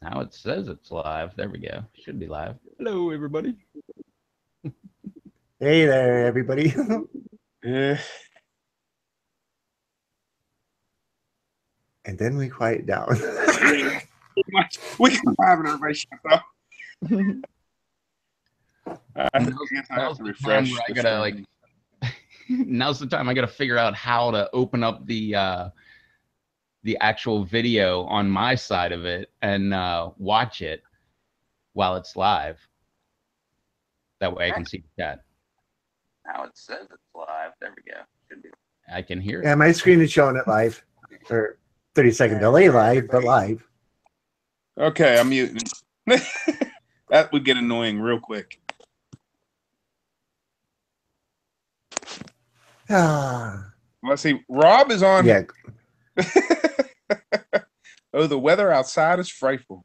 Now it says it's live. There we go. Should be live. Hello, everybody. Hey there, everybody. Yeah. And then we quiet down. We can have everybody shut up. I guess I have Now's to the time refresh where I the gotta screen. now's the time I gotta figure out how to open up the actual video on my side of it and watch it while it's live. That way I can see the chat. Now it says it's live. There we go. Should be. I can hear Yeah, it. my screen is showing it live. Or 30-second delay live, but live. Okay, I'm muting. That would get annoying real quick. Ah, Let's see. Rob is on. yeah. Oh, the weather outside is frightful.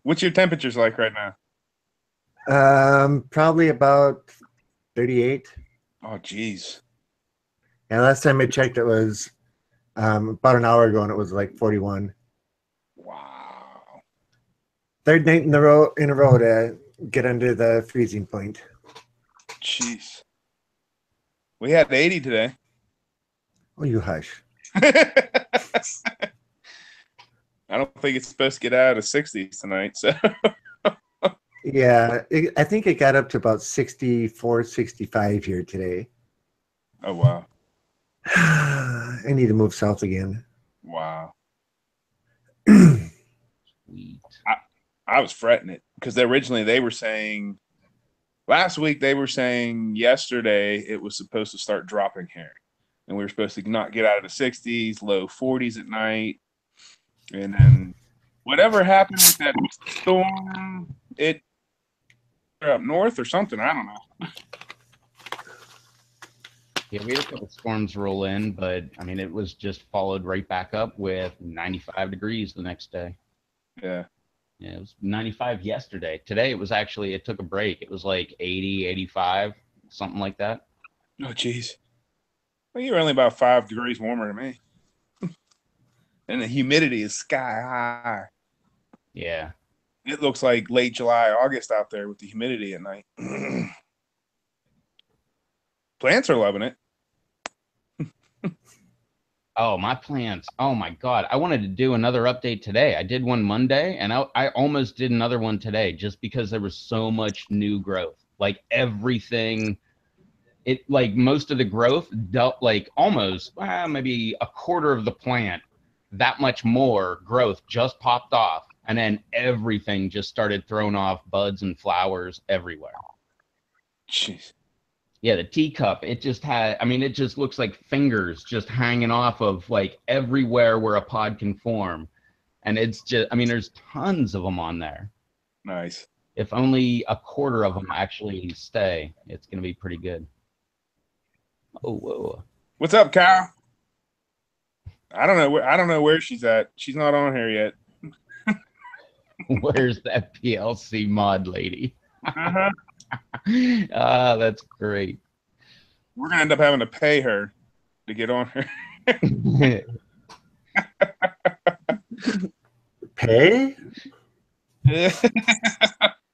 What's your temperatures like right now? Probably about 38. Oh, geez. And last time I checked, it was about an hour ago, and it was like 41. Wow. Third night in a row to get under the freezing point. Jeez. We had 80 today. Oh, you hush. I don't think it's supposed to get out of 60s tonight. So Yeah, I think it got up to about 64, 65 here today. oh wow. I need to move south again. Wow. Sweet. I was fretting it because originally they were saying last week they were saying yesterday it was supposed to start dropping here. And we were supposed to not get out of the 60s, low 40s at night. And then whatever happened with that storm, it up north or something. I don't know. Yeah, we had a couple storms roll in, but I mean, it was just followed right back up with 95 degrees the next day. Yeah. Yeah, it was 95 yesterday. Today it was actually, it took a break. It was like 80, 85, something like that. Oh, geez. Well, you're only about 5 degrees warmer than me. And the humidity is sky high. Yeah. It looks like late July, August out there with the humidity at night. Plants are loving it. Oh, my plants. Oh my God. I wanted to do another update today. I did one Monday and I almost did another one today just because there was so much new growth. Like everything, it like most of the growth dealt like almost maybe a quarter of the plant, that much more growth just popped off. And then everything just started throwing off buds and flowers everywhere. Jeez. Yeah, the teacup, it just had, I mean, it just looks like fingers just hanging off of like everywhere where a pod can form. And it's just, I mean, there's tons of them on there. Nice. If only a quarter of them actually stay, it's going to be pretty good. Oh, whoa. What's up, Kyle? I don't know where she's at. She's not on here yet. Where's that PLC mod lady? Uh-huh. Ah, that's great. We're gonna end up having to pay her to get on her. Pay?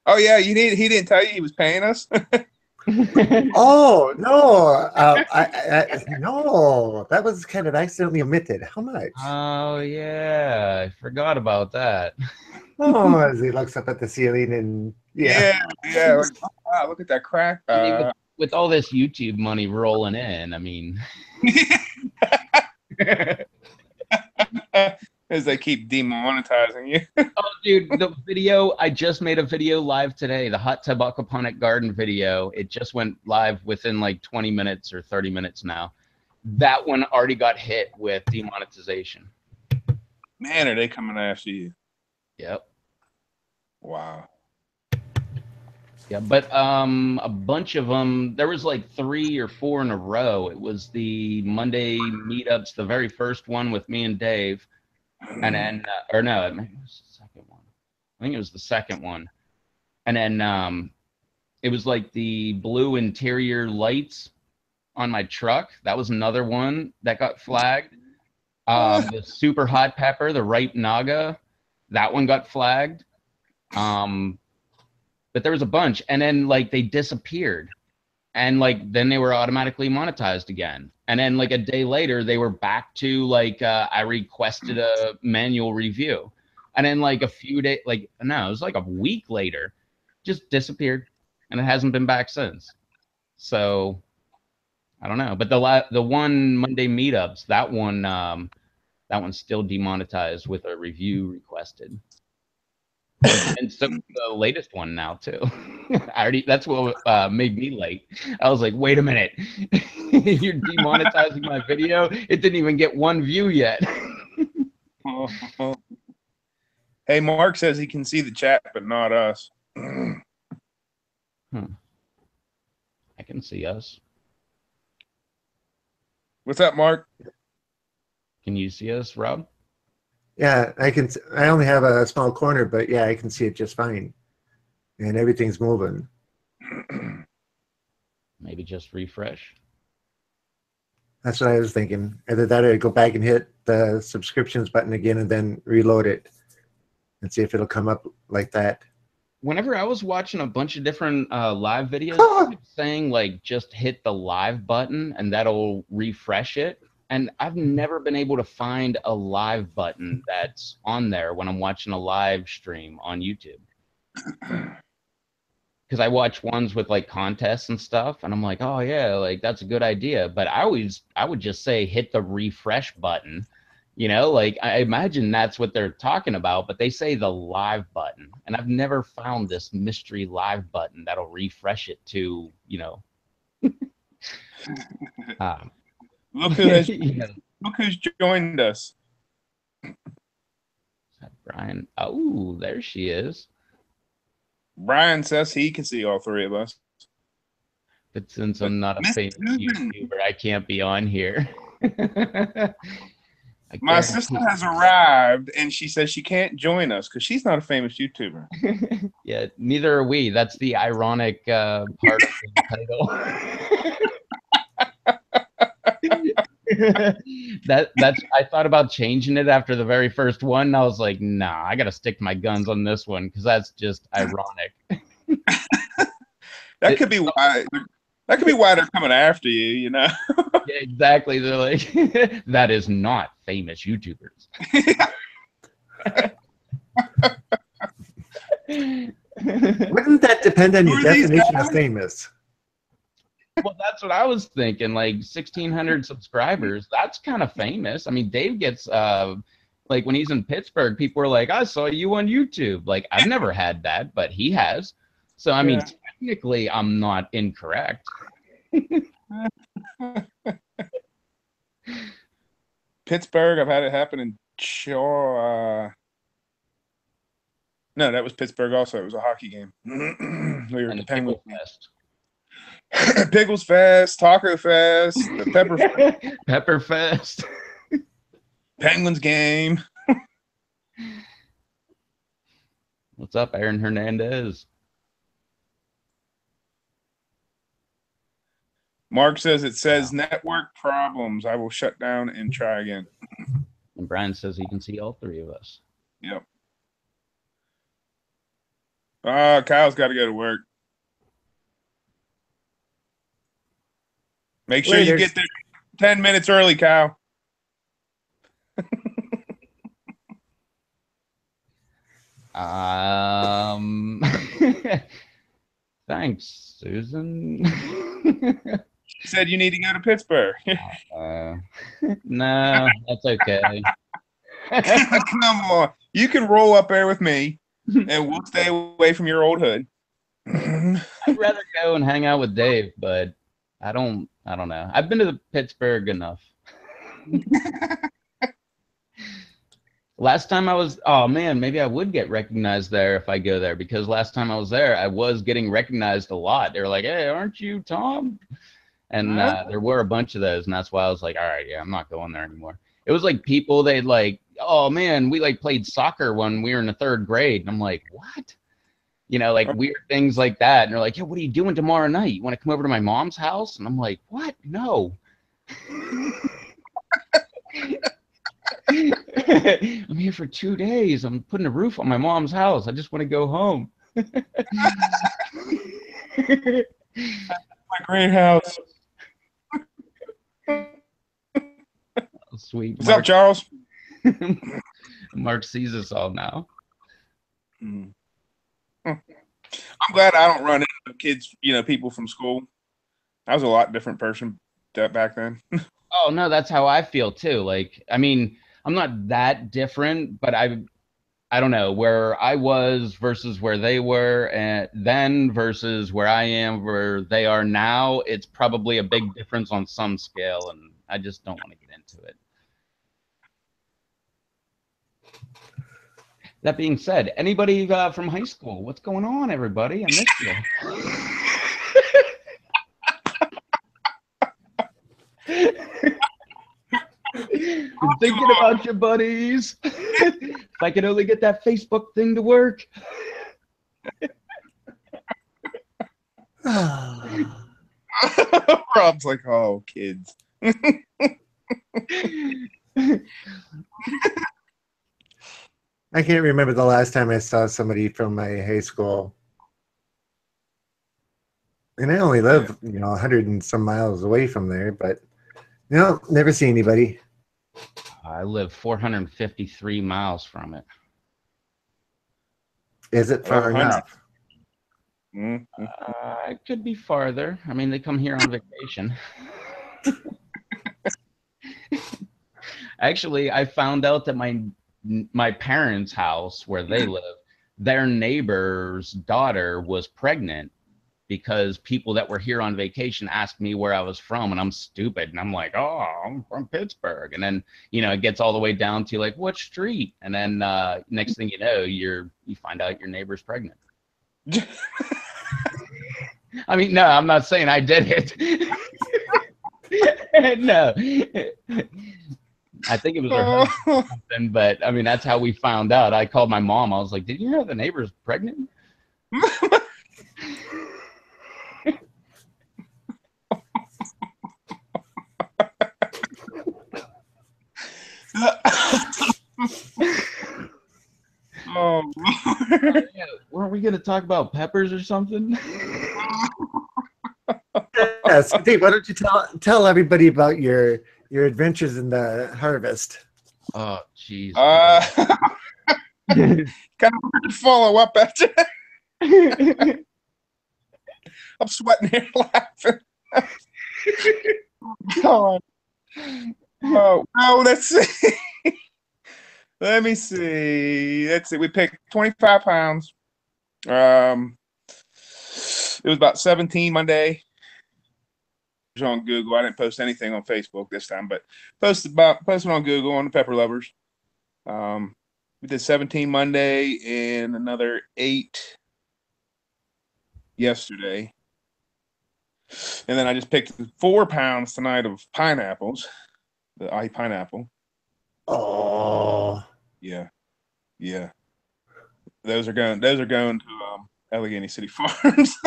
Oh yeah, he didn't tell you he was paying us. Oh no! No, that was kind of accidentally omitted. How much? Oh yeah, I forgot about that. Oh, as he looks up at the ceiling and Yeah. Like, oh, wow, look at that crack. I mean, with all this YouTube money rolling in, I mean, as they keep demonetizing you. oh, dude, the video, I just made a video live today, the hot tub aquaponic garden video. It just went live within like 20 minutes or 30 minutes now. That one already got hit with demonetization. Man, are they coming after you? Yep. Wow. Yeah, but a bunch of them, there was like 3 or 4 in a row. It was the Monday meetups, the very first one with me and Dave. And then, or no, maybe it was the second one. I think it was the second one. And then it was like the blue interior lights on my truck. That was another one that got flagged. The super hot pepper, the ripe naga, that one got flagged. But there was a bunch, and then like they disappeared, and like then they were automatically monetized again, and then like a day later they were back to like I requested a manual review, and then like a few days, like no, it was like a week later, just disappeared, and it hasn't been back since. So I don't know, but the one Monday meetups, that one's still demonetized with a review requested. And so the latest one now too. That's what made me late. I was like, wait a minute, you're demonetizing my video. It didn't even get one view yet. Hey, Mark says he can see the chat, but not us. I can see us. What's up, Mark? Can you see us, Rob? Yeah, I can. I only have a small corner, but yeah, I can see it just fine, and everything's moving. Maybe just refresh. That's what I was thinking. Either that, or I'd go back and hit the subscriptions button again, and then reload it, and see if it'll come up like that. Whenever I was watching a bunch of different live videos, saying like just hit the live button and that'll refresh it. And I've never been able to find a live button that's on there when I'm watching a live stream on YouTube. Because I watch ones with like contests and stuff, and I'm like, oh yeah, like that's a good idea. But I would just say hit the refresh button. You know, like I imagine that's what they're talking about, but they say the live button. And I've never found this mystery live button that'll refresh it to, you know. Look who has Yeah. Look who's joined us. Brian. Oh, there she is. Brian says he can see all three of us. But since I'm not a famous YouTuber, I can't be on here. My sister has arrived, and she says she can't join us because she's not a famous YouTuber. Yeah, neither are we. That's the ironic part of the title. That's I thought about changing it after the very first one. And I was like, nah, I gotta stick to my guns on this one because that's just ironic. That could be why. That could be why they're coming after you. You know. Yeah, exactly. They're like, that is not famous YouTubers. Wouldn't that depend on your definition of famous? Well, that's what I was thinking. Like 1,600 subscribers, that's kind of famous. I mean, Dave gets like when he's in Pittsburgh, people are like, "I saw you on YouTube." Like I've never had that, but he has. So I mean, technically, I'm not incorrect. Pittsburgh, I've had it happen in no, that was Pittsburgh also. It was a hockey game. We were at the Penguins Fest. Pickles Fest, Taco Fest, the Pepper Pepper Fest. Penguins game. What's up, Aaron Hernandez? Mark says it says network problems. I will shut down and try again. And Brian says he can see all three of us. Yep. Kyle's got to go to work. Make sure you get there 10 minutes early, Kyle. Thanks, Susan. She said you need to go to Pittsburgh. No, that's okay. Come on. You can roll up there with me, and we'll stay away from your old hood. I'd rather go and hang out with Dave, but I don't know. I've been to Pittsburgh enough. Last time I was, oh man, maybe I would get recognized there if I go there, because last time I was there, I was getting recognized a lot. They were like, "Hey, aren't you Tom?" And there were a bunch of those, and that's why I was like, all right, yeah, I'm not going there anymore. It was like people, they'd like, oh man, we like played soccer when we were in the 3rd grade. And I'm like, what? You know, like weird things like that. And they're like, yeah, what are you doing tomorrow night? You want to come over to my mom's house? And I'm like, what? No. I'm here for 2 days. I'm putting a roof on my mom's house. I just want to go home. My great house. Sweet What's up, Mark. Charles? Mark sees us all now. Hmm. I'm glad I don't run into kids, people from school. I was a lot different person back then. Oh no, that's how I feel too. Like, I mean, I'm not that different, but I don't know where I was versus where they were and then versus where I am where they are now. It's probably a big difference on some scale, and I just don't want to get into it. That being said, anybody from high school? What's going on, everybody? I missed you. Thinking about you, buddies. If I could only get that Facebook thing to work. Rob's like, oh, kids. I can't remember the last time I saw somebody from my high school. And I only live, 100 and some miles away from there, but never see anybody. I live 453 miles from it. Is it far 100. enough? Mm-hmm. It could be farther. I mean, they come here on vacation. Actually, I found out that my parents' house where they live, their neighbor's daughter was pregnant because people that were here on vacation asked me where I was from, and I'm stupid, and I'm like, oh, I'm from Pittsburgh, and then it gets all the way down to like, what street, and then next thing you know, you find out your neighbor's pregnant. I mean, no, I'm not saying I did it. No. I think it was her husband or something, but I mean, that's how we found out. I called my mom. I was like, did you know the neighbor's pregnant? Oh, Yeah, weren't we going to talk about peppers or something? Yes, Dave, why don't you tell everybody about your adventures in the harvest? Oh, jeez. kind of hard to follow up after that. I'm sweating here laughing. God. Oh, no, let's see. Let me see. Let's see. We picked 25 pounds. It was about 17 Monday. On Google. I didn't post anything on Facebook this time, but posted on Google on the Pepper Lovers. We did 17 Monday and another 8 yesterday. And then I just picked 4 pounds tonight of pineapples, the pineapple. Oh, Yeah. Those are going to Allegheny City Farms.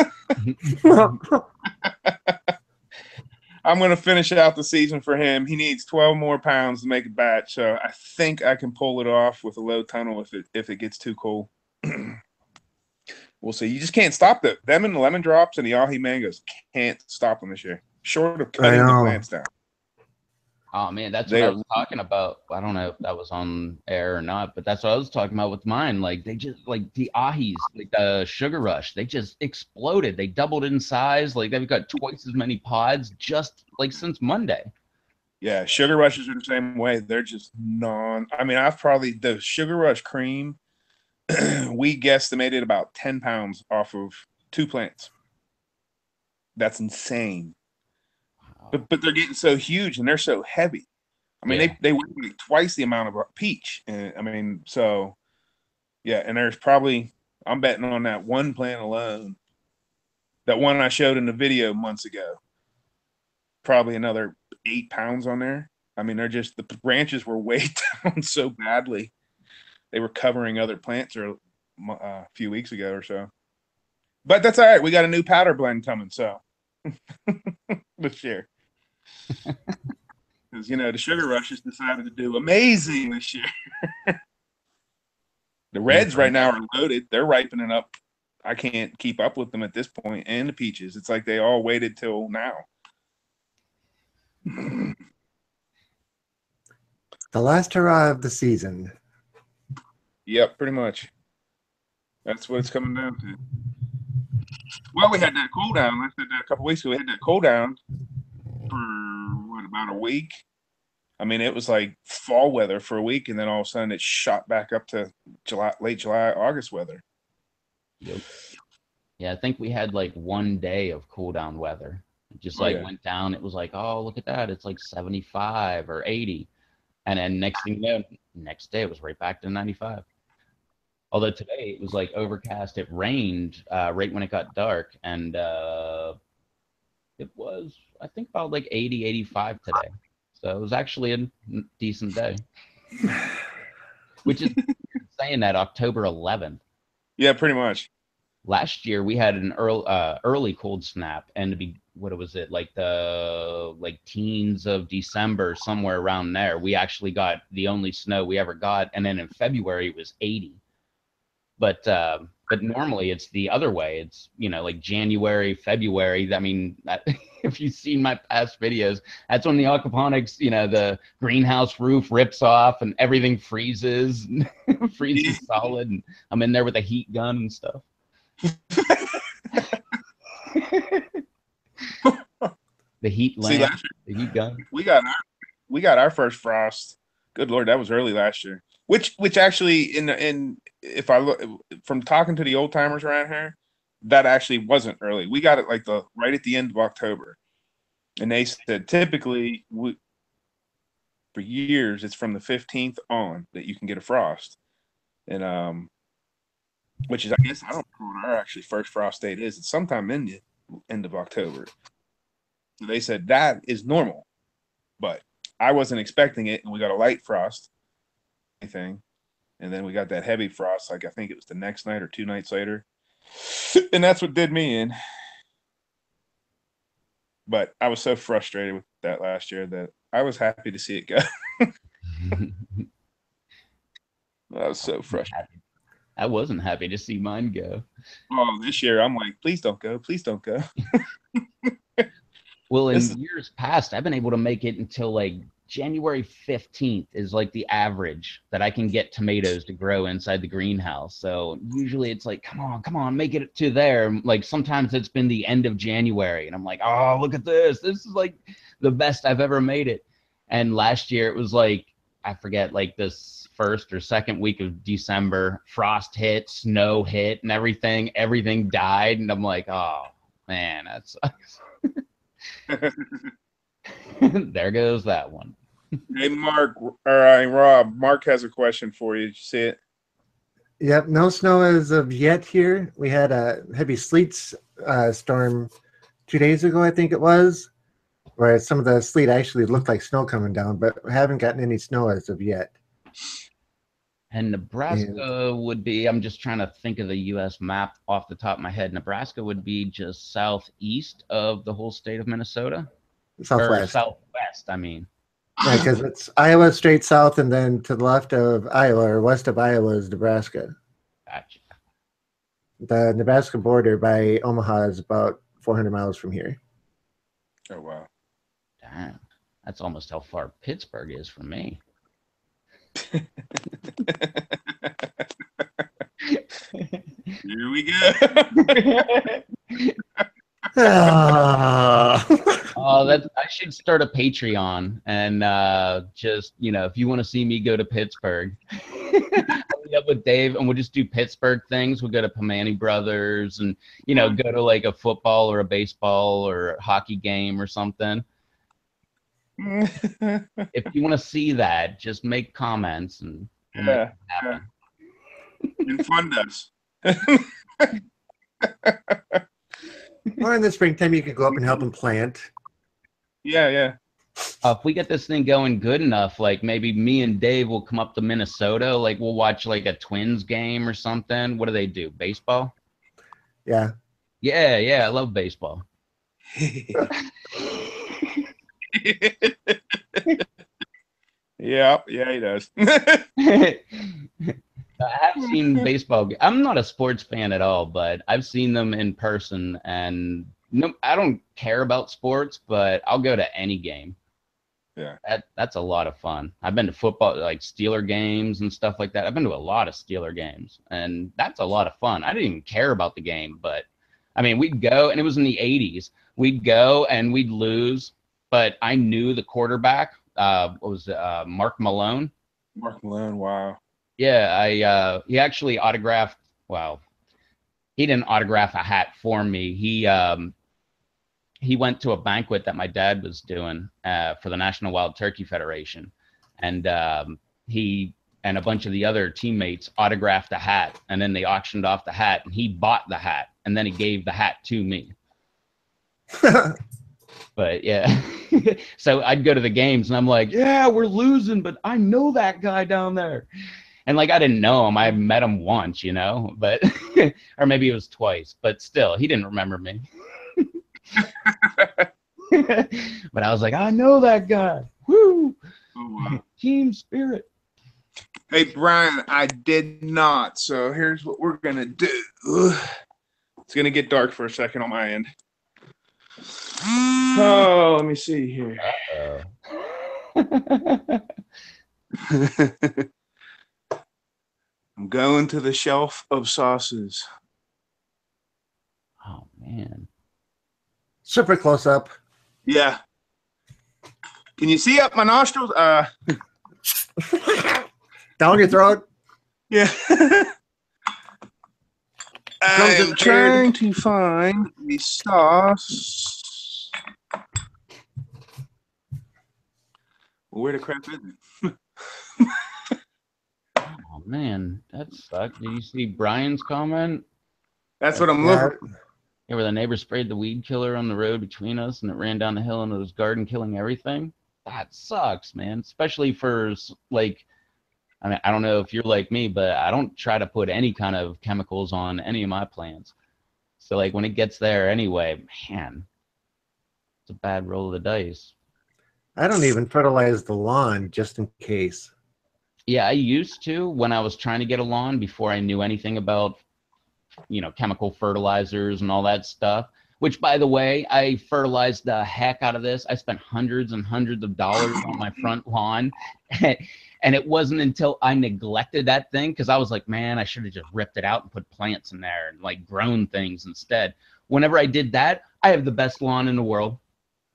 I'm going to finish out the season for him. He needs 12 more pounds to make a batch, so I think I can pull it off with a low tunnel if it gets too cold. We'll see. You just can't stop them and the lemon drops and the ahi mangoes can't stop them this year. Short of cutting the plants down. Oh man, that's what I was talking about. I don't know if that was on air or not, but that's what I was talking about with mine. Like they just like the ahis, like the Sugar Rush, they just exploded. They doubled in size. Like they've got twice as many pods just like since Monday. Yeah, Sugar Rushes are the same way. They're just I mean, I've probably the Sugar Rush cream. We guesstimated about 10 pounds off of 2 plants. That's insane. But they're getting so huge and they're so heavy. I mean, they weigh like twice the amount of a peach. And I mean, so yeah. And there's probably I'm betting on that one plant alone, that one I showed in the video months ago. Probably another 8 pounds on there. I mean, they're just the branches were weighed down so badly. They were covering other plants a few weeks ago or so. But that's all right. We got a new powder blend coming, so this year. Because, the Sugar Rushes decided to do amazing this year. The Reds right now are loaded. They're ripening up. I can't keep up with them at this point. And the Peaches. It's like they all waited till now. The last hurrah of the season. Yep, pretty much. That's what it's coming down to. Well, we had that cool down. I said that a couple weeks ago. We had that cool down for about a week. I mean, it was like fall weather for a week, and then all of a sudden it shot back up to late July, August weather. Yep. Yeah, I think we had like 1 day of cool down weather. It just went down. It was like, oh, look at that. It's like 75 or 80. And then next day it was right back to 95. Although today it was like overcast. It rained right when it got dark. And it was, I think, about like 80, 85 today. So it was actually a decent day. Which is saying that October 11th. Yeah, pretty much. Last year we had an early cold snap, and to be what was it, like the teens of December, somewhere around there, we actually got the only snow we ever got, and then in February it was 80. But normally it's the other way. It's like January, February. I mean, if you've seen my past videos, that's when the aquaponics, the greenhouse roof rips off and everything freezes, freezes solid, and I'm in there with a heat gun and stuff. The heat lamp, the heat gun. We got our first frost. Good Lord, that was early last year. Which actually, in if I look from talking to the old timers around here, that actually wasn't early. We got it like right at the end of October, and they said typically for years it's from the 15th on that you can get a frost, and which is, I guess, I don't know what our actually first frost date is. It's sometime in the end of October. So they said that is normal, but I wasn't expecting it, and we got a light frost. Anything, and then we got that heavy frost. Like I think it was the next night or 2 nights later, and that's what did me in. But I was so frustrated with that last year that I was happy to see it go. I was so frustrated. I wasn't happy to see mine go. Oh, this year I'm like, please don't go. Please don't go. Well, in years past, I've been able to make it until like January 15th is like the average that I can get tomatoes to grow inside the greenhouse. So usually it's like, come on, make it to there. Like sometimes it's been the end of January and I'm like, oh, look at this. This is like the best I've ever made it. And last year it was like, I forget, like this first or second week of December, frost hit, snow hit, and everything died. And I'm like, oh man, that sucks. There goes that one. Hey, Rob, Mark has a question for you. Did you see it? Yep, no snow as of yet here. We had a heavy sleet storm 2 days ago, I think it was, where some of the sleet actually looked like snow coming down, but we haven't gotten any snow as of yet. And Nebraska would be, I'm just trying to think of the U.S. map off the top of my head. Nebraska would be just southeast of the whole state of Minnesota. Southwest. Or southwest, I mean. Yeah, because it's Iowa straight south, and then to the left of Iowa or west of Iowa is Nebraska. Gotcha. The Nebraska border by Omaha is about 400 miles from here. Oh, wow. Damn. That's almost how far Pittsburgh is from me. Here we go. I should start a Patreon and just, if you want to see me go to Pittsburgh, I'll meet up with Dave and we'll just do Pittsburgh things. We'll go to Pamani Brothers and, go to like a football or a baseball or a hockey game or something. If you want to see that, just make comments and we'll make it happen. And fund us. Or in the springtime, you could go up and help them plant. Yeah. If we get this thing going good enough, like maybe me and Dave will come up to Minnesota. Like we'll watch like a Twins game or something. What do they do? Baseball? Yeah. Yeah. I love baseball. Yeah, he does. I have seen baseball. I'm not a sports fan at all, but I've seen them in person, and no, I don't care about sports, but I'll go to any game. Yeah. That's a lot of fun. I've been to football, like Steeler games and stuff like that. I've been to a lot of Steeler games, and that's a lot of fun. I didn't even care about the game, but I mean, we'd go, and it was in the 80s. We'd go and we'd lose, but I knew the quarterback. What was it, Mark Malone? Mark Malone, wow. Yeah, he actually autographed. Well, he didn't autograph a hat for me. He went to a banquet that my dad was doing for the National Wild Turkey Federation, and he and a bunch of the other teammates autographed a hat, and then they auctioned off the hat, and he bought the hat, and then he gave the hat to me. But yeah, so I'd go to the games, and I'm like, yeah, we're losing, but I know that guy down there. And like, I didn't know him. I met him once, but, or maybe it was twice, but still, he didn't remember me. But I was like, I know that guy. Woo! Oh, wow. Team spirit. Hey, Brian, I did not. So here's what we're going to do. It's going to get dark for a second on my end. Oh, let me see here. I'm going to the shelf of sauces. Oh, man. Super close up. Yeah. Can you see up my nostrils? Down your throat. Yeah. I'm trying to find the sauce. Well, where the crap is it? Oh, man. That sucked. Did you see Brian's comment? That's what I'm looking for. Yeah, where the neighbor sprayed the weed killer on the road between us, and it ran down the hill into his garden, killing everything. That sucks, man. Especially for, like, I mean, I don't know if you're like me, but I don't try to put any kind of chemicals on any of my plants. So, like, when it gets there anyway, man, it's a bad roll of the dice. I don't even fertilize the lawn just in case. Yeah, I used to when I was trying to get a lawn before I knew anything about, chemical fertilizers and all that stuff. Which, by the way, I fertilized the heck out of this. I spent hundreds and hundreds of dollars on my front lawn. And it wasn't until I neglected that thing, because I was like, man, I should have just ripped it out and put plants in there and like grown things instead. Whenever I did that, I have the best lawn in the world.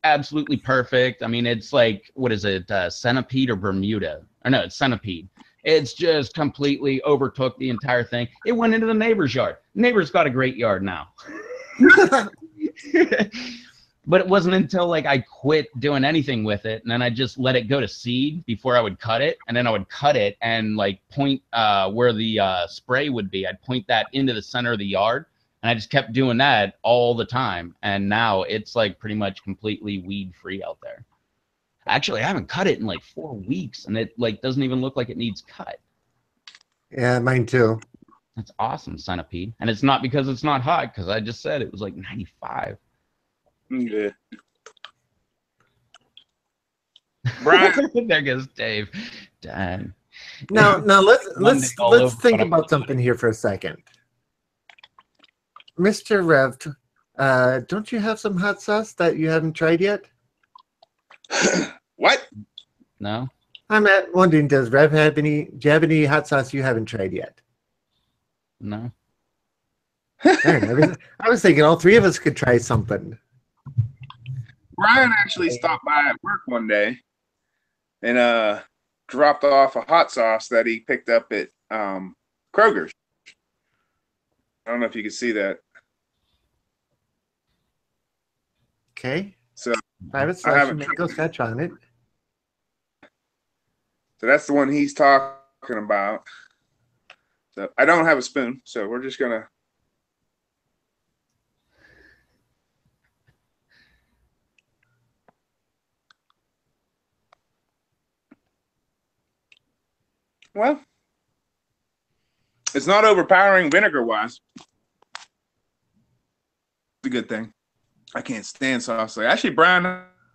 Absolutely perfect. I mean, it's like, what is it, centipede or Bermuda? Or no, it's centipede. It's just completely overtook the entire thing. It went into the neighbor's yard. Neighbor's got a great yard now. But it wasn't until like I quit doing anything with it, and then I just let it go to seed before I would cut it, and then I would cut it and like point where the spray would be. I'd point that into the center of the yard, and I just kept doing that all the time. And now it's like pretty much completely weed free out there. Actually, I haven't cut it in like 4 weeks, and it like doesn't even look like it needs cut. Yeah, mine too. That's awesome, centipede. And it's not because it's not hot, because I just said it was like 95. Yeah. Brian. There goes Dave. Dang. Now let's over, think about something here for a second. Mr. Rev, don't you have some hot sauce that you haven't tried yet? What? No. I'm wondering, do you have any hot sauce you haven't tried yet? No. I was thinking all three of us could try something. Brian actually stopped by at work one day and dropped off a hot sauce that he picked up at Kroger's. I don't know if you can see that. Okay. So Private selection mango scotch on it. So that's the one he's talking about. So I don't have a spoon, so we're just gonna. Well, it's not overpowering vinegar-wise. It's a good thing. I can't stand sauce. Actually, Brian,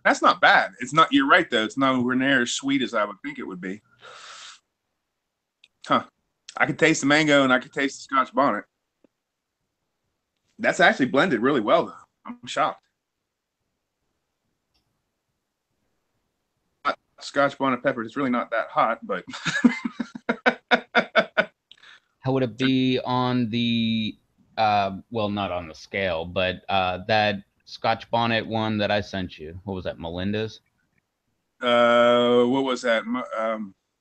I That's not bad. It's not. You're right though. It's nowhere near as sweet as I would think it would be. Huh. I could taste the mango and I could taste the Scotch bonnet. That's actually blended really well though. I'm shocked. Scotch bonnet pepper is really not that hot, but How would it be on the well, not on the scale, but that Scotch bonnet one that I sent you? What was that, Melinda's? what was that?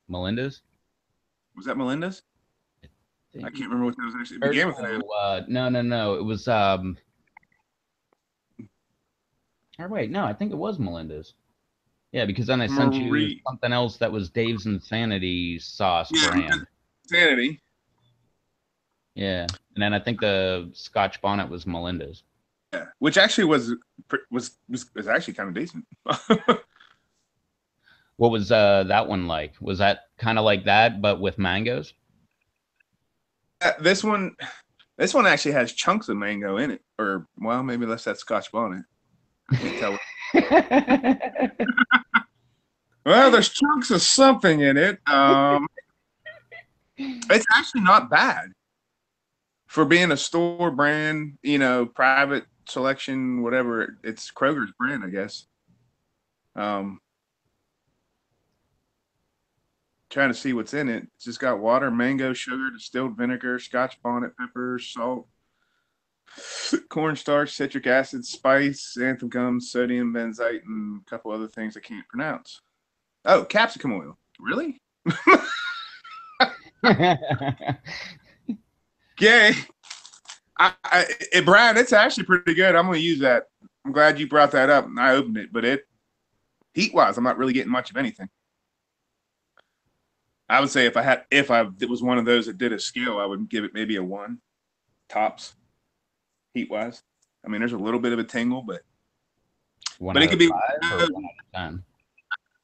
Melinda's? Was that Melinda's? I can't remember what that was actually. It Or, began with an M. no. It was or wait, no, I think it was Melinda's. Yeah, because then I sent you Marie. something else that was Dave's Insanity sauce brand. Insanity. Yeah, and then I think the Scotch bonnet was Melinda's. Yeah, which actually was actually kind of decent. What was that one like? Was that kind of like that, but with mangoes? This one actually has chunks of mango in it, or well, maybe that's that Scotch bonnet. I can't tell. Well, there's chunks of something in it. It's actually not bad for being a store brand, you know, private selection, whatever. It's Kroger's brand, I guess. Trying to see what's in it. It's just got water, mango, sugar, distilled vinegar, Scotch bonnet pepper, salt, cornstarch, citric acid, spice, xanthan gum, sodium benzoate, and a couple other things I can't pronounce. Oh, capsicum oil. Really? Yay. Brian, it's actually pretty good. I'm going to use that. I'm glad you brought that up and I opened it, but heat-wise, I'm not really getting much of anything. I would say if it was one of those that did a scale, I would give it maybe a 1 tops heat-wise. I mean, there's a little bit of a tingle, but it could be 5 or 1 out of 10.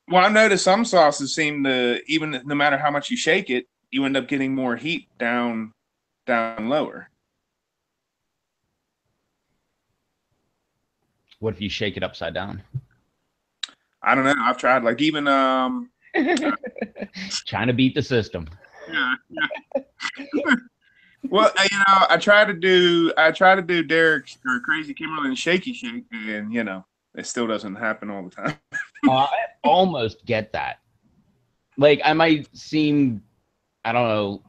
Well, I noticed some sauces seem to, even no matter how much you shake it, you end up getting more heat down lower. What if you shake it upside down? I don't know. I've tried like even Trying to beat the system. yeah. Well, you know, I try to do Derek's or Crazy Kimberly Shaky Shake, and you know, it still doesn't happen all the time. I almost get that. Like, I might seem, I don't know,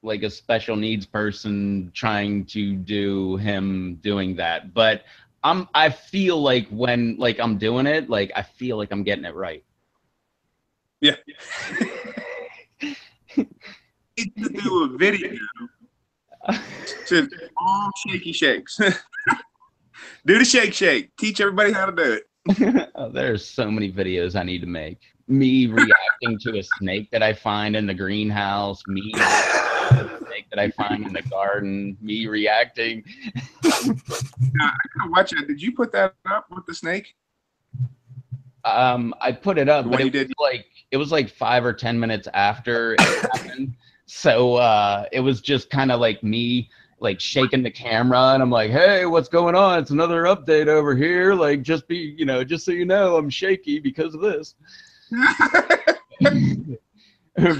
like a special needs person trying to do him doing that, but I feel like when like I'm doing it, like I feel like I'm getting it right. Yeah. Need to do a video to all shaky shakes. Do the shake. Teach everybody how to do it. Oh, there's so many videos I need to make. Me reacting to a snake that I find in the greenhouse, me reacting to a snake that I find in the garden, me reacting. I gotta watch it. Did you put that up with the snake? I put it up, but it was like 5 or 10 minutes after it happened. So it was just kind of like me like shaking the camera, and I'm like, hey, what's going on? It's another update over here. Like, just so you know, I'm shaky because of this.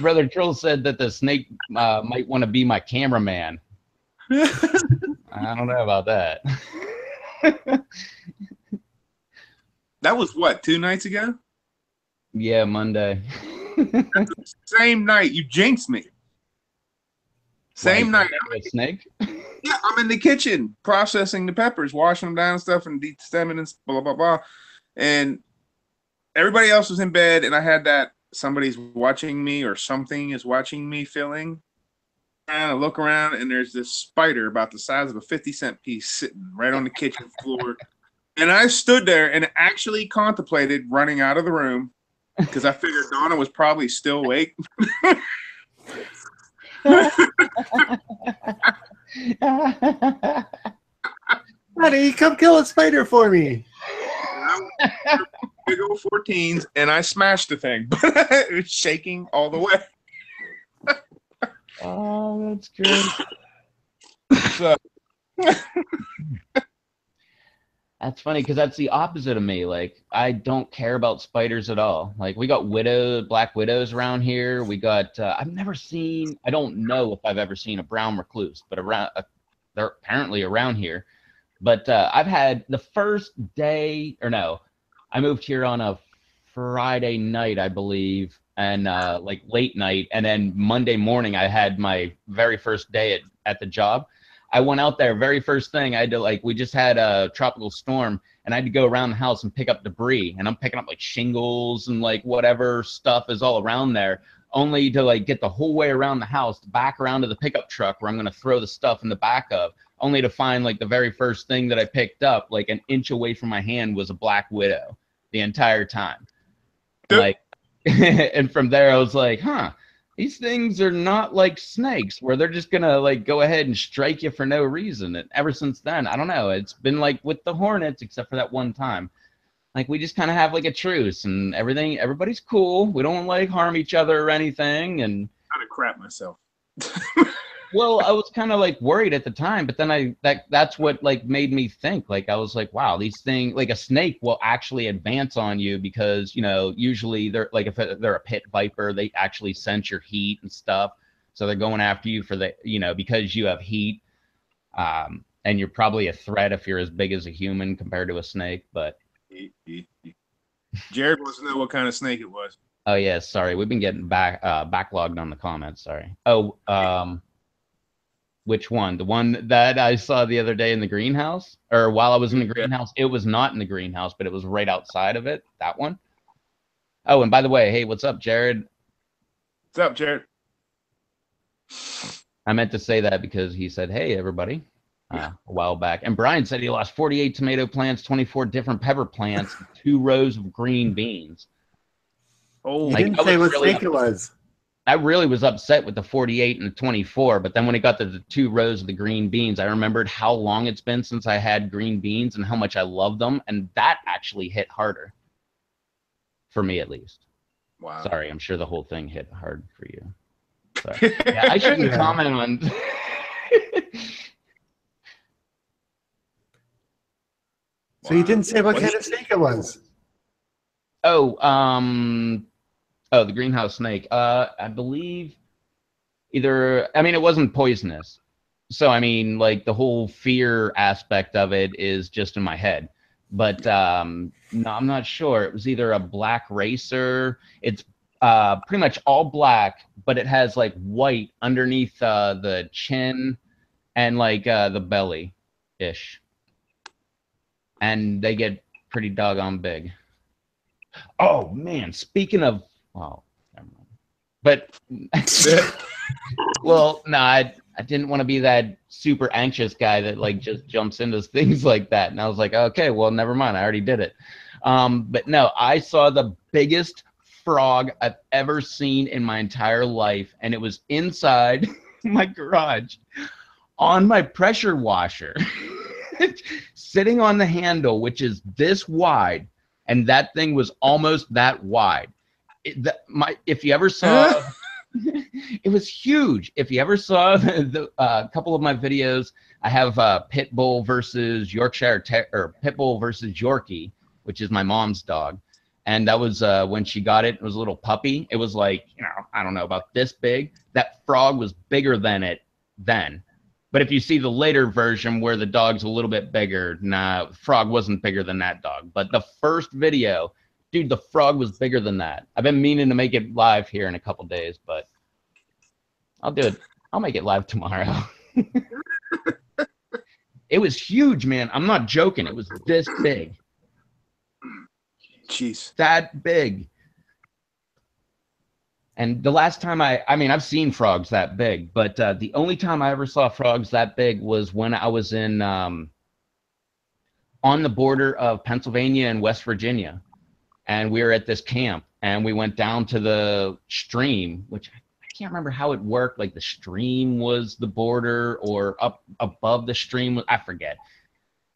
Brother Troll said that the snake might want to be my cameraman. I don't know about that. That was what, 2 nights ago? Yeah, Monday. Same night. You jinxed me. Same night. A snake? Yeah, I'm in the kitchen processing the peppers, washing them down and stuff, and destemming and blah, blah, blah. And everybody else was in bed, and I had that somebody's watching me or something is watching me feeling. And I look around, and there's this spider about the size of a 50-cent piece sitting right on the kitchen floor. And I stood there and actually contemplated running out of the room because I figured Donna was probably still awake. Honey, come kill a spider for me. Big old 14s, and I smashed the thing, but it was shaking all the way. Oh, that's great. So, That's funny because that's the opposite of me. Like, I don't care about spiders at all. Like, we got black widows around here. We got, I've never seen, I don't know if I've ever seen a brown recluse, but they're apparently around here. But I've had the first day, or no, I moved here on a Friday night, I believe, and like late night. And then Monday morning, I had my very first day at the job. I went out there, very first thing, I had to, like, we just had a tropical storm, and I had to go around the house and pick up debris. And I'm picking up like shingles and like whatever stuff is all around there, only to like get the whole way around the house, back around to the pickup truck where I'm going to throw the stuff in the back of, only to find like the very first thing that I picked up, like an inch away from my hand, was a black widow the entire time. Like, and from there I was like, huh, these things are not like snakes where they're just gonna like go ahead and strike you for no reason. And ever since then, I don't know, it's been like with the hornets, except for that one time, like we just kind of have like a truce and everybody's cool, we don't like harm each other or anything. And kind of crap myself. well, I was kind of like worried at the time, but then that's what like made me think. Like, I was like, wow, these things, like a snake will actually advance on you because, you know, usually they're like, if they're a pit viper, they actually sense your heat and stuff. So they're going after you for the, you know, because you have heat. And you're probably a threat if you're as big as a human compared to a snake. But Jared wants to know what kind of snake it was. oh yeah, sorry, we've been getting backlogged on the comments. Sorry. Oh, which one? The one that I saw the other day in the greenhouse? Or while I was in the greenhouse? It was not in the greenhouse, but it was right outside of it. That one? Oh, and by the way, hey, what's up, Jared? What's up, Jared? I meant to say that because he said, hey, everybody, a while back. And Brian said he lost 48 tomato plants, 24 different pepper plants, 2 rows of green beans. Oh, you didn't say what snake it was. I really was upset with the 48 and the 24, but then when it got to the 2 rows of the green beans, I remembered how long it's been since I had green beans and how much I love them, and that actually hit harder. For me, at least. Wow. Sorry, I'm sure the whole thing hit hard for you. Sorry. Yeah, I shouldn't comment on... So you didn't say what kind of snake it was? Oh, the greenhouse snake. I believe either, I mean, it wasn't poisonous. So, I mean, like the whole fear aspect of it is just in my head. But no, I'm not sure. It was either a black racer. It's pretty much all black, but it has like white underneath the chin and like the belly-ish. And they get pretty doggone big. Oh, man, speaking of, well, never mind. But, well, no, I didn't want to be that super anxious guy that like just jumps into things like that. And I was like, okay, well, never mind. I already did it. But no, I saw the biggest frog I've ever seen in my entire life. And it was inside my garage on my pressure washer, sitting on the handle, which is this wide. And that thing was almost that wide. If you ever saw, it was huge. If you ever saw the couple of my videos, I have Pit Bull versus Yorkshire, or Pit Bull versus Yorkie, which is my mom's dog. And that was when she got it. It was a little puppy. It was like, you know, I don't know, about this big. That frog was bigger than it then. But if you see the later version where the dog's a little bit bigger, nah, frog wasn't bigger than that dog. But the first video, dude, the frog was bigger than that. I've been meaning to make it live here in a couple days, but I'll do it. I'll make it live tomorrow. It was huge, man. I'm not joking. It was this big. Jeez. That big. And the last time I mean, I've seen frogs that big, but the only time I ever saw frogs that big was when I was in on the border of Pennsylvania and West Virginia. And we were at this camp, and we went down to the stream, which I can't remember how it worked. Like the stream was the border, or up above the stream. I forget.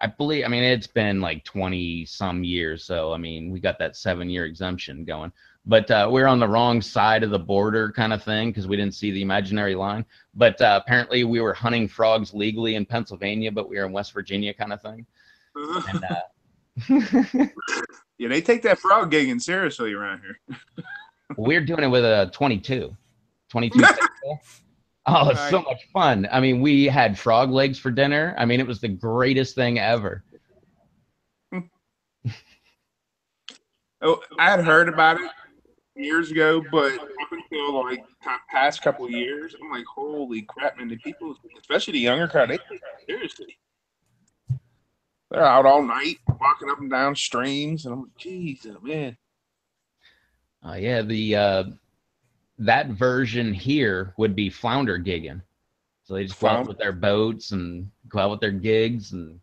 I believe, I mean, it's been like 20 some years. So, I mean, we got that 7-year exemption going. But we're on the wrong side of the border kind of thing because we didn't see the imaginary line. But apparently we were hunting frogs legally in Pennsylvania, but we were in West Virginia kind of thing. And Yeah, they take that frog gigging seriously around here. We're doing it with a 22 pixel. Oh, it's so Right. much fun. I mean, we had frog legs for dinner. I mean, it was the greatest thing ever. Oh, I had heard about it years ago, but up until like past couple of years, I'm like, holy crap, man! The people, especially the younger crowd, they take it seriously. They're out all night, walking up and down streams, and I'm like, geez, oh, man. Yeah, the that version here would be flounder gigging. So they just go out Found with their boats and go out with their gigs and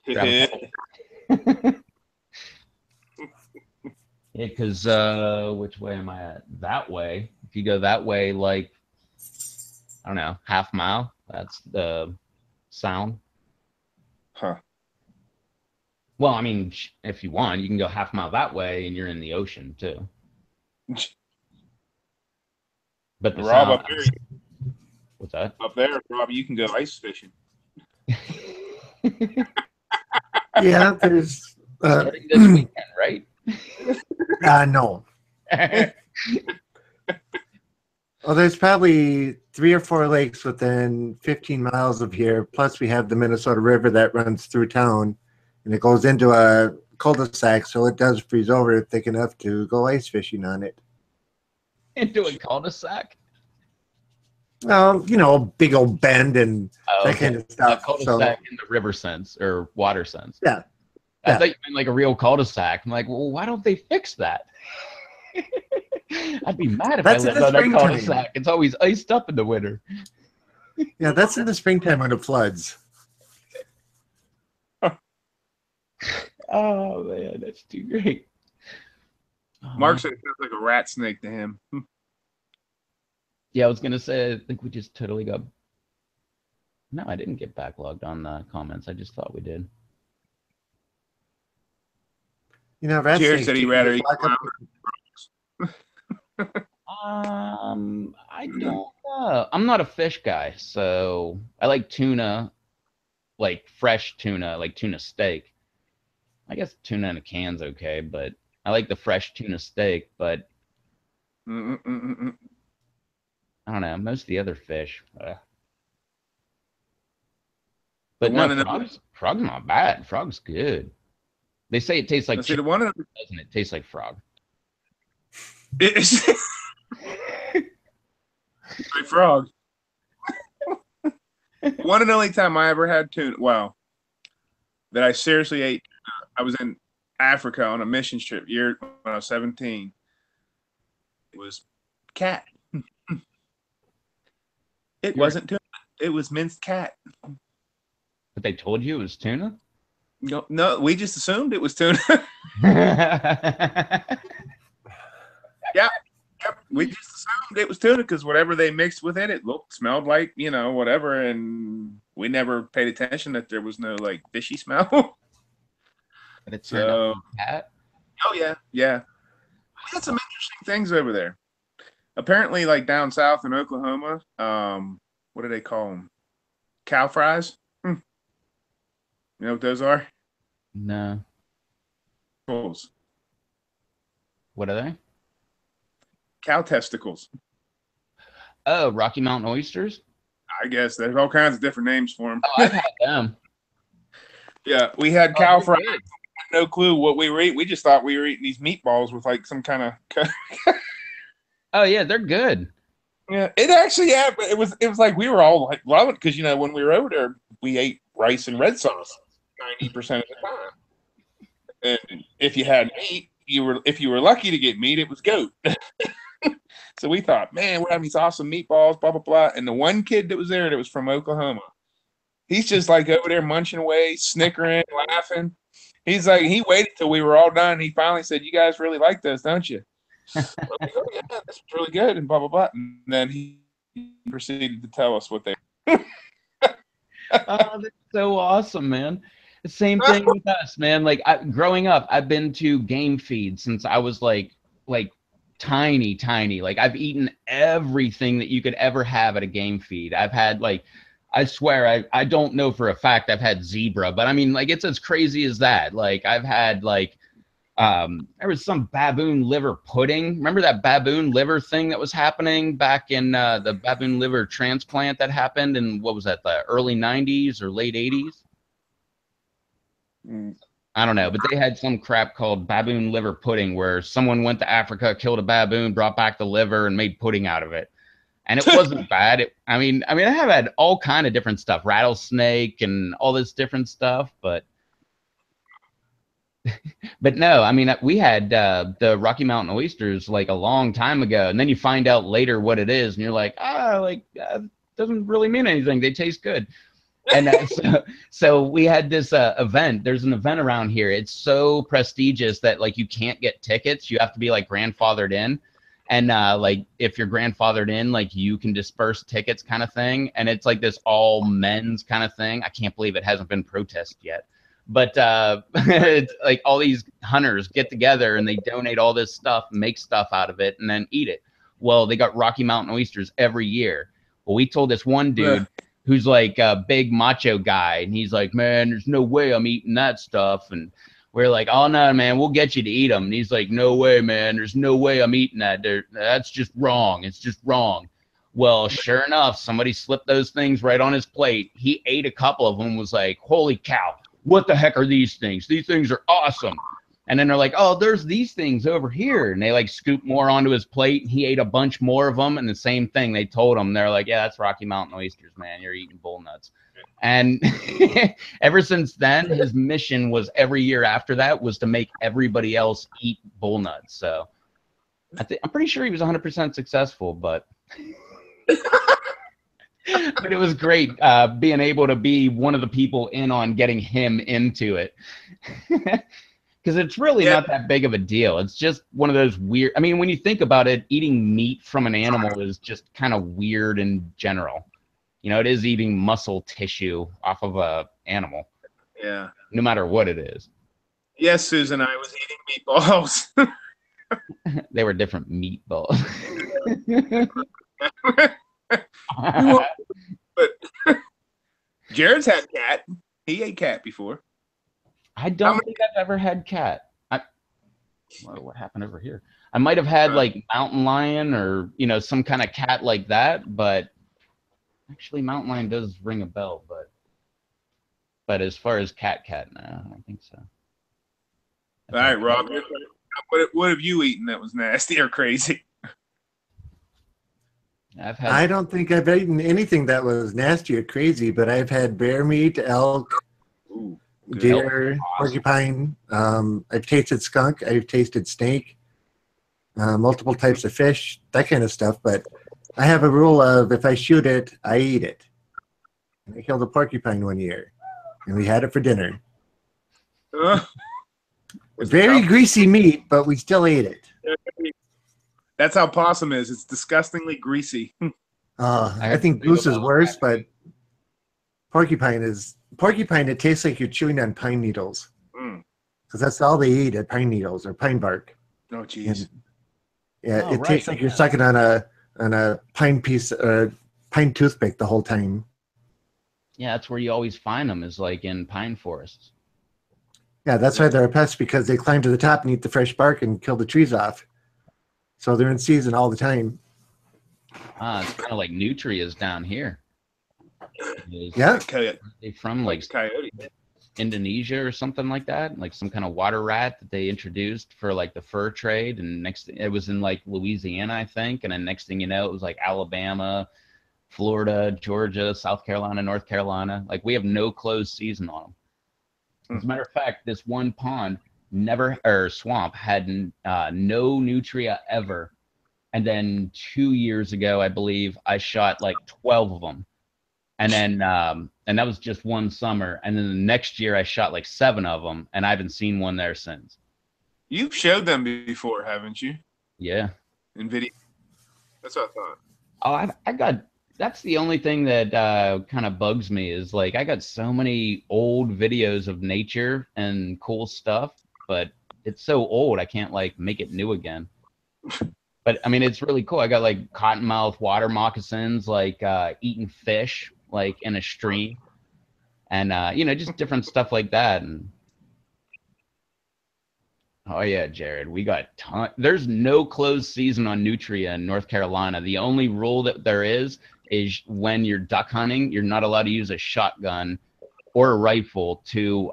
grab a couple. it. Yeah, because which way am I at? That way. If you go that way, like, I don't know, half mile, that's the sound. Huh. Well, I mean, if you want, you can go half mile that way and you're in the ocean too. But the Rob, sound, up there, what's that? Rob, you can go ice fishing. Yeah, there's Starting this weekend, right? no. Well, there's probably 3 or 4 lakes within 15 miles of here. Plus, we have the Minnesota River that runs through town, and it goes into a cul-de-sac, so it does freeze over thick enough to go ice fishing on it. Into a cul-de-sac? Big old bend and Oh, that okay. kind of A stuff. cul-de-sac in the river sense or water sense. Yeah. I Yeah. thought you meant like a real cul-de-sac. I'm like, well, why don't they fix that? I'd be mad if That's I in lived the on that springtime. cul-de-sac. It's always iced up in the winter. Yeah, that's in the springtime when it floods. Oh man, that's too great. Oh, Mark man. said it sounds like a rat snake to him. Yeah, I was gonna say, I think we just totally got. No, I didn't get backlogged on the comments. I just thought we did. Rat Jared snakes said he'd do rather just eat walk up. I don't know. I'm not a fish guy, so I like tuna, like fresh tuna, like tuna steak. I guess tuna in a can's okay, but I like the fresh tuna steak. But Mm-mm-mm-mm. I don't know. Most of the other fish. The But no, one in the, frog's not bad. Frog's good. They say it tastes like see, the chicken, one in doesn't it? Tastes like frog. it's like frog. One and only time I ever had tuna, well, that I seriously ate. I was in Africa on a mission trip when I was 17. It was cat. It wasn't tuna. It was minced cat. But they told you it was tuna? No, we just assumed it was tuna. Yep, we just assumed it was tuna because whatever they mixed with it, smelled like, whatever, and we never paid attention that there was no like fishy smell. But it turned out to be cat? Oh yeah. We had some interesting things over there. Apparently, like down south in Oklahoma, what do they call them? Cow fries. You know what those are? No. Testicles. What are they? Cow testicles. Oh, Rocky Mountain oysters? I guess there's all kinds of different names for them. Oh, I've had them. Yeah, we had Oh, cow they're fries. good. No clue what we were eating. We just thought we were eating these meatballs with like some kind of. Oh yeah, they're good. Yeah, it actually. Yeah, but it was like we were all like loving because when we were over there, we ate rice and red sauce 90% of the time, and if you had meat, if you were lucky to get meat, it was goat. So we thought, man, we're having these awesome meatballs, blah blah blah. And the one kid that was there, that was from Oklahoma, he's just like over there munching away, snickering, laughing. He's like, he waited till we were all done. He finally said, "You guys really like this, don't you?" I'm like, "Oh yeah, this is really good," and blah blah blah. And then he proceeded to tell us what they. Oh, that's so awesome, man. The same thing with us, man. Like growing up, I've been to game feeds since I was like tiny. Like I've eaten everything that you could ever have at a game feed. I've had like I swear, I don't know for a fact I've had zebra, but I mean, like, it's as crazy as that. Like, I've had, like, there was some baboon liver pudding. Remember that baboon liver thing that was happening back in the baboon liver transplant that happened in, what was that, the early 90s or late 80s? Mm. I don't know, but they had some crap called baboon liver pudding where someone went to Africa, killed a baboon, brought back the liver, and made pudding out of it. And it wasn't bad. I have had all kind of different stuff, rattlesnake and all this different stuff, but no, I mean, we had the Rocky Mountain oysters like a long time ago, and then you find out later what it is, and you're like, doesn't really mean anything. They taste good. And so we had this event. There's an event around here. It's so prestigious that like you can't get tickets. You have to be like grandfathered in. And like if you're grandfathered in, like you can disperse tickets kind of thing. And it's like this all men's kind of thing. I can't believe it hasn't been protested yet. But it's like all these hunters get together and they donate all this stuff, make stuff out of it, and then eat it. Well, they got Rocky Mountain oysters every year. Well, we told this one dude who's like a big macho guy, and he's like, man, there's no way I'm eating that stuff. And we're like, oh no, man, we'll get you to eat them. And he's like, no way, man, there's no way I'm eating that. That's just wrong. It's just wrong. Well, sure enough, somebody slipped those things right on his plate. He ate a couple of them, was like, holy cow, what the heck are these things? These things are awesome. And then they're like, oh, there's these things over here. And they like scoop more onto his plate. And he ate a bunch more of them. And the same thing, they told him, they're like, yeah, that's Rocky Mountain oysters, man. You're eating bull nuts. And ever since then, his mission was every year after that was to make everybody else eat bull nuts. So I'm pretty sure he was 100% successful, but but it was great being able to be one of the people in on getting him into it. Because it's really not that big of a deal. It's just one of those weird, I mean, when you think about it, eating meat from an animal is just kind of weird in general. You know, it is eating muscle tissue off of a animal. Yeah. No matter what it is. Yes, Susan, I was eating meatballs. They were different meatballs. But Jared's had cat. He ate cat before. I don't think I've ever had cat. What happened over here? I might have had like mountain lion or, you know, some kind of cat like that, but actually mountain lion does ring a bell, but as far as cat, no, I don't think so. All right, Rob, what have you eaten that was nasty or crazy? I don't think I've eaten anything that was nasty or crazy, but I've had bear meat, elk, deer, porcupine. I've tasted skunk. I've tasted snake, multiple types of fish, that kind of stuff. But I have a rule of if I shoot it, I eat it. And I killed a porcupine one year, and we had it for dinner. Very greasy meat, but we still ate it. That's how possum is. It's disgustingly greasy. I think goose is worse, but porcupine, it tastes like you're chewing on pine needles. Because that's all they eat at pine needles or pine bark. Oh, jeez. Yeah, it tastes like you're sucking on a pine piece or pine toothpick the whole time. Yeah, that's where you always find them, is like in pine forests. Yeah, that's why they're a pest, because they climb to the top and eat the fresh bark and kill the trees off. So they're in season all the time. It's kind of like nutrias down here. Yeah. They from like coyote. Indonesia or something like that, like some kind of water rat that they introduced for like the fur trade. And it was in like Louisiana, I think. And then next thing you know, it was like Alabama, Florida, Georgia, South Carolina, North Carolina. Like we have no closed season on them. As a matter of fact, this one pond swamp had no nutria ever. And then 2 years ago, I believe, I shot like 12 of them. And then and that was just one summer. And then the next year I shot like 7 of them, and I haven't seen one there since. You've showed them before, haven't you? Yeah. In video. That's what I thought. Oh, I got, that's the only thing that kind of bugs me is like I got so many old videos of nature and cool stuff, but it's so old I can't like make it new again. But I mean, it's really cool. I got like cottonmouth water moccasins, like eating fish, like in a stream, and just different stuff like that. And oh yeah, Jared, we got there's no closed season on nutria in North Carolina. The only rule that there is when you're duck hunting, you're not allowed to use a shotgun or a rifle to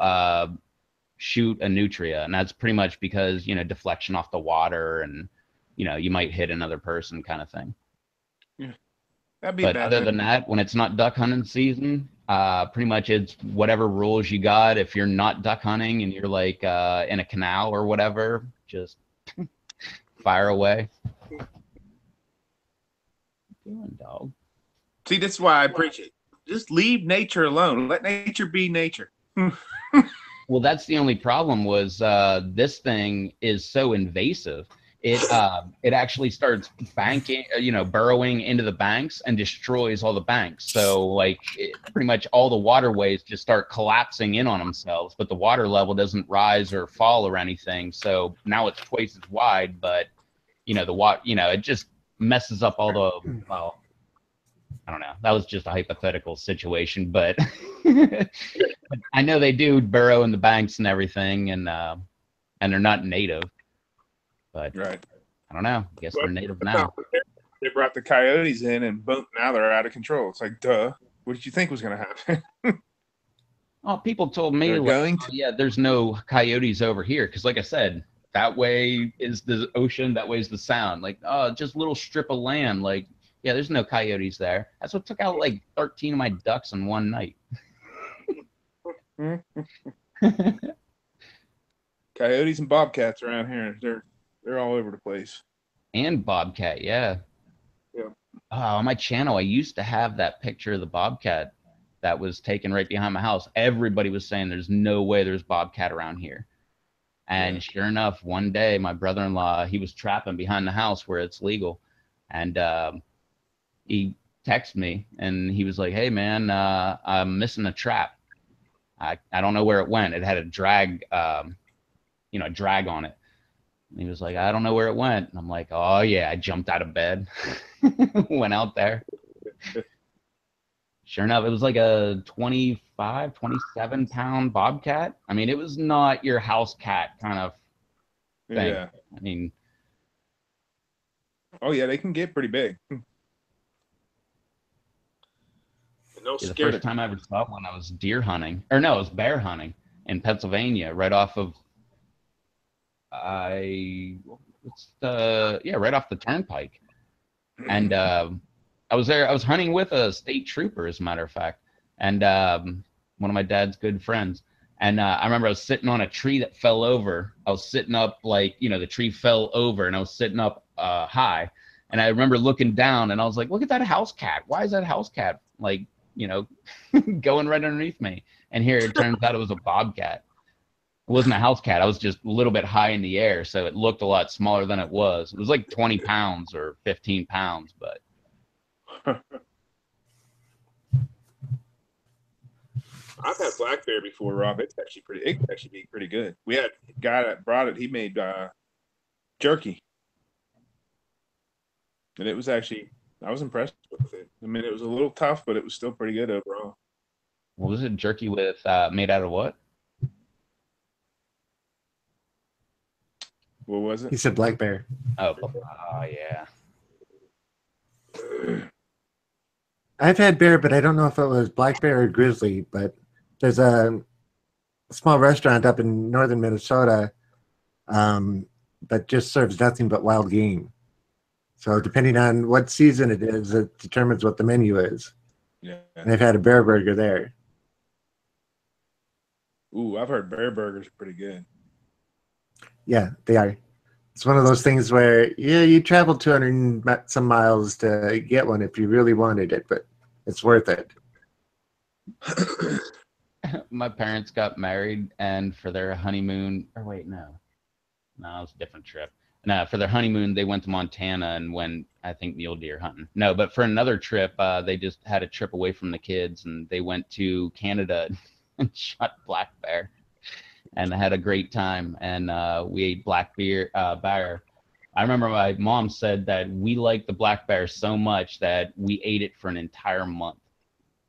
shoot a nutria, and that's pretty much because deflection off the water, and you might hit another person, kind of thing. Yeah, that'd be But bad. other than that, when it's not duck hunting season, pretty much it's whatever rules you got. If you're not duck hunting and you're like in a canal or whatever, just fire away. What you doing, dog? See, that's why I preach it. Just leave nature alone. Let nature be nature. Well, that's the only problem was this thing is so invasive. It actually starts burrowing into the banks and destroys all the banks. So like pretty much all the waterways just start collapsing in on themselves, but the water level doesn't rise or fall or anything. So now it's twice as wide, but it just messes up all the, well, I don't know. That was just a hypothetical situation, but I know they do burrow in the banks and everything, and they're not native. But right. I don't know. I guess they're native now. They brought the coyotes in, and boom, now they're out of control. It's like, duh. What did you think was going to happen? Oh, people told me, yeah, there's no coyotes over here. Because like I said, that way is the ocean, that way is the sound. Like, oh, just a little strip of land. Like, yeah, there's no coyotes there. That's what took out like 13 of my ducks in one night. Coyotes and bobcats around here. They're all over the place. And bobcat, yeah. Yeah. On my channel, I used to have that picture of the bobcat that was taken right behind my house. Everybody was saying there's no way there's bobcat around here. And sure enough, one day my brother-in-law, he was trapping behind the house where it's legal. And he texted me and he was like, hey man, I'm missing a trap. I don't know where it went. It had a drag, drag on it. And he was like, I don't know where it went. And I'm like, oh yeah, I jumped out of bed, went out there. Sure enough, it was like a 25, 27 pound bobcat. I mean, it was not your house cat kind of thing. Yeah. I mean, oh yeah, they can get pretty big. the first time I ever saw one, I was deer hunting, or no, it was bear hunting in Pennsylvania, right off of right off the turnpike. And I was there. I was hunting with a state trooper, as a matter of fact, and one of my dad's good friends. And I remember I was sitting on a tree that fell over. I was sitting up like, the tree fell over, and I was sitting up high. And I remember looking down, and I was like, look at that house cat. Why is that house cat like, going right underneath me? And here it turns out it was a bobcat. It wasn't a house cat. I was just a little bit high in the air, so it looked a lot smaller than it was. It was like 20 pounds or 15 pounds, but. I've had black bear before, Rob. It can actually be pretty good. We had a guy that brought it. He made jerky, and it was actually, I was impressed with it. I mean, it was a little tough, but it was still pretty good overall. What was it? Jerky with made out of what? What was it? He said black bear. Oh yeah. I've had bear, but I don't know if it was black bear or grizzly. But there's a small restaurant up in northern Minnesota that just serves nothing but wild game. So depending on what season it is, it determines what the menu is. Yeah. And I've had a bear burger there. Ooh, I've heard bear burgers are pretty good. Yeah, they are. It's one of those things where, yeah, you travel 200 and some miles to get one if you really wanted it, but it's worth it. My parents got married, and for their honeymoon, or wait, no, it was a different trip. No, for their honeymoon, they went to Montana and went, I think, mule deer hunting. No, but for another trip, they just had a trip away from the kids, and they went to Canada and shot black bear. And I had a great time, and we ate bear. I remember my mom said that we liked the black bear so much that we ate it for an entire month.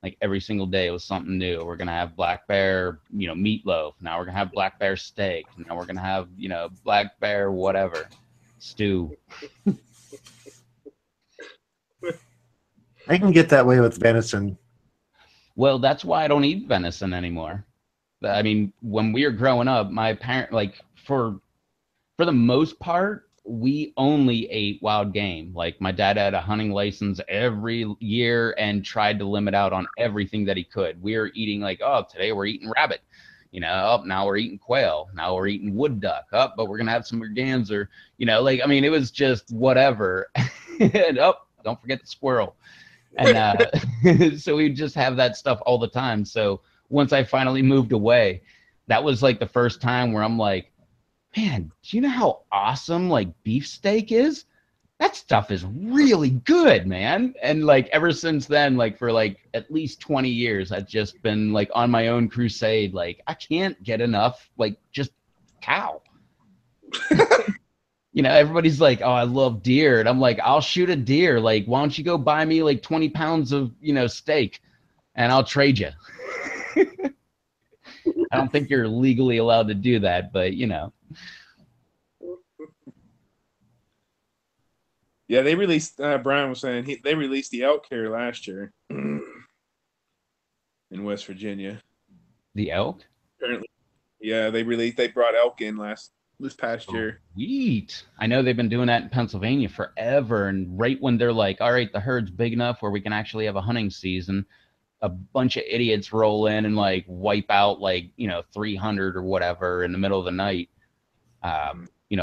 Like every single day it was something new. We're gonna have black bear, meatloaf. Now we're gonna have black bear steak. Now we're gonna have, black bear whatever stew. I can get that way with venison. Well, that's why I don't eat venison anymore. I mean, when we were growing up, my parent, like, for the most part, we only ate wild game. Like my dad had a hunting license every year and tried to limit out on everything that he could. We were eating like, oh, today we're eating rabbit. Now we're eating quail. Now we're eating wood duck. But we're gonna have some merganser. I mean, it was just whatever. And don't forget the squirrel. And so we just have that stuff all the time. So once I finally moved away, that was like the first time where I'm like, man, do you know how awesome like beefsteak is? That stuff is really good, man. And like ever since then, like for like at least 20 years, I've just been like on my own crusade. Like I can't get enough like just cow. Everybody's like, oh, I love deer. And I'm like, I'll shoot a deer. Like, why don't you go buy me like 20 pounds of, steak and I'll trade you. I don't think you're legally allowed to do that, but Yeah, they released. Brian was saying they released the elk here last year in West Virginia. The elk? Apparently, yeah, they brought elk in this past year. Sweet. I know they've been doing that in Pennsylvania forever, and right when they're like, all right, the herd's big enough where we can actually have a hunting season, a bunch of idiots roll in and like wipe out like 300 or whatever in the middle of the night.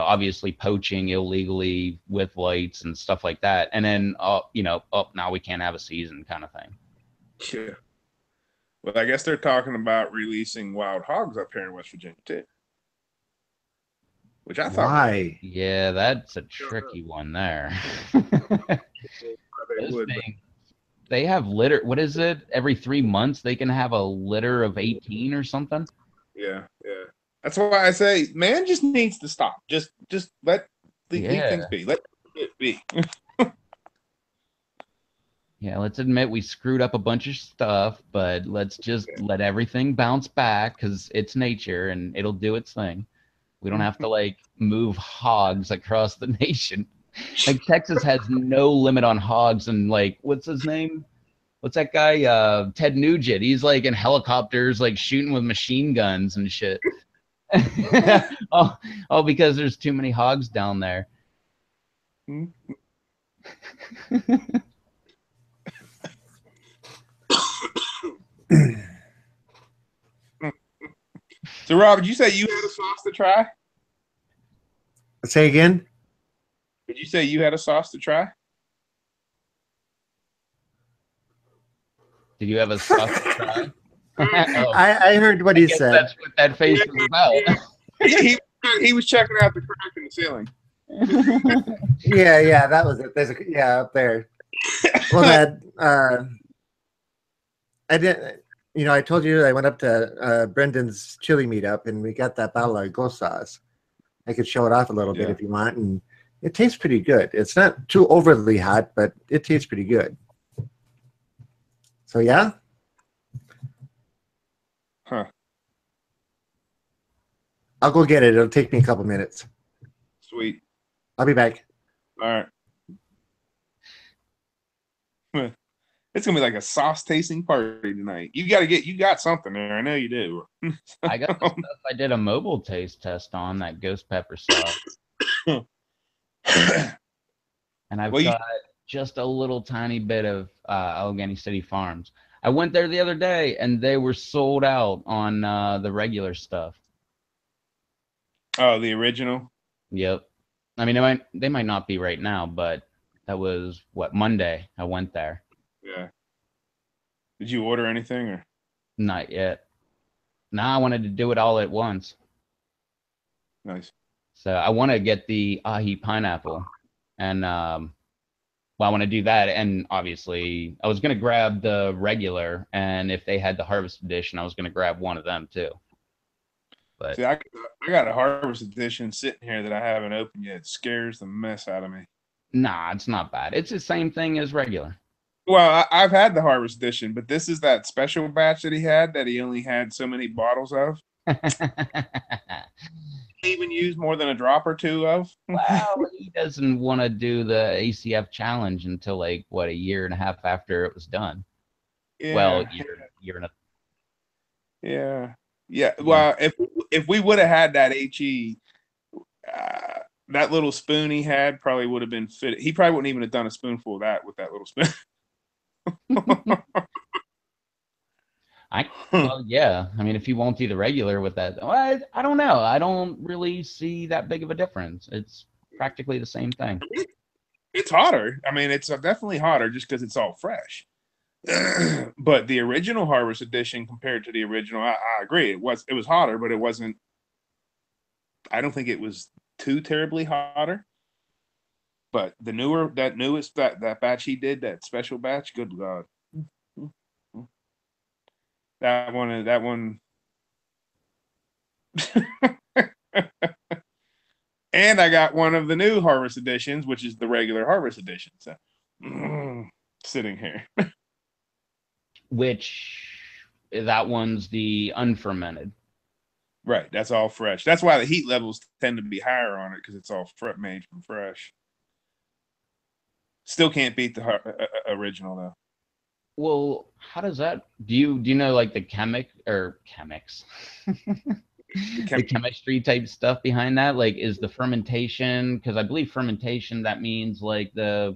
Obviously poaching illegally with lights and stuff like that, and then now we can't have a season kind of thing. Yeah. Well, I guess they're talking about releasing wild hogs up here in West Virginia too, which I thought. Why? Yeah, that's a tricky one there. They have litter. What is it? Every 3 months they can have a litter of 18 or something. Yeah. That's why I say man just needs to stop. Just let leave things be. Let it be. Yeah, let's admit we screwed up a bunch of stuff, but let's just let everything bounce back because it's nature and it'll do its thing. We don't have to like move hogs across the nation. Like Texas has no limit on hogs, and like what's his name? What's that guy? Ted Nugent. He's like in helicopters, like shooting with machine guns and shit. all because there's too many hogs down there. So, Rob, did you say you had a sauce to try? Say again? Did you say you had a sauce to try? Did you have a sauce to try? I heard what he said. That's what that face was about. he was checking out the crack in the ceiling. Yeah, that was it. There's up there. Well, that I didn't. I told you I went up to Brendan's chili meetup and we got that bottle of ghost sauce. I could show it off a little bit if you want, and it tastes pretty good. It's not too overly hot, but it tastes pretty good. So yeah. Huh. I'll go get it. It'll take me a couple minutes. Sweet. I'll be back. All right. It's gonna be like a sauce tasting party tonight. You got something there. I know you do. I got the stuff I did a mobile taste test on, that ghost pepper sauce. And I've got just a little tiny bit of Allegheny City Farms. I went there the other day and they were sold out on the regular stuff. Oh, the original? Yep. I mean, they might not be right now, but that was Monday I went there. Yeah. Did you order anything or? Not yet. Nah, I wanted to do it all at once. Nice. So I want to get the ahi pineapple, and I want to do that. And obviously, I was gonna grab the regular, and if they had the harvest edition, I was gonna grab one of them too. But see, I got a harvest edition sitting here that I haven't opened yet. It scares the mess out of me. Nah, it's not bad. It's the same thing as regular. Well, I've had the Harvest Edition, but this is that special batch that he had that he only had so many bottles of. Even use more than a drop or two of. Well, he doesn't want to do the ACF challenge until like what, a year and a half after it was done. Yeah. Well, year and a Yeah. Yeah. yeah. Well, if we would have had that HE, that little spoon he had probably would have been fit. He probably wouldn't even have done a spoonful of that with that little spoon. Well, yeah. I mean, if you won't do the regular with that, well, I don't know. I don't really see that big of a difference. It's practically the same thing. It's hotter. I mean, it's definitely hotter just because it's all fresh. But the original Harvest Edition compared to the original, I agree. It was hotter, but it wasn't. I don't think it was too terribly hotter. But the newest that batch he did, that special batch, good God. That one. And I got one of the new Harvest Editions, which is the regular Harvest Edition. So sitting here. Which that one's the unfermented. Right. That's all fresh. That's why the heat levels tend to be higher on it, because it's all made from fresh. Still can't beat the original though. Well, how does that? Do you know like the chemics, the chemistry type stuff behind that? Like, is the fermentation? Because I believe fermentation, that means like is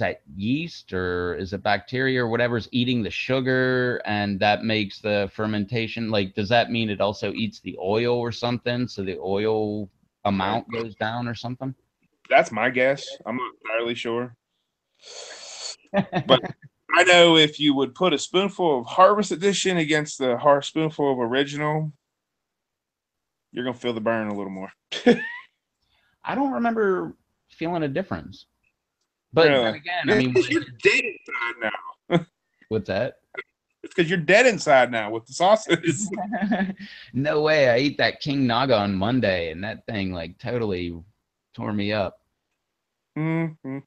that yeast or is it bacteria or whatever's eating the sugar, and that makes the fermentation, like, does that mean it also eats the oil or something, so the oil amount goes down or something? That's my guess. I'm not entirely sure. But I know if you would put a spoonful of Harvest Edition against the spoonful of original, you're going to feel the burn a little more. I don't remember feeling a difference. But really? Then again, I mean, you're dead inside now. What's that? It's because you're dead inside now with the sauces. No way. I ate that King Naga on Monday, and that thing like totally tore me up. Mm-hmm.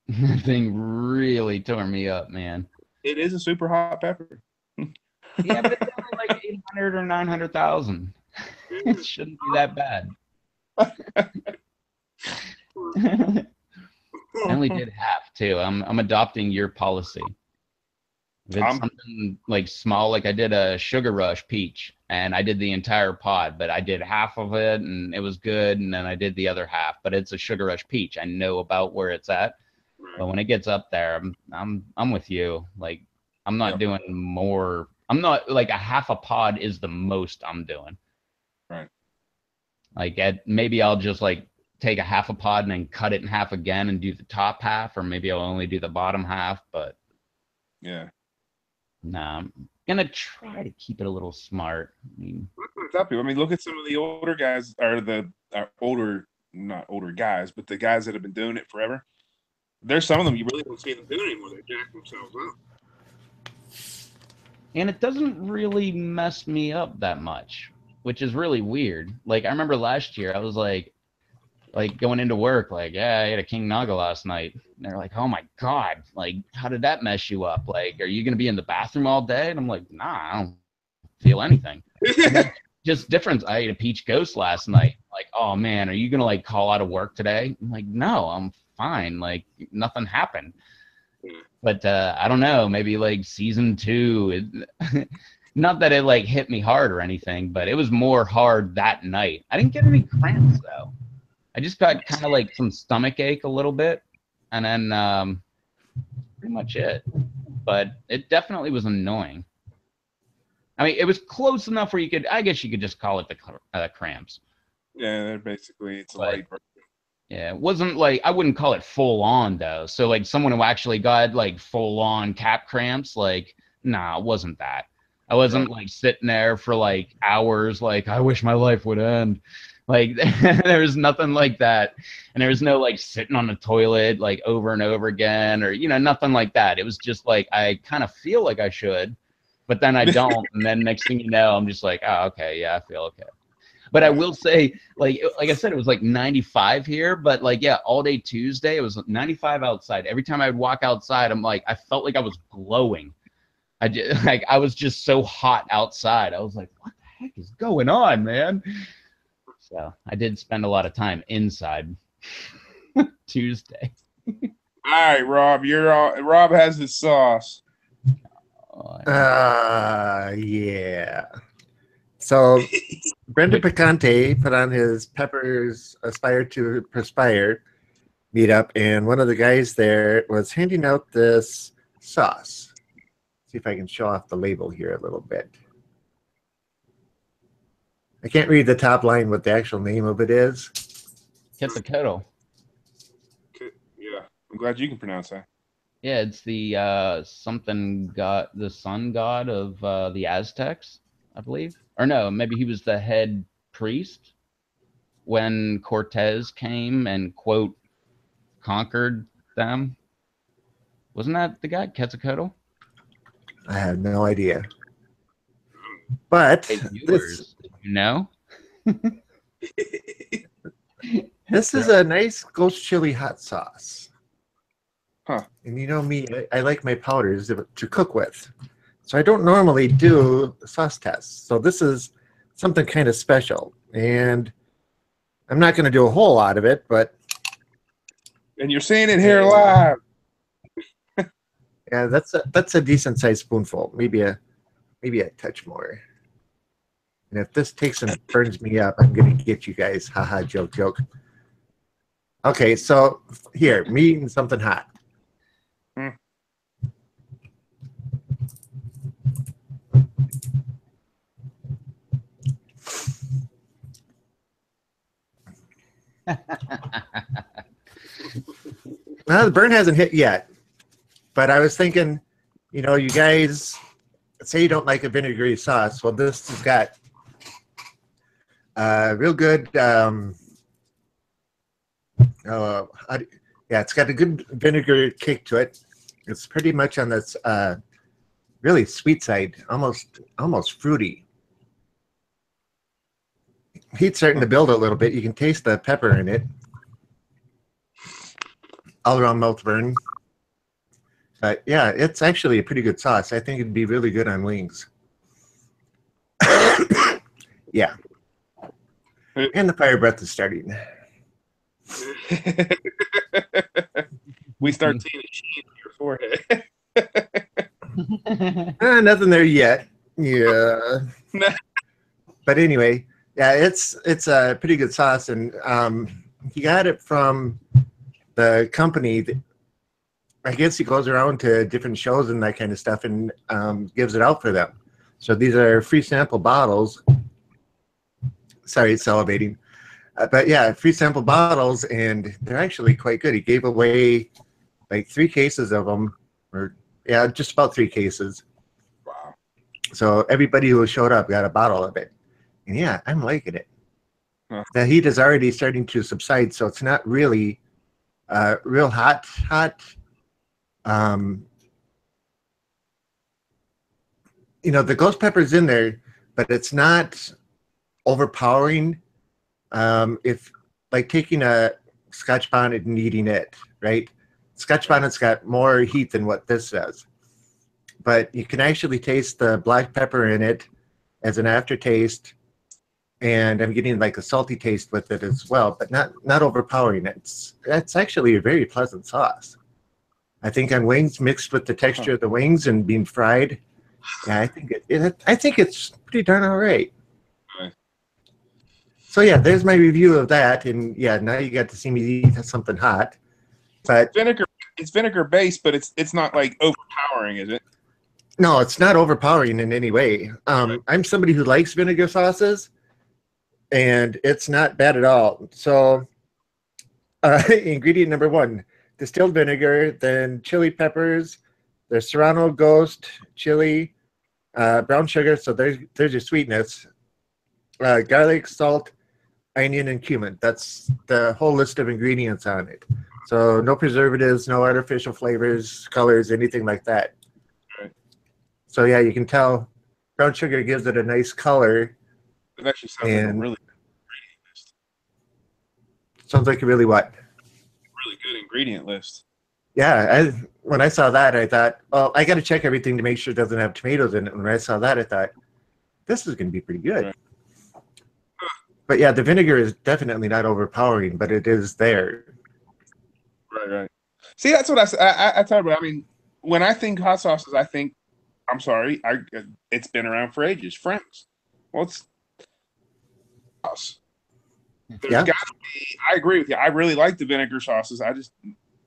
That thing really tore me up, man. It is a super hot pepper. Yeah, but it's only like 800 or 900,000. It shouldn't be that bad. I only did half too. I'm adopting your policy. If it's something like small, like I did a Sugar Rush peach, and I did the entire pod, but I did half of it, and it was good, and then I did the other half. But it's a Sugar Rush peach. I know about where it's at, but when it gets up there, I'm with you. Like, I'm not doing more. I'm not like a half a pod is the most I'm doing. Right. Like maybe I'll just like take a half a pod and then cut it in half again and do the top half, or maybe I'll only do the bottom half. But yeah. Nah, I'm gonna try to keep it a little smart. I mean, look at some of the older guys, or not older guys, but the guys that have been doing it forever. There's some of them you really don't see them doing anymore. They jack themselves up. And it doesn't really mess me up that much, which is really weird. Like, I remember last year, I was like going into work, like, yeah, I ate a King Naga last night. And they're like, oh my God, like, how did that mess you up? Like, are you going to be in the bathroom all day? And I'm like, nah, I don't feel anything. Just difference. I ate a peach ghost last night. Like, oh man, are you going to like call out of work today? I'm like, no, I'm fine. Like, nothing happened. But I don't know, maybe like season 2, not that it like hit me hard or anything, but it was more hard that night. I didn't get any cramps though. I just got kind of like some stomach ache a little bit, and then pretty much it. But it definitely was annoying. I mean, it was close enough where I guess you could just call it the cramps. Yeah, they're basically, it's a light burn. Yeah, it wasn't like, I wouldn't call it full on though. So like someone who actually got like full on cap cramps, like, nah, it wasn't that. I wasn't like sitting there for like hours, like, I wish my life would end. Like, there was nothing like that. And there was no like sitting on the toilet like over and over again, or, nothing like that. It was just like, I kind of feel like I should, but then I don't. And then next thing you know, I'm just like, oh, okay, yeah, I feel okay. But I will say, like I said, it was like 95 here, but like, yeah, all day Tuesday, it was 95 outside. Every time I would walk outside, I'm like, I felt like I was glowing. I just, like, I was just so hot outside. I was like, what the heck is going on, man? So I did spend a lot of time inside Tuesday. All right, Rob, you're all, Rob has his sauce. Yeah. So Brenda Picante put on his Peppers Aspire to Perspire meetup, and one of the guys there was handing out this sauce. See if I can show off the label here a little bit. I can't read the top line what the actual name of it is. Quetzalcoatl. Yeah, I'm glad you can pronounce that. Yeah, it's the something god, the sun god of the Aztecs, I believe. Or no, maybe he was the head priest when Cortez came and, quote, conquered them. Wasn't that the guy, Quetzalcoatl? I have no idea. But Hey, viewers, did you know? this is a nice ghost chili hot sauce. Huh. And you know me, I like my powders to cook with. So I don't normally do sauce tests. So this is something kind of special. And I'm not going to do a whole lot of it, but... And you're seeing it here live. Yeah, that's a decent sized spoonful. Maybe a touch more. And if this takes and burns me up, I'm going to get you guys. Haha, joke. Okay, so here, me eating something hot. Well, the burn hasn't hit yet, but I was thinking, you know, you guys say you don't like a vinegary sauce. Well, this has got real good. Yeah, it's got a good vinegar kick to it. It's pretty much on this really sweet side, almost fruity. Heat's starting to build a little bit. You can taste the pepper in it. All around mouth burn. But yeah, it's actually a pretty good sauce. I think it'd be really good on wings. Yeah. And the fire breath is starting. We start seeing a sheen in your forehead. Nothing there yet. Yeah. But anyway, yeah, it's a pretty good sauce, and he got it from the company. I guess he goes around to different shows and that kind of stuff and gives it out for them. So these are free sample bottles. Sorry, it's salivating. But yeah, free sample bottles, and they're actually quite good. He gave away like 3 cases of them, or yeah, just about 3 cases. Wow. So everybody who showed up got a bottle of it. And yeah, I'm liking it. Huh. The heat is already starting to subside, so it's not really real hot. You know, the ghost pepper's in there, but it's not overpowering. If like taking a Scotch bonnet and eating it, right? Scotch bonnet's got more heat than what this does, but you can actually taste the black pepper in it as an aftertaste, and I'm getting like a salty taste with it as well, but not overpowering. It's actually a very pleasant sauce. I think on wings, mixed with the texture of the wings and being fried, yeah, I think it's pretty darn all right. So yeah, there's my review of that, and yeah, now you got to see me eat something hot. But it's vinegar based, but it's not like overpowering, is it? no, it's not overpowering in any way. I'm somebody who likes vinegar sauces, and it's not bad at all. So ingredient number 1, distilled vinegar, then chili peppers, the Serrano Ghost chili, brown sugar, so there's your sweetness, garlic, salt, onion, and cumin. That's the whole list of ingredients on it. So no preservatives, no artificial flavors, colors, anything like that. Right. So yeah, you can tell brown sugar gives it a nice color. It actually sounds like a really good Sounds like a really what? Really good ingredient list. Yeah, when I saw that, I thought, well, I got to check everything to make sure it doesn't have tomatoes in it. And when I saw that, I thought, this is going to be pretty good. Right. But yeah, the vinegar is definitely not overpowering, but it is there. Right. See, that's what I tell you. I mean, when I think hot sauces, I think, I'm sorry, it's been around for ages. Frank's. Well, it's sauce. There's Yeah. got to be. I agree with you. I really like the vinegar sauces. I just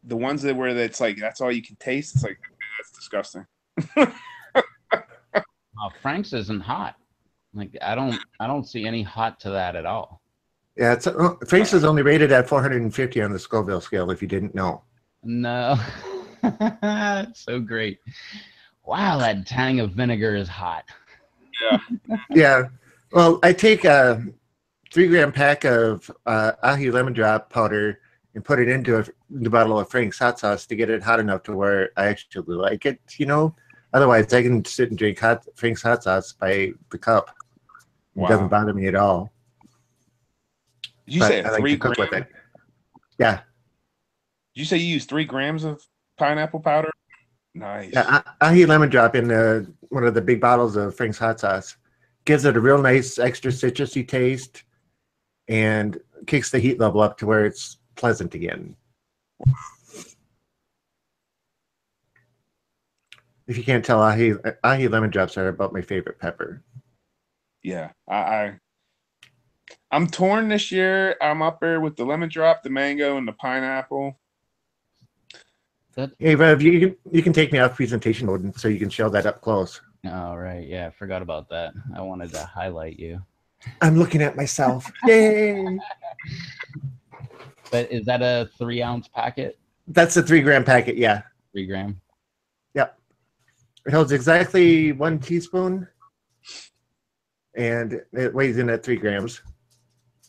the ones that where that's like that's all you can taste. It's like that's disgusting. Frank's isn't hot. Like I don't see any hot to that at all. Yeah, Frank's is only rated at 450 on the Scoville scale, if you didn't know. No. So great. Wow, that tang of vinegar is hot. Yeah. Yeah. Well, I take a 3-gram pack of ahi lemon drop powder and put it into the bottle of Frank's hot sauce to get it hot enough to where I actually like it, you know. Otherwise, I can sit and drink Frank's hot sauce by the cup. It doesn't bother me at all. Did you say I like to cook with it. Yeah. Did you say you use 3 grams of pineapple powder? Nice. Yeah, ahi lemon drop in one of the big bottles of Frank's hot sauce gives it a real nice extra citrusy taste and kicks the heat level up to where it's pleasant again. If you can't tell, ahi lemon drops are about my favorite pepper. Yeah, I'm torn this year. I'm up there with the lemon drop, the mango, and the pineapple. Hey, Rev, you can take me off presentation mode so you can show that up close. Oh, right. Yeah, I forgot about that. I wanted to highlight you. I'm looking at myself. Yay! But is that a 3-ounce packet? That's a 3-gram packet, yeah. 3 gram? Yep. It holds exactly 1 teaspoon, and it weighs in at 3 grams.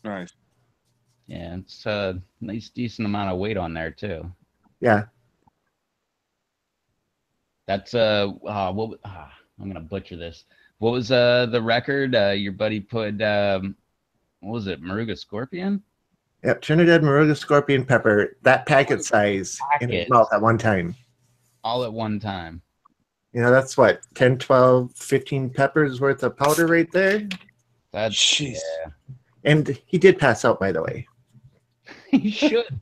Nice. Yeah, it's a nice, decent amount of weight on there, too. Yeah. That's, I'm going to butcher this. What was the record? Your buddy put, what was it, Moruga Scorpion? Yep, Trinidad Moruga Scorpion pepper, that packet size in his mouth at one time. All at one time. You know, that's what, 10, 12, 15 peppers worth of powder right there? That's, jeez. Yeah. And he did pass out, by the way. He should.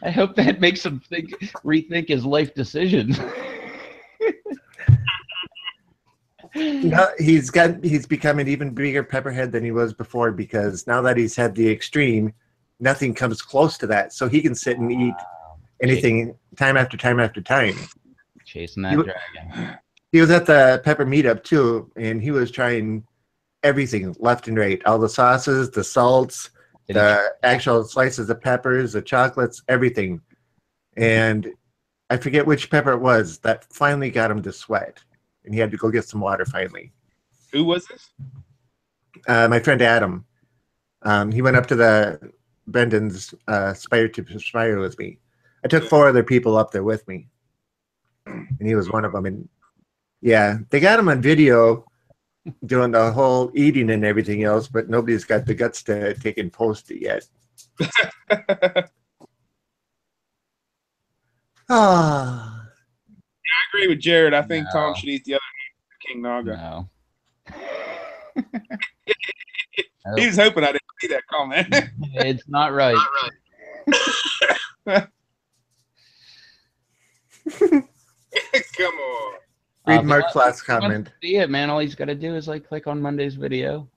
I hope that makes him rethink his life decisions. No, he's become an even bigger pepperhead than he was before, because now that he's had the extreme, nothing comes close to that. So he can sit and eat anything time after time after time. Chasing that dragon. He was at the pepper meetup too, and he was trying everything left and right. All the sauces, the salts, the actual slices of peppers, the chocolates, everything. And I forget which pepper it was that finally got him to sweat. And he had to go get some water finally. Who was this? My friend Adam. He went up to the Brendan's Spire to Spire with me. I took 4 other people up there with me. And he was one of them. And yeah, they got him on video doing the whole eating and everything else, but nobody's got the guts to take and post it yet. Ah. I agree with Jared. I think Tom should eat the other King Naga. No. He was hoping I didn't see that comment. It's not right. Come on. Read Mark's last comment. See it, man. All he's got to do is click on Monday's video.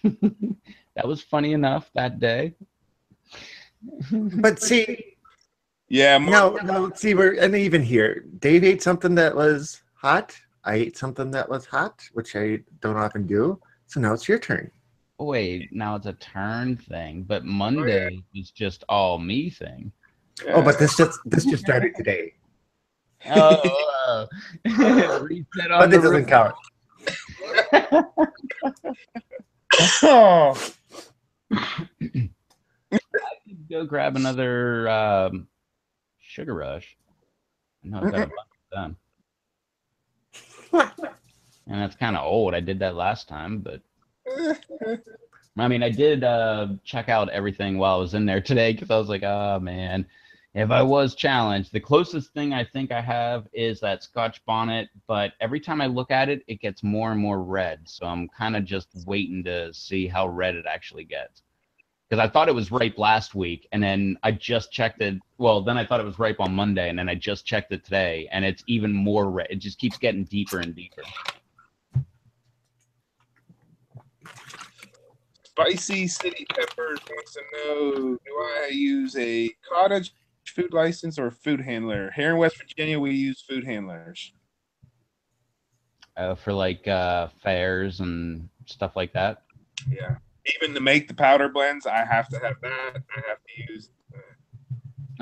That was funny enough that day. But see, yeah, no. See, and even here, Dave ate something that was hot. I ate something that was hot, which I don't often do. So now it's your turn. Wait, now it's a turn thing, but Monday was just all me thing. Yeah. Oh, but this just started today. Oh, reset on but it doesn't count. Oh. I could go grab another Sugar Rush. No, I've got a bunch of them. And that's kind of old. I did that last time, but I mean, I did check out everything while I was in there today because I was like, oh man, if I was challenged, the closest thing I think I have is that Scotch bonnet, but every time I look at it, it gets more and more red. So I'm kind of just waiting to see how red it actually gets. Because I thought it was ripe last week, and then I just checked it. Well, then I thought it was ripe on Monday, and then I just checked it today, and it's even more red. It just keeps getting deeper and deeper. Spicy City Peppers wants to know, do I use a cottage food license or food handler? Here in West Virginia, we use food handlers. For like fairs and stuff like that. Yeah. Even to make the powder blends, I have to have that. I have to use,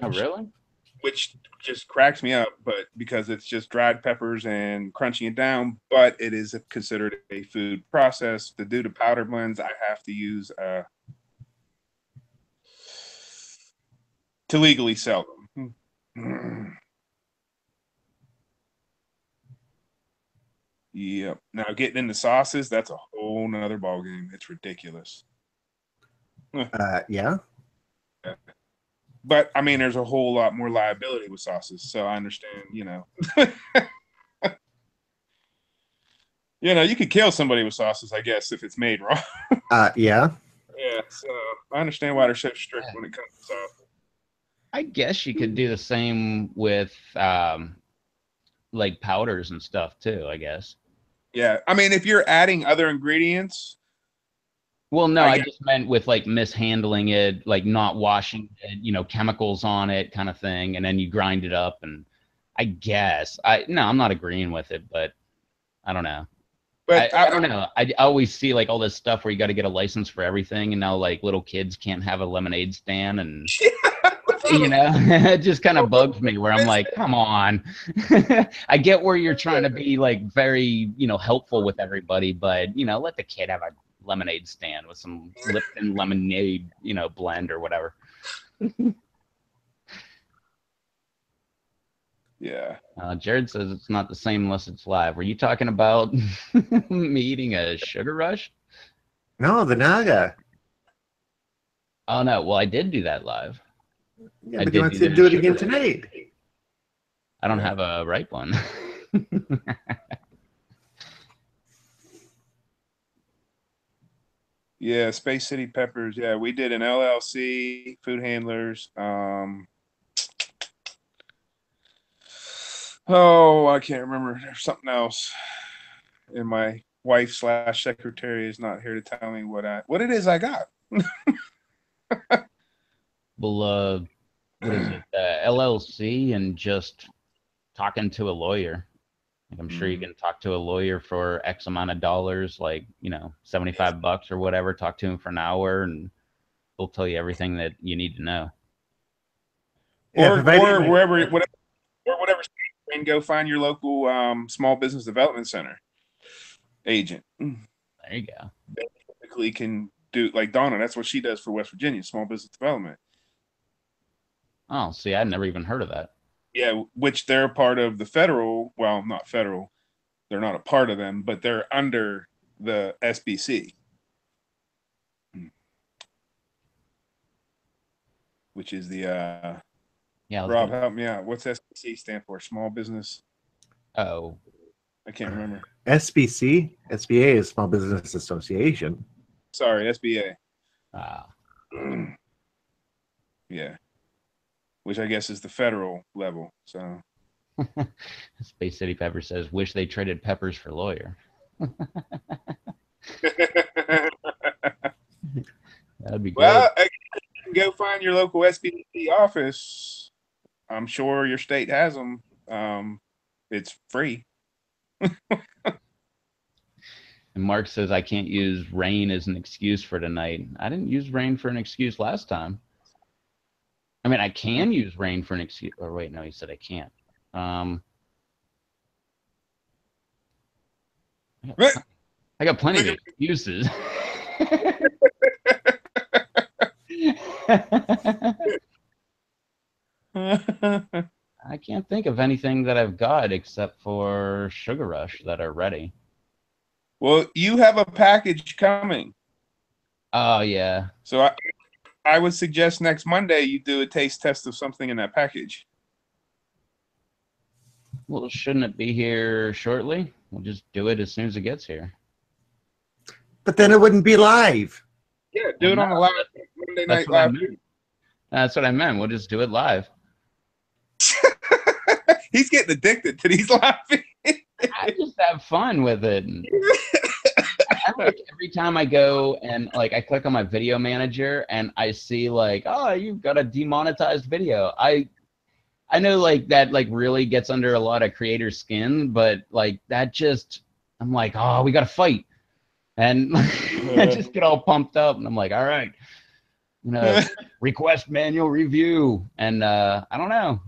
Oh, really? which just cracks me up, but because it's just dried peppers and crunching it down, but it is considered a food process. To do the powder blends, I have to use to legally sell them. Yep. Now getting into sauces, that's a whole nother ballgame. It's ridiculous. Yeah. But I mean, there's a whole lot more liability with sauces, so I understand. You could kill somebody with sauces, I guess, if it's made wrong. Yeah. Yeah, so I understand why they're so strict when it comes to sauce. I guess you could do the same with like powders and stuff too, I guess. Yeah, I mean, if you're adding other ingredients, Well, no, I just meant with like mishandling it, like not washing it, chemicals on it kind of thing, and then you grind it up and I guess I'm not agreeing with it, but I don't know. but I don't know. I always see like all this stuff where you got to get a license for everything, and now like little kids can't have a lemonade stand, and it just kind of bugs me. Where I'm like, come on. I get where you're trying to be like very helpful with everybody, but let the kid have a lemonade stand with some Lipton lemonade blend or whatever. Yeah. Jared says it's not the same unless it's live. Were you talking about me eating a sugar rush? No, the Naga. Oh no, well I did do that live. Yeah, but you want to do it again tonight. I don't have a ripe one. Yeah, Space City Peppers. Yeah, we did an LLC, food handlers. I can't remember. There's something else. And my wife/secretary is not here to tell me what it is I got. Well, what is it? LLC and just talking to a lawyer. Like I'm sure you can talk to a lawyer for X amount of dollars, like, $75 or whatever. Talk to him for an hour and he'll tell you everything that you need to know. Or whatever state you're in, go find your local small business development center agent. There you go. They typically can do, like Donna, that's what she does for West Virginia, small business development. Oh, see, I'd never even heard of that. Yeah, which they're a part of the federal, well, not federal, they're not a part of them, but they're under the SBC, which is the Rob, help me out. What's SBC stand for? Small business? Oh, I can't remember. SBC? SBA is Small Business Association. Sorry, SBA. Yeah. Which I guess is the federal level. So Space City Pepper says, wish they traded peppers for lawyer. That'd be great. Well, go find your local SBC office. I'm sure your state has them. It's free. And Mark says, I can't use rain as an excuse for tonight. I didn't use rain for an excuse last time. I mean, I can use rain for an excuse. Or wait, no, he said I can't. I got plenty of excuses. I can't think of anything that I've got except for Sugar Rush that are ready. Well, you have a package coming. Oh yeah. So I would suggest next Monday you do a taste test of something in that package. Well, shouldn't it be here shortly? We'll just do it as soon as it gets here. But then it wouldn't be live. Yeah, do Well, it no, on the live Monday that's night what I live. meant. That's what I meant. We'll just do it live. He's getting addicted to these live. I just have fun with it. I like every time I go and like I click on my video manager and I see like, oh, you've got a demonetized video. I know like that like really gets under a lot of creators' skin, but like that just I'm like, oh, we got to fight, and I just get all pumped up, and I'm like, all right, request manual review, and I don't know,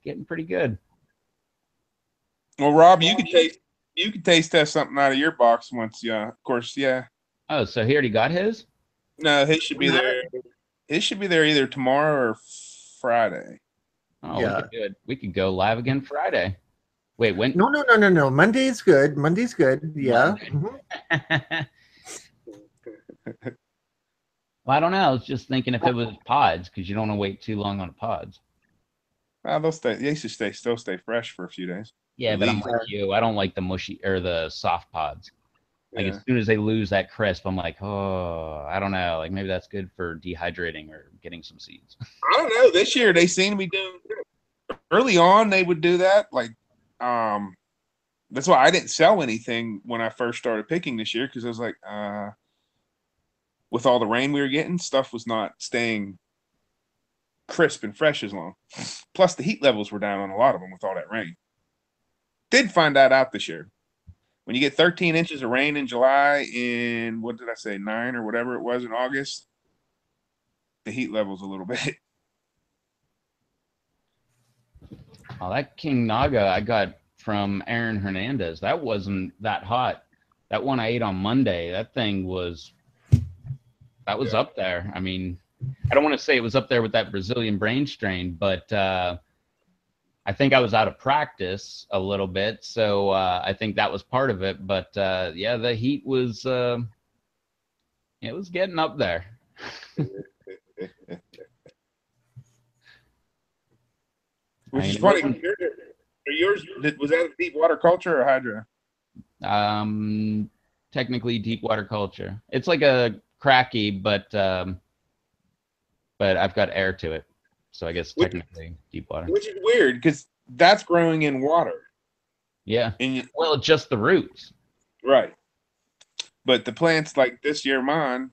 getting pretty good. Well, Rob, you could taste test something out of your box once. Yeah, of course. Yeah. Oh, so he already got his? No, his should be there. His should be there either tomorrow or Friday. Oh, Yeah. we could do it. We could go live again Friday. Wait, when? No. Monday's good. Monday's good. Yeah. Monday. Well, I don't know. I was just thinking if it was pods, because you don't want to wait too long on pods. They'll stay. They should still stay fresh for a few days. Yeah, At but I'm least. like you. I don't like the mushy or the soft pods. Like Yeah. as soon as they lose that crisp, I'm like, oh, I don't know. Like maybe that's good for dehydrating or getting some seeds. I don't know. This year they seem to be doing early on. They would do that. Like, that's why I didn't sell anything when I first started picking this year because I was like, with all the rain we were getting, stuff was not staying crisp and fresh as long. Plus, the heat levels were down on a lot of them with all that rain. Did find that out this year. When you get 13 inches of rain in July, in what did I say, 9 or whatever it was in August, the heat levels a little bit. Oh, that King Naga I got from Aaron Hernandez. That wasn't that hot. That one I ate on Monday. That thing was. That was up there. I mean, I don't want to say it was up there with that Brazilian brain strain, but I think I was out of practice a little bit, so I think that was part of it. But yeah, the heat was it was getting up there. Which is funny. Yours was that deep water culture or hydro? Technically deep water culture. It's like a cracky, but I've got air to it, so I guess technically deep water. Which is weird because that's growing in water. Yeah. And well, just the roots. Right. But the plants like this year mine,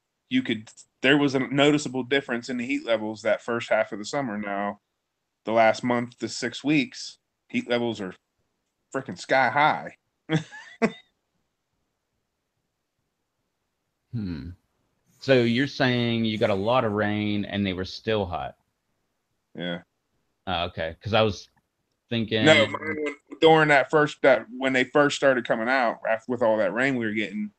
there was a noticeable difference in the heat levels that first half of the summer. Now, the last month to 6 weeks, heat levels are freaking sky high. So you're saying you got a lot of rain and they were still hot? Yeah. Okay. Because I was thinking. No, during when they first started coming out, with all that rain we were getting,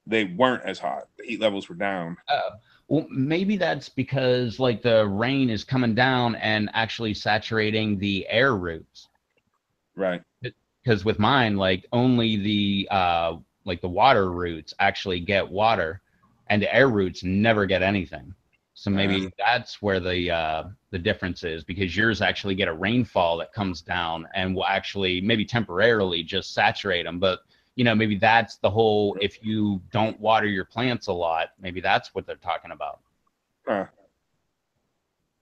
they weren't as hot. The heat levels were down. Well, maybe that's because like the rain is coming down and actually saturating the air roots. Right. Because with mine, like only the water roots actually get water, and the air roots never get anything. So maybe that's where the difference is, because yours actually get a rainfall that comes down and will actually maybe temporarily just saturate them. But maybe that's the whole, if you don't water your plants a lot, maybe that's what they're talking about. Huh.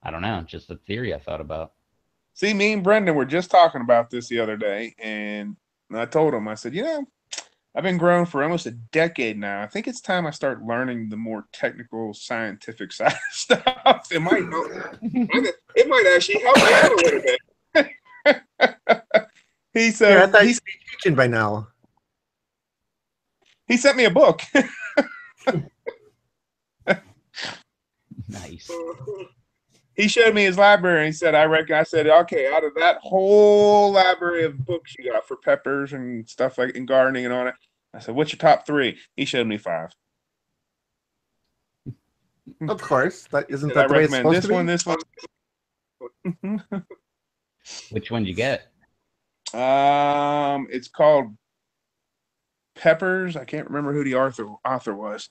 I don't know. Just a theory I thought about. See, me and Brendan were just talking about this the other day, and I told him, I said, I've been growing for almost a decade now. I think it's time I start learning the more technical, scientific side of stuff. It might actually help me out a little bit. He said, I thought you'd be teaching by now. He sent me a book. Nice. He showed me his library and he said, I said, okay, out of that whole library of books you got for peppers and stuff like in gardening and all that, I said, what's your top 3? He showed me 5. Of course. Isn't I that the way it's recommend supposed this to be? one. Which one did you get? It's called Peppers. I can't remember who the author was.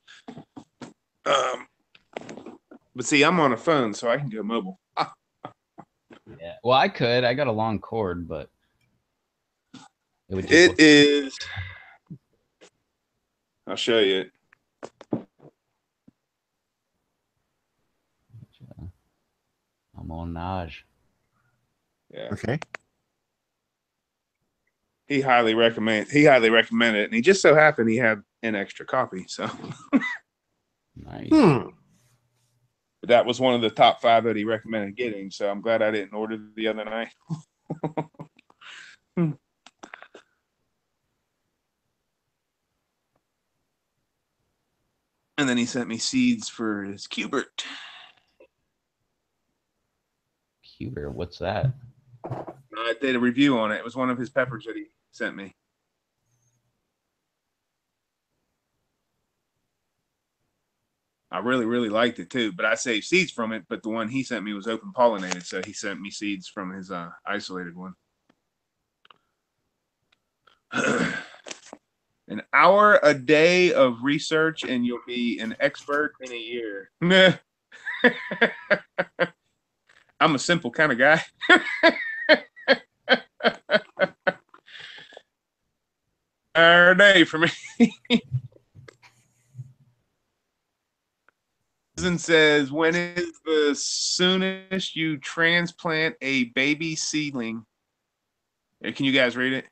But see, I'm on a phone, so I can go mobile. Yeah. Well, I could. I got a long cord, but it would just It look. is. I'll show you it. I'm on Naj. Yeah. Okay. He highly recommended it, and he just so happened he had an extra copy. So Nice. that was one of the top 5 that he recommended getting. So I'm glad I didn't order the other night. And then he sent me seeds for his Cubert. Cuber, what's that? I did a review on it. It was one of his peppers that he sent me. I really, really liked it too, but I saved seeds from it. But the one he sent me was open pollinated, so he sent me seeds from his isolated one. An hour a day of research, and you'll be an expert in a year. I'm a simple kind of guy. Hour a day for me. Says, when is the soonest you transplant a baby seedling? Can you guys read it?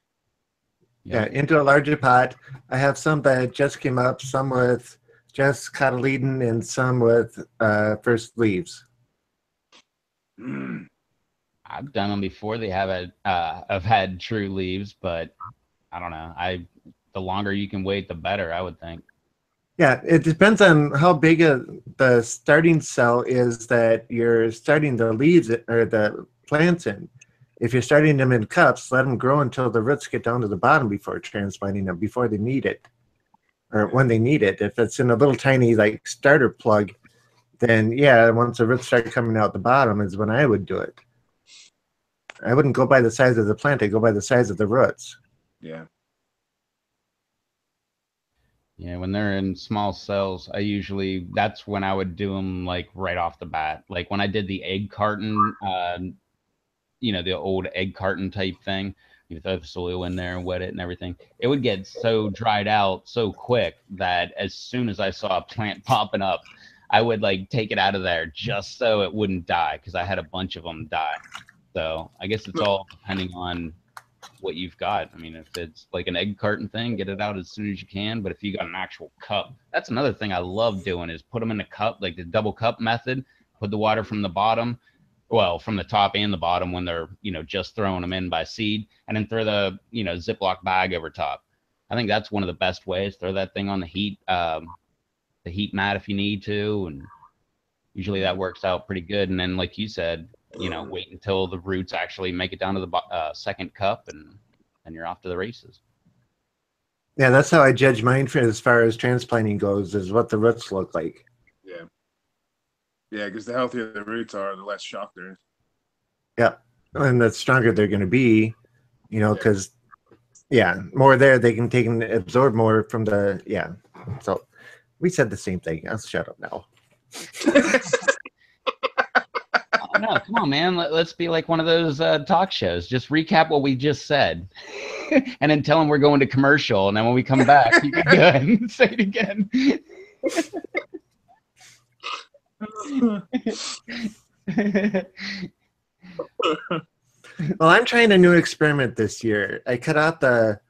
Yeah, into a larger pot. I have some that just came up, some with just cotyledon, and some with first leaves. I've done them before. They have I've had true leaves, but I don't know. The longer you can wait, the better, I would think. Yeah, it depends on how big the starting cell is that you're starting the leaves or the plants in. If you're starting them in cups, let them grow until the roots get down to the bottom before transplanting them, before they need it, or when they need it. If it's in a little tiny like starter plug, then yeah, once the roots start coming out the bottom is when I would do it. I wouldn't go by the size of the plant. I'd go by the size of the roots. Yeah. Yeah, when they're in small cells, that's when I would do them like right off the bat. Like when I did the egg carton, the old egg carton type thing, you throw the soil in there and wet it and everything. It would get so dried out so quick that as soon as I saw a plant popping up, I would like take it out of there just so it wouldn't die, because I had a bunch of them die. So I guess it's all depending on what you've got. I mean, if it's like an egg carton thing, get it out as soon as you can. But if you got an actual cup, that's another thing I love doing, is put them in a cup, like the double cup method. Put the water from the bottom, well, from the top and the bottom when they're, just throwing them in by seed, and then throw the, Ziploc bag over top. I think that's one of the best ways. Throw that thing on the heat mat if you need to, and usually that works out pretty good. And then, like you said, wait until the roots actually make it down to the second cup, and you're off to the races. Yeah, that's how I judge mine for as far as transplanting goes, is what the roots look like. Yeah. Yeah, because the healthier the roots are, the less shock there is. Yeah, and the stronger they're going to be, because, more there, they can take and absorb more from the, So we said the same thing. I'll shut up now. Oh, no, come on, man. Let's be like one of those talk shows. Just recap what we just said, and then tell them we're going to commercial. And then when we come back, you can go ahead and say it again. Well, I'm trying a new experiment this year. I cut out the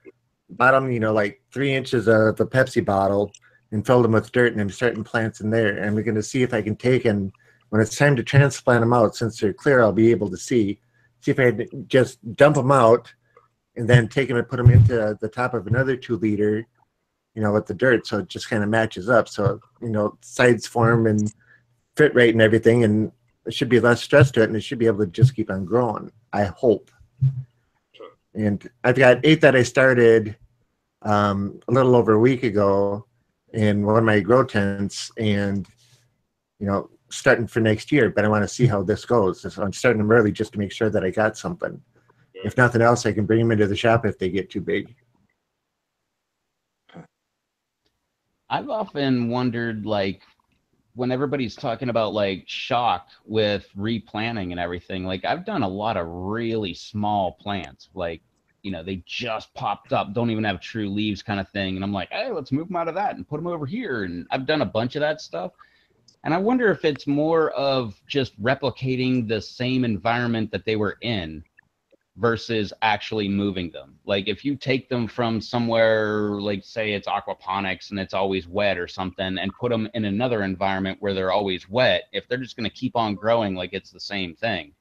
bottom, like 3 inches of the Pepsi bottle and filled them with dirt, and I'm starting plants in there. And we're going to see if I can take, and when it's time to transplant them out, since they're clear, I'll be able to see if I can just dump them out and then take them and put them into the top of another 2-liter, with the dirt. So it just kind of matches up. So, sides form and fit right and everything. And it should be less stress to it, and it should be able to just keep on growing, I hope. And I've got 8 that I started a little over a week ago in one of my grow tents, and starting for next year. But I want to see how this goes. So I'm starting them early just to make sure that I got something. If nothing else, I can bring them into the shop if they get too big. I've often wondered, like, when everybody's talking about like shock with replanting and everything, like I've done a lot of really small plants, like, you know, they just popped up, don't even have true leaves kind of thing. And I'm like, hey, let's move them out of that and put them over here. And I've done a bunch of that stuff. And I wonder if it's more of just replicating the same environment that they were in versus actually moving them. Like if you take them from somewhere, like say it's aquaponics and it's always wet or something, and put them in another environment where they're always wet, if they're just going to keep on growing, like it's the same thing,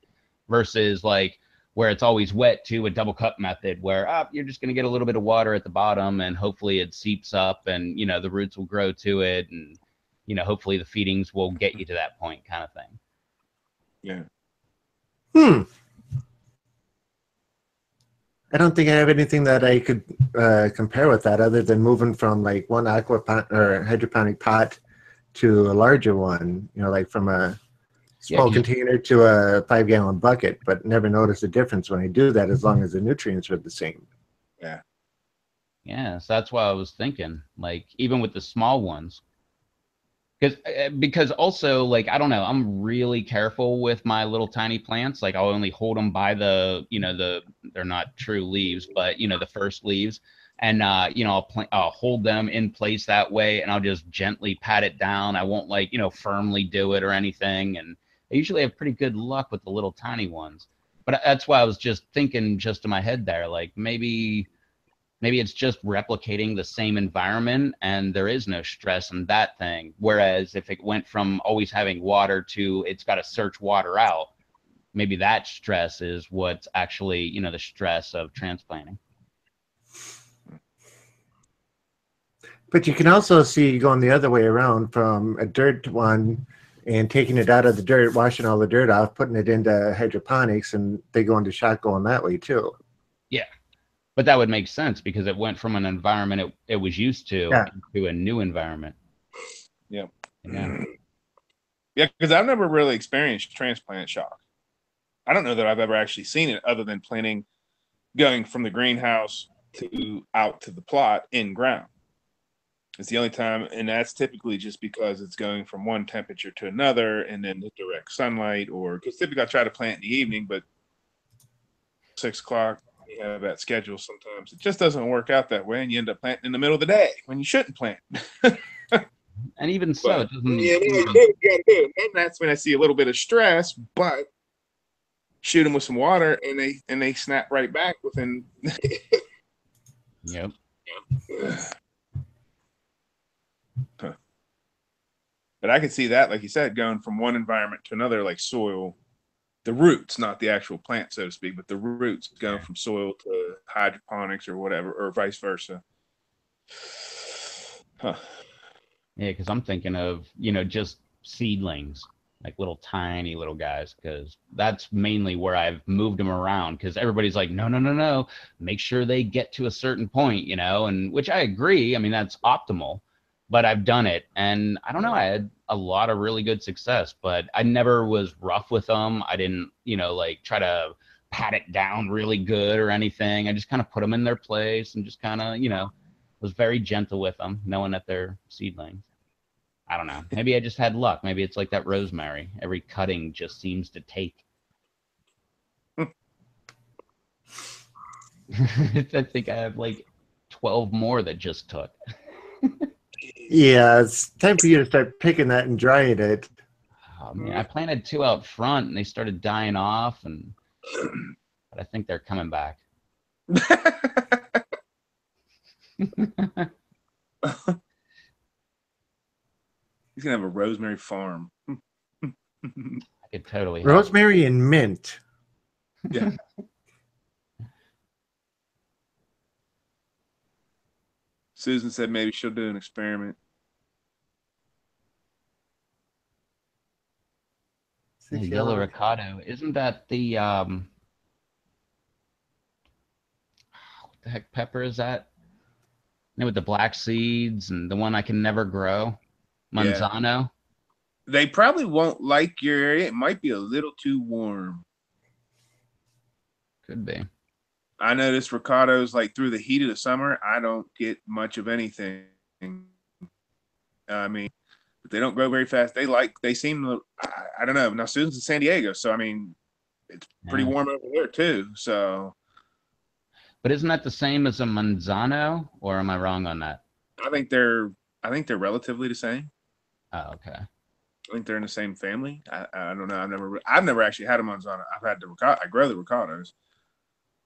versus like where it's always wet to a double cup method where you're just going to get a little bit of water at the bottom and hopefully it seeps up and, you know, the roots will grow to it and, you know, hopefully the feedings will get you to that point kind of thing. Yeah. I don't think I have anything that I could compare with that other than moving from like one aquaponic or hydroponic pot to a larger one, you know, like from a small container to a 5-gallon bucket, but never notice a difference when I do that as long as the nutrients are the same. Yeah. Yeah, so that's why I was thinking, like, even with the small ones, because also, like, I don't know, I'm really careful with my little tiny plants. Like, I'll only hold them by the, you know, they're not true leaves, but you know, the first leaves, and you know, I'll hold them in place that way, and I'll just gently pat it down. I won't like, you know, firmly do it or anything, and I usually have pretty good luck with the little tiny ones. But that's why I was just thinking, just in my head there, like maybe it's just replicating the same environment and there is no stress in that thing. Whereas if it went from always having water to it's got to search water out, maybe that stress is what's actually, you know, the stress of transplanting. But you can also see going the other way around from a dirt one and taking it out of the dirt, washing all the dirt off, putting it into hydroponics, and they go into shock going that way too. Yeah. But that would make sense because it went from an environment it was used to into a new environment. Yeah. Yeah. Yeah, because I've never really experienced transplant shock. I don't know that I've ever actually seen it other than planting, going from the greenhouse to out to the plot in ground. It's the only time, and that's typically just because it's going from one temperature to another and then the direct sunlight, or because typically I try to plant in the evening, but 6 o'clock, you have that schedule sometimes. It just doesn't work out that way, and you end up planting in the middle of the day when you shouldn't plant. And even so, it doesn't. Yeah, and that's when I see a little bit of stress, but shoot them with some water, and they snap right back within. Yep. Huh. But I could see that, like you said, going from one environment to another, like soil, the roots, not the actual plant, so to speak, but the roots going from soil to hydroponics or whatever, or vice versa. Huh. Yeah, because I'm thinking of, you know, just seedlings, like little tiny little guys, because that's mainly where I've moved them around. Because everybody's like, no, no, no, no, make sure they get to a certain point, you know, and which I agree. I mean, that's optimal, but I've done it, and I don't know, I had a lot of really good success, but I never was rough with them. I didn't, you know, like try to pat it down really good or anything. I just kind of put them in their place and just kind of, you know, was very gentle with them, knowing that they're seedlings. I don't know. Maybe I just had luck. Maybe it's like that rosemary. Every cutting just seems to take. I think I have like 12 more that just took. Yeah, it's time for you to start picking that and drying it. Oh, man, I planted 2 out front and they started dying off, and but I think they're coming back. He's gonna have a rosemary farm. I could totally help. Rosemary and mint. Yeah. Susan said maybe she'll do an experiment. Yeah, yellow ricotta. Isn't that the what the heck pepper is that? You know, with the black seeds and the one I can never grow? Manzano? Yeah. They probably won't like your area. It might be a little too warm. Could be. I noticed ricotta's like through the heat of the summer, I don't get much of anything. I mean, but they don't grow very fast. They seem to, I don't know. Now Susan's in San Diego, so I mean, it's pretty Yeah. warm over there too. So But isn't that the same as a manzano, or am I wrong on that? I think they're relatively the same. Oh, okay. I think they're in the same family. I don't know. I've never actually had a manzana. I've had the ricotta. I grow the ricotta's,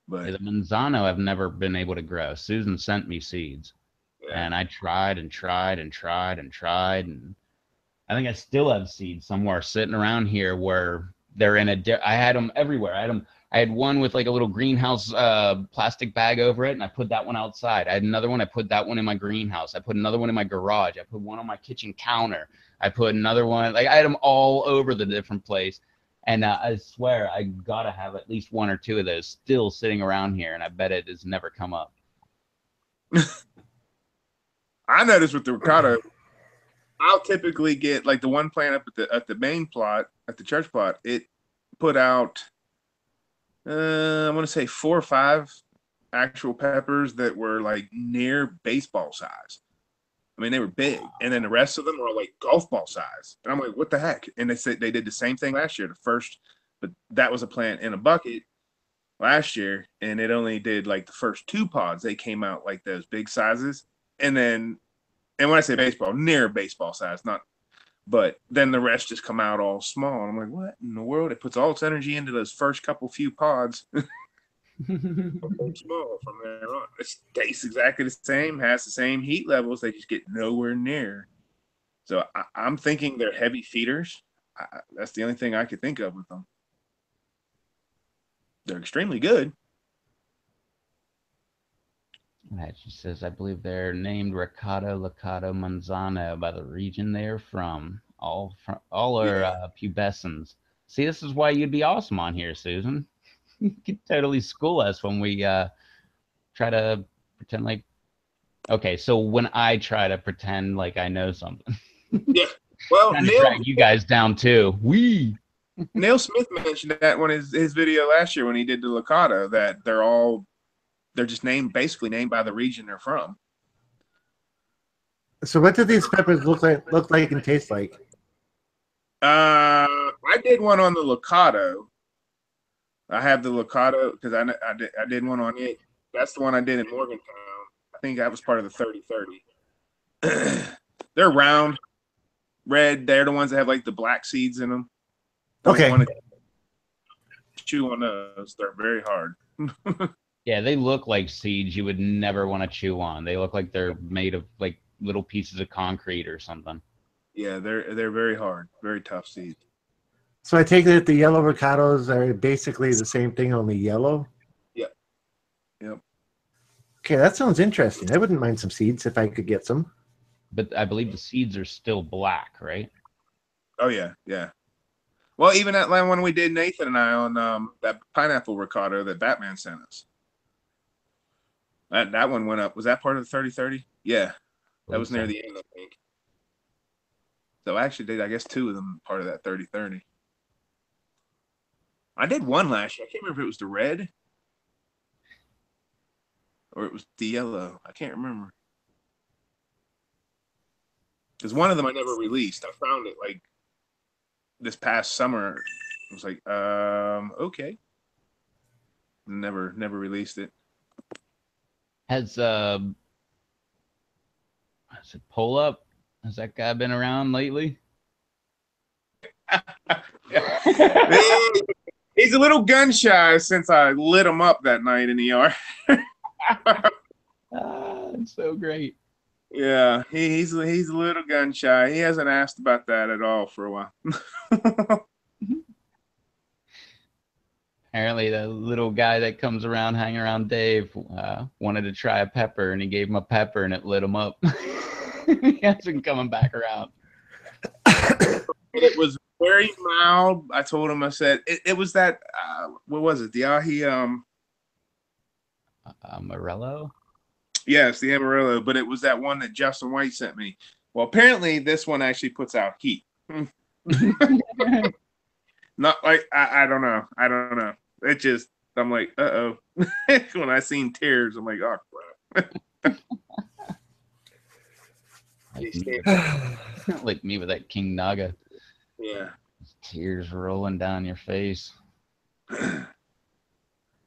Yeah, but the manzano I've never been able to grow. Susan sent me seeds, yeah. and I tried and tried and tried and tried, and I think I still have seeds somewhere sitting around here where they're in I had them everywhere. I had one with like a little greenhouse plastic bag over it, and I put that one outside. I had another one. I put that one in my greenhouse. I put another one in my garage. I put one on my kitchen counter. I put another one. Like I had them all over the different place. And I swear I gotta have at least one or two of those still sitting around here, and I bet it has never come up. I noticed with the ricotta, I'll typically get like the one plant up at the main plot at the church plot. It put out I want to say 4 or 5 actual peppers that were like near baseball size. I mean, they were big, and then the rest of them were like golf ball size. And I'm like, what the heck? And they said they did the same thing last year. The first, but that was a plant in a bucket last year, and it only did like the first 2 pods. They came out like those big sizes, and then, and when I say baseball, near baseball size, not. But then the rest just come out all small. And I'm like, what in the world? It puts all its energy into those first few pods. Small from there on. It tastes exactly the same, has the same heat levels. They just get nowhere near. So I'm thinking they're heavy feeders. That's the only thing I could think of with them. They're extremely good. She says, I believe they're named Ricotta, Licata, Manzano by the region they are from. All are Yeah. pubescens. See, this is why you'd be awesome on here, Susan. You could totally school us when we try to pretend like. Okay, so when I try to pretend like I know something, Yeah. Well, trying to drag you guys down too. Neil Smith mentioned that when his video last year when he did the Licata that they're just basically named by the region they're from. So what do these peppers look like and taste like? I did one on the Licata. I have the Licata because I did one on it. That's the one I did in Morgantown. I think that was part of the 30-30. They're round, red. They're the ones that have like the black seeds in them. Don't Okay. want to chew on those. They're very hard. Yeah, they look like seeds you would never want to chew on. They look like they're made of like little pieces of concrete or something. Yeah, they're very hard, very tough seeds. So I take it that the yellow ricotta's are basically the same thing, only yellow? Yep. Yep. Okay, that sounds interesting. I wouldn't mind some seeds if I could get some. But I believe the seeds are still black, right? Oh yeah, yeah. Well, even that one we did, Nathan and I, on that pineapple ricotta that Batman sent us. That one went up. Was that part of the 30-30? Yeah. That was near the end, I think. So I actually did, I guess, 2 of them part of that 30-30. I did one last year. I can't remember if it was the red or it was the yellow. I can't remember. Because one of them I never released. I found it like this past summer. I was like, okay. Never released it. Has it Pull Up? Has that guy been around lately? He's a little gun shy since I lit him up that night in the yard. It's so great. Yeah, he's a little gun shy. He hasn't asked about that at all for a while. Apparently, the little guy that comes around, hanging around Dave, wanted to try a pepper, and he gave him a pepper, and it lit him up. He hasn't coming back around. It was very mild. I told him, I said, it was that, what was it? The ahi, Morello? yes, the Amarillo, but it was that one that Justin White sent me. Well, apparently this one actually puts out heat. Not like, I don't know. I don't know. It just, I'm like, uh-oh. When I seen tears, I'm like, oh, crap. Like These me with things. that, like me with that King Naga. Yeah. Tears rolling down your face.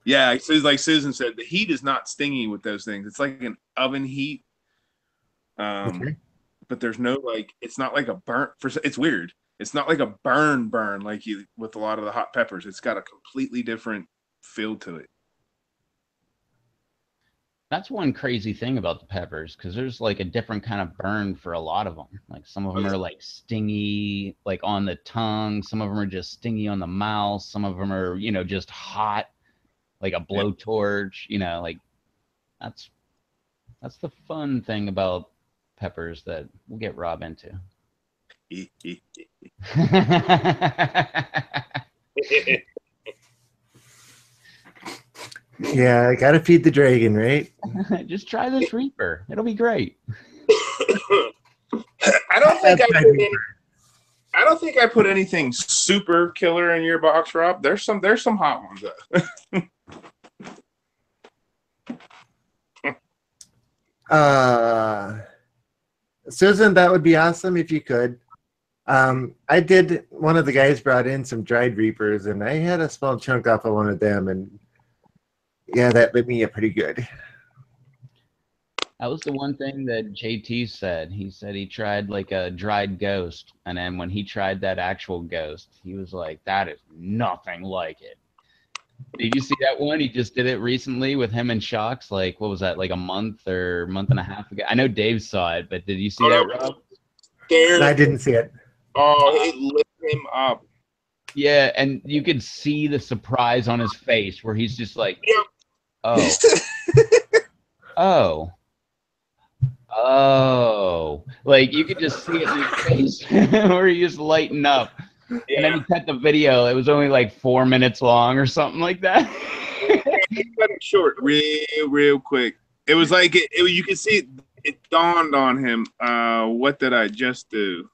Yeah, it's like Susan said, the heat is not stingy with those things. It's like an oven heat. Okay. But there's no like, it's not like a burnt. It's weird. It's not like a burn like you with a lot of the hot peppers. It's got a completely different feel to it. That's one crazy thing about the peppers, because there's like a different kind of burn for a lot of them. Like some of them are like stingy, like on the tongue. Some of them are just stingy on the mouth. Some of them are, just hot, like a Yeah. blowtorch. Like that's the fun thing about peppers that we'll get Rob into. Yeah, I gotta feed the dragon, right? Just try this Reaper. It'll be great. I don't think I don't think I put anything super killer in your box, Rob. There's some hot ones though. Susan, that would be awesome if you could. I did. One of the guys brought in some dried reapers, and I had a small chunk off of one of them, and yeah, that bit me up pretty good. That was the one thing that JT said. He said he tried like a dried ghost, and then when he tried that actual ghost, he was like, "That is nothing like it." Did you see that one? He just did it recently with him and Shocks. Like, what was that? Like a month or month and a half ago? I know Dave saw it, but did you see that, Rob? I didn't see it. Oh, it lit him up. Yeah, and you could see the surprise on his face where he's just like, "Oh, oh." Oh, like you could just see it in his face where he was lighting up. Yeah. And then he cut the video. It was only like 4 minutes long or something like that. Cut it short, real quick. It was like you could see it dawned on him. What did I just do?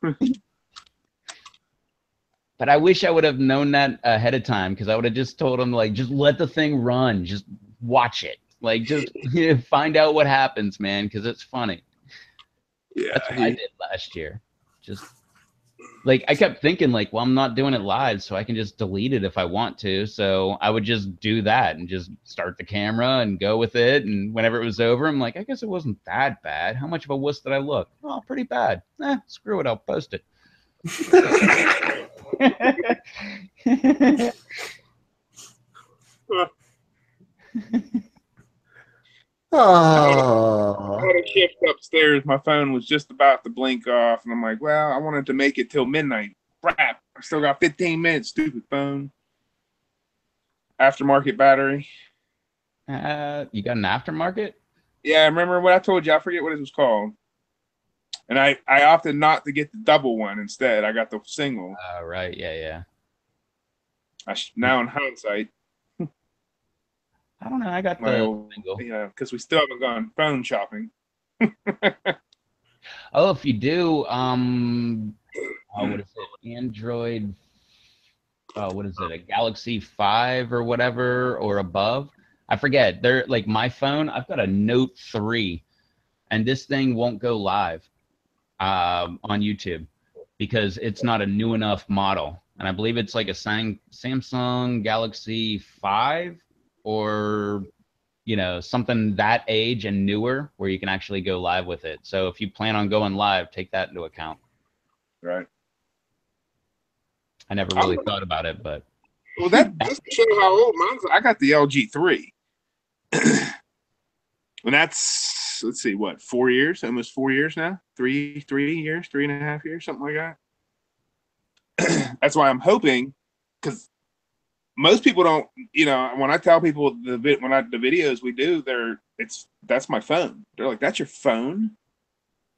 But I wish I would have known that ahead of time, because I would have just told him, like, just let the thing run. Just watch it. Like, just find out what happens, man, because it's funny. Yeah, That's what I did last year. Just like I kept thinking, like, well, I'm not doing it live, so I can just delete it if I want to. So I would just do that and just start the camera and go with it. And whenever it was over, I'm like, I guess it wasn't that bad. How much of a wuss did I look? Oh, pretty bad. Screw it. I'll post it. Oh, I had a shift upstairs. My phone was just about to blink off, and I'm like, well, I wanted to make it till midnight. Crap. I still got 15 minutes, stupid phone. Aftermarket battery. You got an aftermarket? Yeah, I remember what I told you. I forget what it was called. And I opted not to get the double one instead. I got the single. Oh, right. Yeah. Now in hindsight, I don't know. I got my the old, single. because we still haven't gone phone shopping. Oh, if you do, what is it? Android. Oh, what is it? A Galaxy 5 or whatever or above? I forget. They're like my phone. I've got a Note 3, and this thing won't go live on YouTube because it's not a new enough model. And I believe it's like a Samsung Galaxy 5 or something that age and newer where you can actually go live with it. So if you plan on going live, take that into account. Right. I never really thought about it, but well, that just to show how old mine's. I got the LG 3, and that's let's see, what 4 years, almost 4 years now, 3 years, 3.5 years, something like that. That's why I'm hoping, because most people don't. When I tell people the videos we do, that's my phone. They're like, "That's your phone?"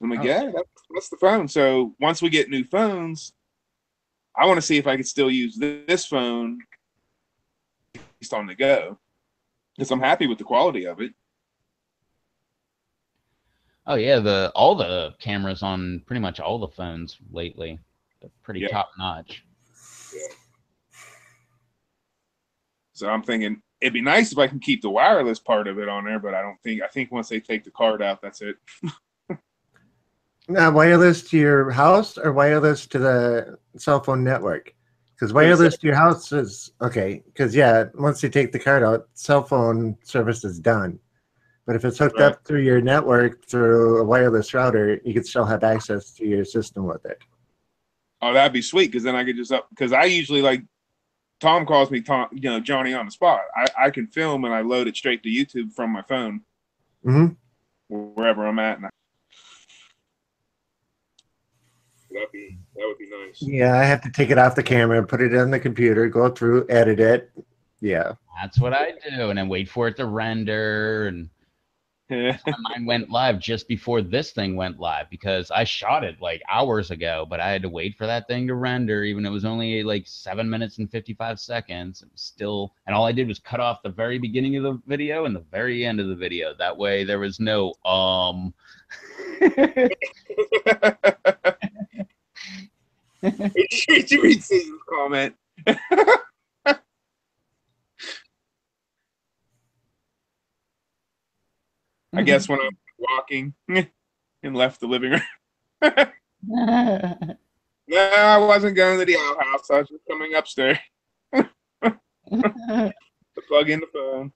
I'm like, "Yeah, that's the phone." So once we get new phones, I want to see if I can still use this phone just on the go, because I'm happy with the quality of it. oh yeah, all the cameras on pretty much all the phones lately, they're pretty top notch. Yeah. So I'm thinking it'd be nice if I can keep the wireless part of it on there, but I think once they take the card out, that's it. Wireless to your house or wireless to the cell phone network? Because wireless to your house is okay. Because yeah, once you take the card out, cell phone service is done. But if it's hooked Right. up through your network through a wireless router, you can still have access to your system with it. Oh, that'd be sweet because then I could just up because I usually like Tom calls me Tom, Johnny on the spot. I can film and I load it straight to YouTube from my phone Mm-hmm. wherever I'm at. That would be nice. Yeah, I have to take it off the camera, put it on the computer, go through, edit it. Yeah. That's what I do, and then wait for it to render. And mine went live just before this thing went live because I shot it like hours ago, but I had to wait for that thing to render. Even it was only like 7 minutes and 55 seconds. It was still, and all I did was cut off the very beginning of the video and the very end of the video. That way, there was no Did you read Susan's comment? I guess when I was walking and left the living room. No, I wasn't going to the outhouse. I was just coming upstairs to plug in the phone.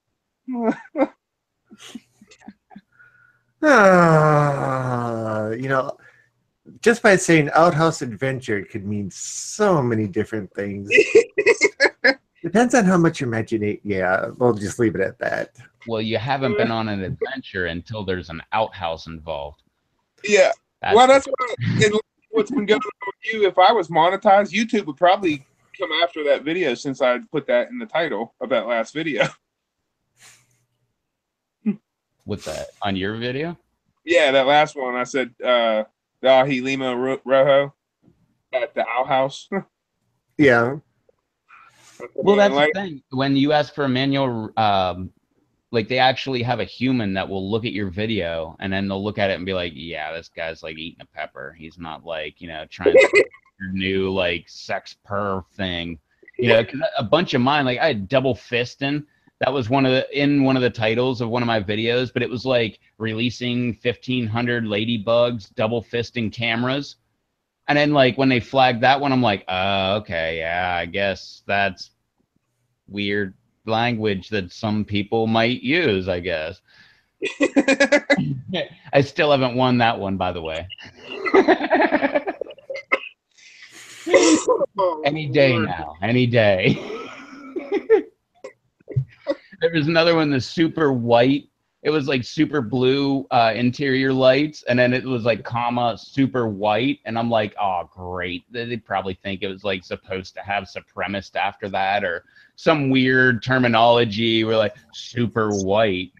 Just by saying outhouse adventure could mean so many different things. Depends on how much you imagine it. Yeah, we'll just leave it at that. Well, you haven't been on an adventure until there's an outhouse involved. Yeah. That's what's been going on with you. If I was monetized, YouTube would probably come after that video since I put that in the title of that last video. What's that? On your video? Yeah, that last one. I said, Dahi Lima Rojo at the outhouse. Yeah. Well, that's the thing. When you ask for a manual, like they actually have a human that will look at your video and then they'll look at it and be like, yeah, this guy's like eating a pepper. He's not like, trying to your new like sex perv thing. Cause a bunch of mine, like I had double fisting. That was one of the titles of one of my videos, but it was like releasing 1,500 ladybugs, double fisting cameras. And then like when they flagged that one, I'm like, okay, yeah, I guess that's weird language that some people might use, I guess. I still haven't won that one, by the way. Any day now, any day. There was another one that's super white. It was like super blue interior lights, and then it was like comma super white, and I'm like, oh great. They probably think it was like supposed to have supremacist after that or some weird terminology. We're like super white.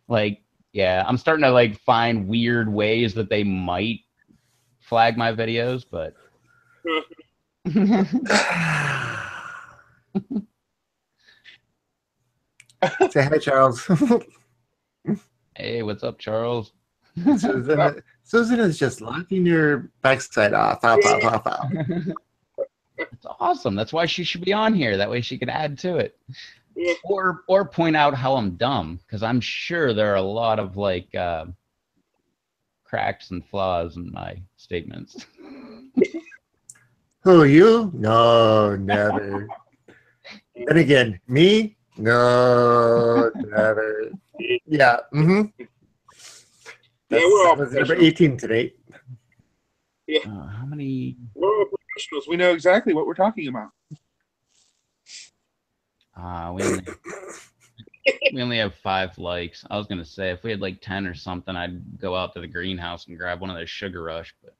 Like, yeah, I'm starting to like find weird ways that they might flag my videos, but Say hi, Charles. hey, what's up, Charles? Susan is just laughing her backside off. Off. It's awesome. That's why she should be on here. That way she could add to it. Or point out how I'm dumb, because I'm sure there are a lot of like cracks and flaws in my statements. Who, you? No, never. And again, me? No, never. Yeah. Mm-hmm. That was number 18 today. Yeah. How many? We're all professionals. We know exactly what we're talking about. We only have 5 likes. I was gonna say if we had like 10 or something, I'd go out to the greenhouse and grab one of those Sugar Rush, but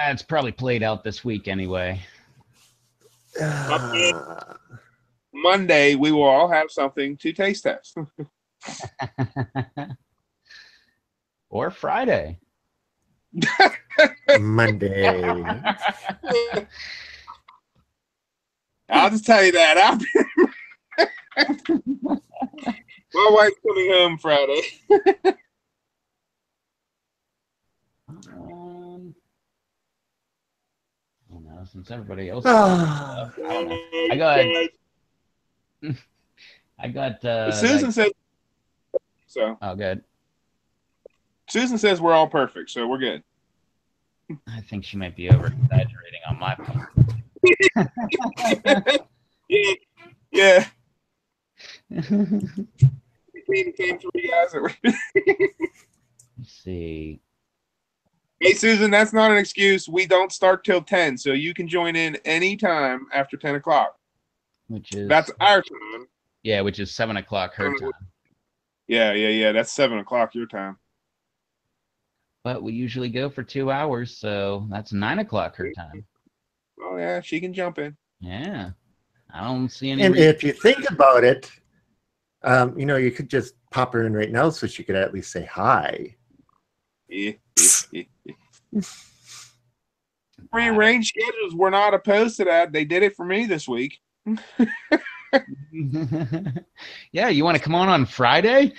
it's probably played out this week anyway. Monday, we will all have something to taste test. Or Friday. Monday. I'll just tell you that. My wife's coming home Friday. I don't know, since everybody else stuff, I don't know. I got Susan said so. Oh, good. Susan says we're all perfect, so we're good. I think she might be over exaggerating on my part. Yeah, yeah. Between the three guys that were. Let's see. Hey, Susan, that's not an excuse. We don't start till 10, so you can join in anytime after 10 o'clock. Which is That's our time. yeah, which is 7 o'clock her time. Yeah. That's 7 o'clock your time. But we usually go for 2 hours, so that's 9 o'clock her time. Oh yeah, she can jump in. Yeah. I don't see any And reason. if you think about it, you could just pop her in right now so she could at least say hi. Rearrange schedules. We're not opposed to that. They did it for me this week. Yeah, you want to come on Friday?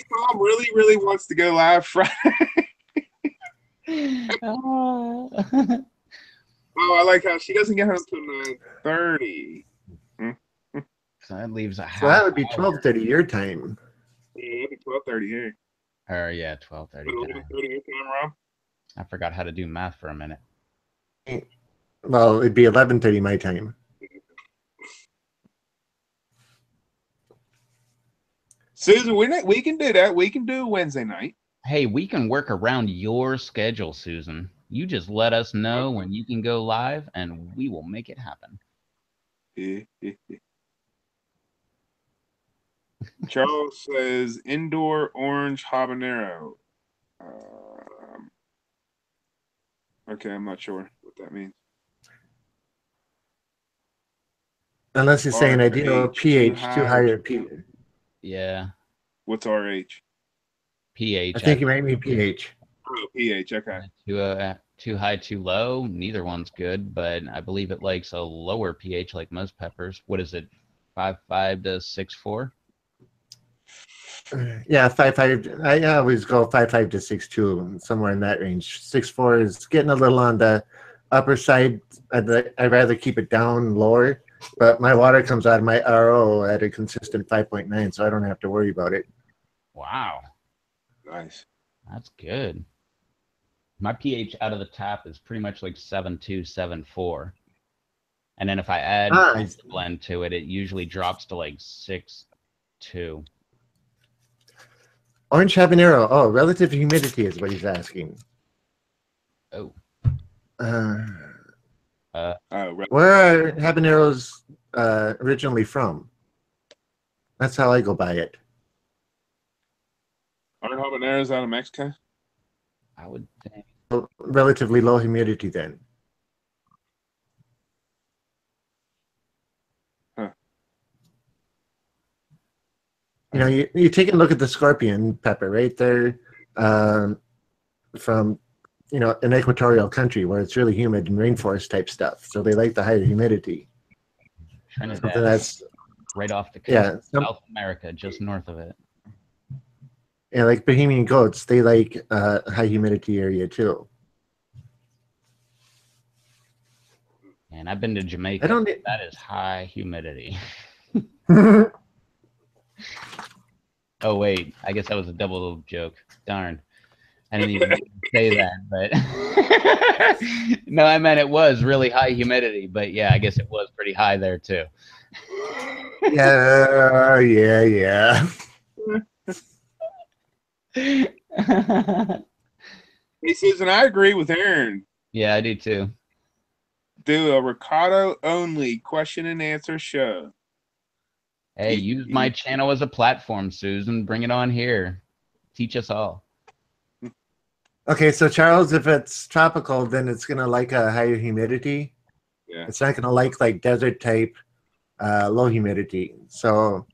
Tom really wants to go live Friday. Oh, I like how she doesn't get home till 9:30. so that leaves a half. So that would be hour. 12:30 your time. Yeah, it'd be 12:30 here. Or yeah, 12:30. 11:30 your time, Rob. I forgot how to do math for a minute. Well, it'd be 11:30 my time. Susan, we can do that. We can do Wednesday night. Hey, we can work around your schedule, Susan. You just let us know when you can go live, and we will make it happen. Charles says indoor orange habanero. Okay, I'm not sure what that means. Unless you're saying ideal pH too high or pH. Yeah. What's RH? pH. I think you might mean pH. Oh, pH. Okay. Too high, too low. Neither one's good, but I believe it likes a lower pH like most peppers. What is it? 5.5 to 6.4? Yeah, 5.5. I always go 5.5 to 6.2, somewhere in that range. 6.4 is getting a little on the upper side. I'd rather keep it down lower, but my water comes out of my RO at a consistent 5.9, so I don't have to worry about it. Wow. Nice. That's good. My pH out of the tap is pretty much like 7.2, 7.4. And then if I add blend to it, it usually drops to like 6.2. Orange habanero. Oh, relative humidity is what he's asking. Oh. Where are habaneros originally from? That's how I go by it. Aren't habaneros out of Mexico? I would think. Relatively low humidity then. Huh. You take a look at the scorpion pepper right there from, an equatorial country where it's really humid and rainforest type stuff. So they like the higher humidity. Trinidad, that's right off the coast of South America, just north of it. Yeah, like Bohemian goats, they like high humidity area too. And I've been to Jamaica. That is high humidity. Oh, wait. I guess that was a double joke. Darn. I didn't even say that, but no, I meant it was really high humidity, but yeah, I guess it was pretty high there too. Yeah. Hey, Susan, I agree with Aaron. Yeah, I do too. Do a Ricardo only question and answer show. Hey, use my channel as a platform, Susan. Bring it on here. Teach us all. Okay, so Charles, if it's tropical, then it's gonna like a higher humidity. Yeah. It's not gonna like desert type low humidity. So,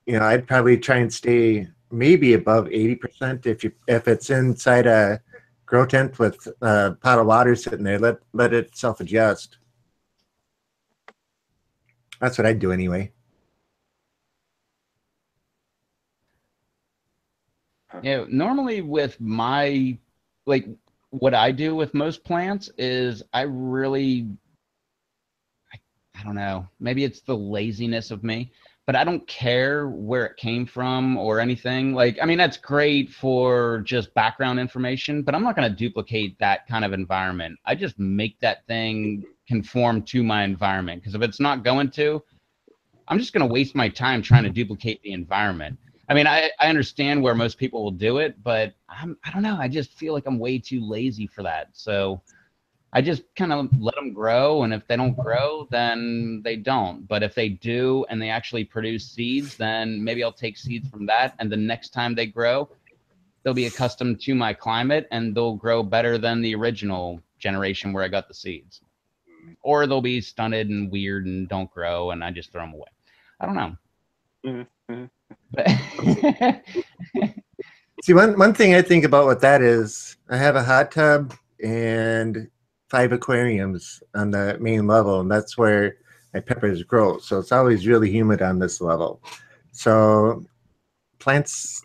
I'd probably try and stay maybe above 80% if it's inside a grow tent with a pot of water sitting there. Let it self adjust. That's what I'd do anyway. Yeah, normally with what I do with most plants is I don't know, maybe it's the laziness of me, but I don't care where it came from or anything. Like, I mean, that's great for just background information, but I'm not going to duplicate that kind of environment. I just make that thing conform to my environment, because if it's not going to, I'm just going to waste my time trying to duplicate the environment. I mean, I understand where most people will do it, but I don't know. I just feel like I'm way too lazy for that. So I just kind of let them grow, and if they don't grow, then they don't. But if they do and they actually produce seeds, then maybe I'll take seeds from that, and the next time they grow, they'll be accustomed to my climate, and they'll grow better than the original generation where I got the seeds. Or they'll be stunted and weird and don't grow, and I just throw them away. I don't know. See, one thing I think about with that is I have a hot tub and 5 aquariums on the main level, and that's where my peppers grow. So it's always really humid on this level. So plants,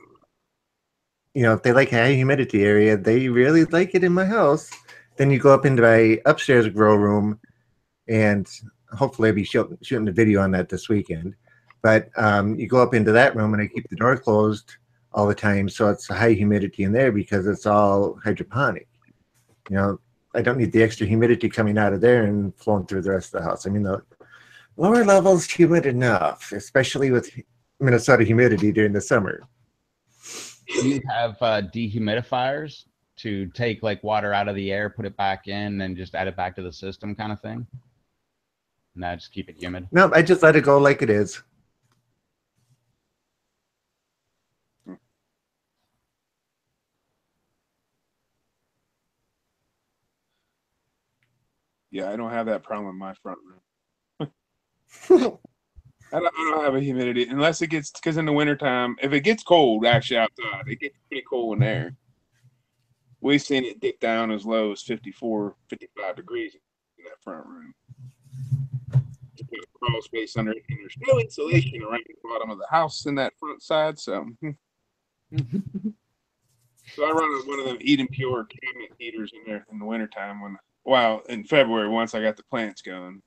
if they like a high humidity area, they really like it in my house. Then you go up into my upstairs grow room, and hopefully I'll be shooting a video on that this weekend. But you go up into that room, and I keep the door closed all the time, so it's high humidity in there because it's all hydroponic. I don't need the extra humidity coming out of there and flowing through the rest of the house. I mean, the lower levels humid enough, especially with Minnesota humidity during the summer. Do you have dehumidifiers to take like water out of the air, put it back in, and just add it back to the system, kind of thing? No, just keep it humid. No, I just let it go like it is. Yeah, I don't have that problem in my front room. I don't have a humidity unless it gets, because in the wintertime, if it gets cold, actually outside, it gets pretty cold in there. We've seen it dip down as low as 54, 55 degrees in that front room. To put a crawl space under it, and there's no insulation around the bottom of the house in that front side. So, so I run one of them Eden Pure cabinet heaters in there in the wintertime in February, once I got the plants going.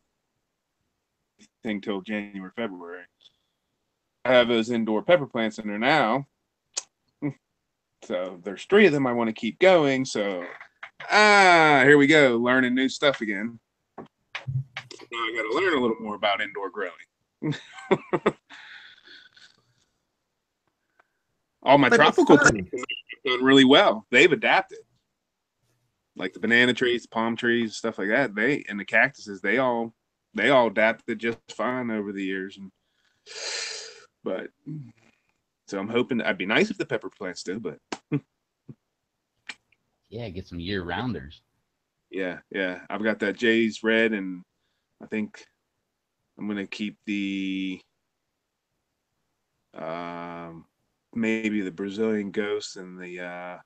Thing till January, February. I have those indoor pepper plants in there now. So there's 3 of them I want to keep going. So, here we go, learning new stuff again. Now I got to learn a little more about indoor growing. All my tropical plants have done really well. They've adapted. Like the banana trees, palm trees, stuff like that. And the cactuses, they all adapted just fine over the years. But so I'm hoping that'd be nice if the pepper plants do, but yeah, get some year-rounders. Yeah. I've got that Jay's red, and I think I'm gonna keep the maybe the Brazilian ghost and the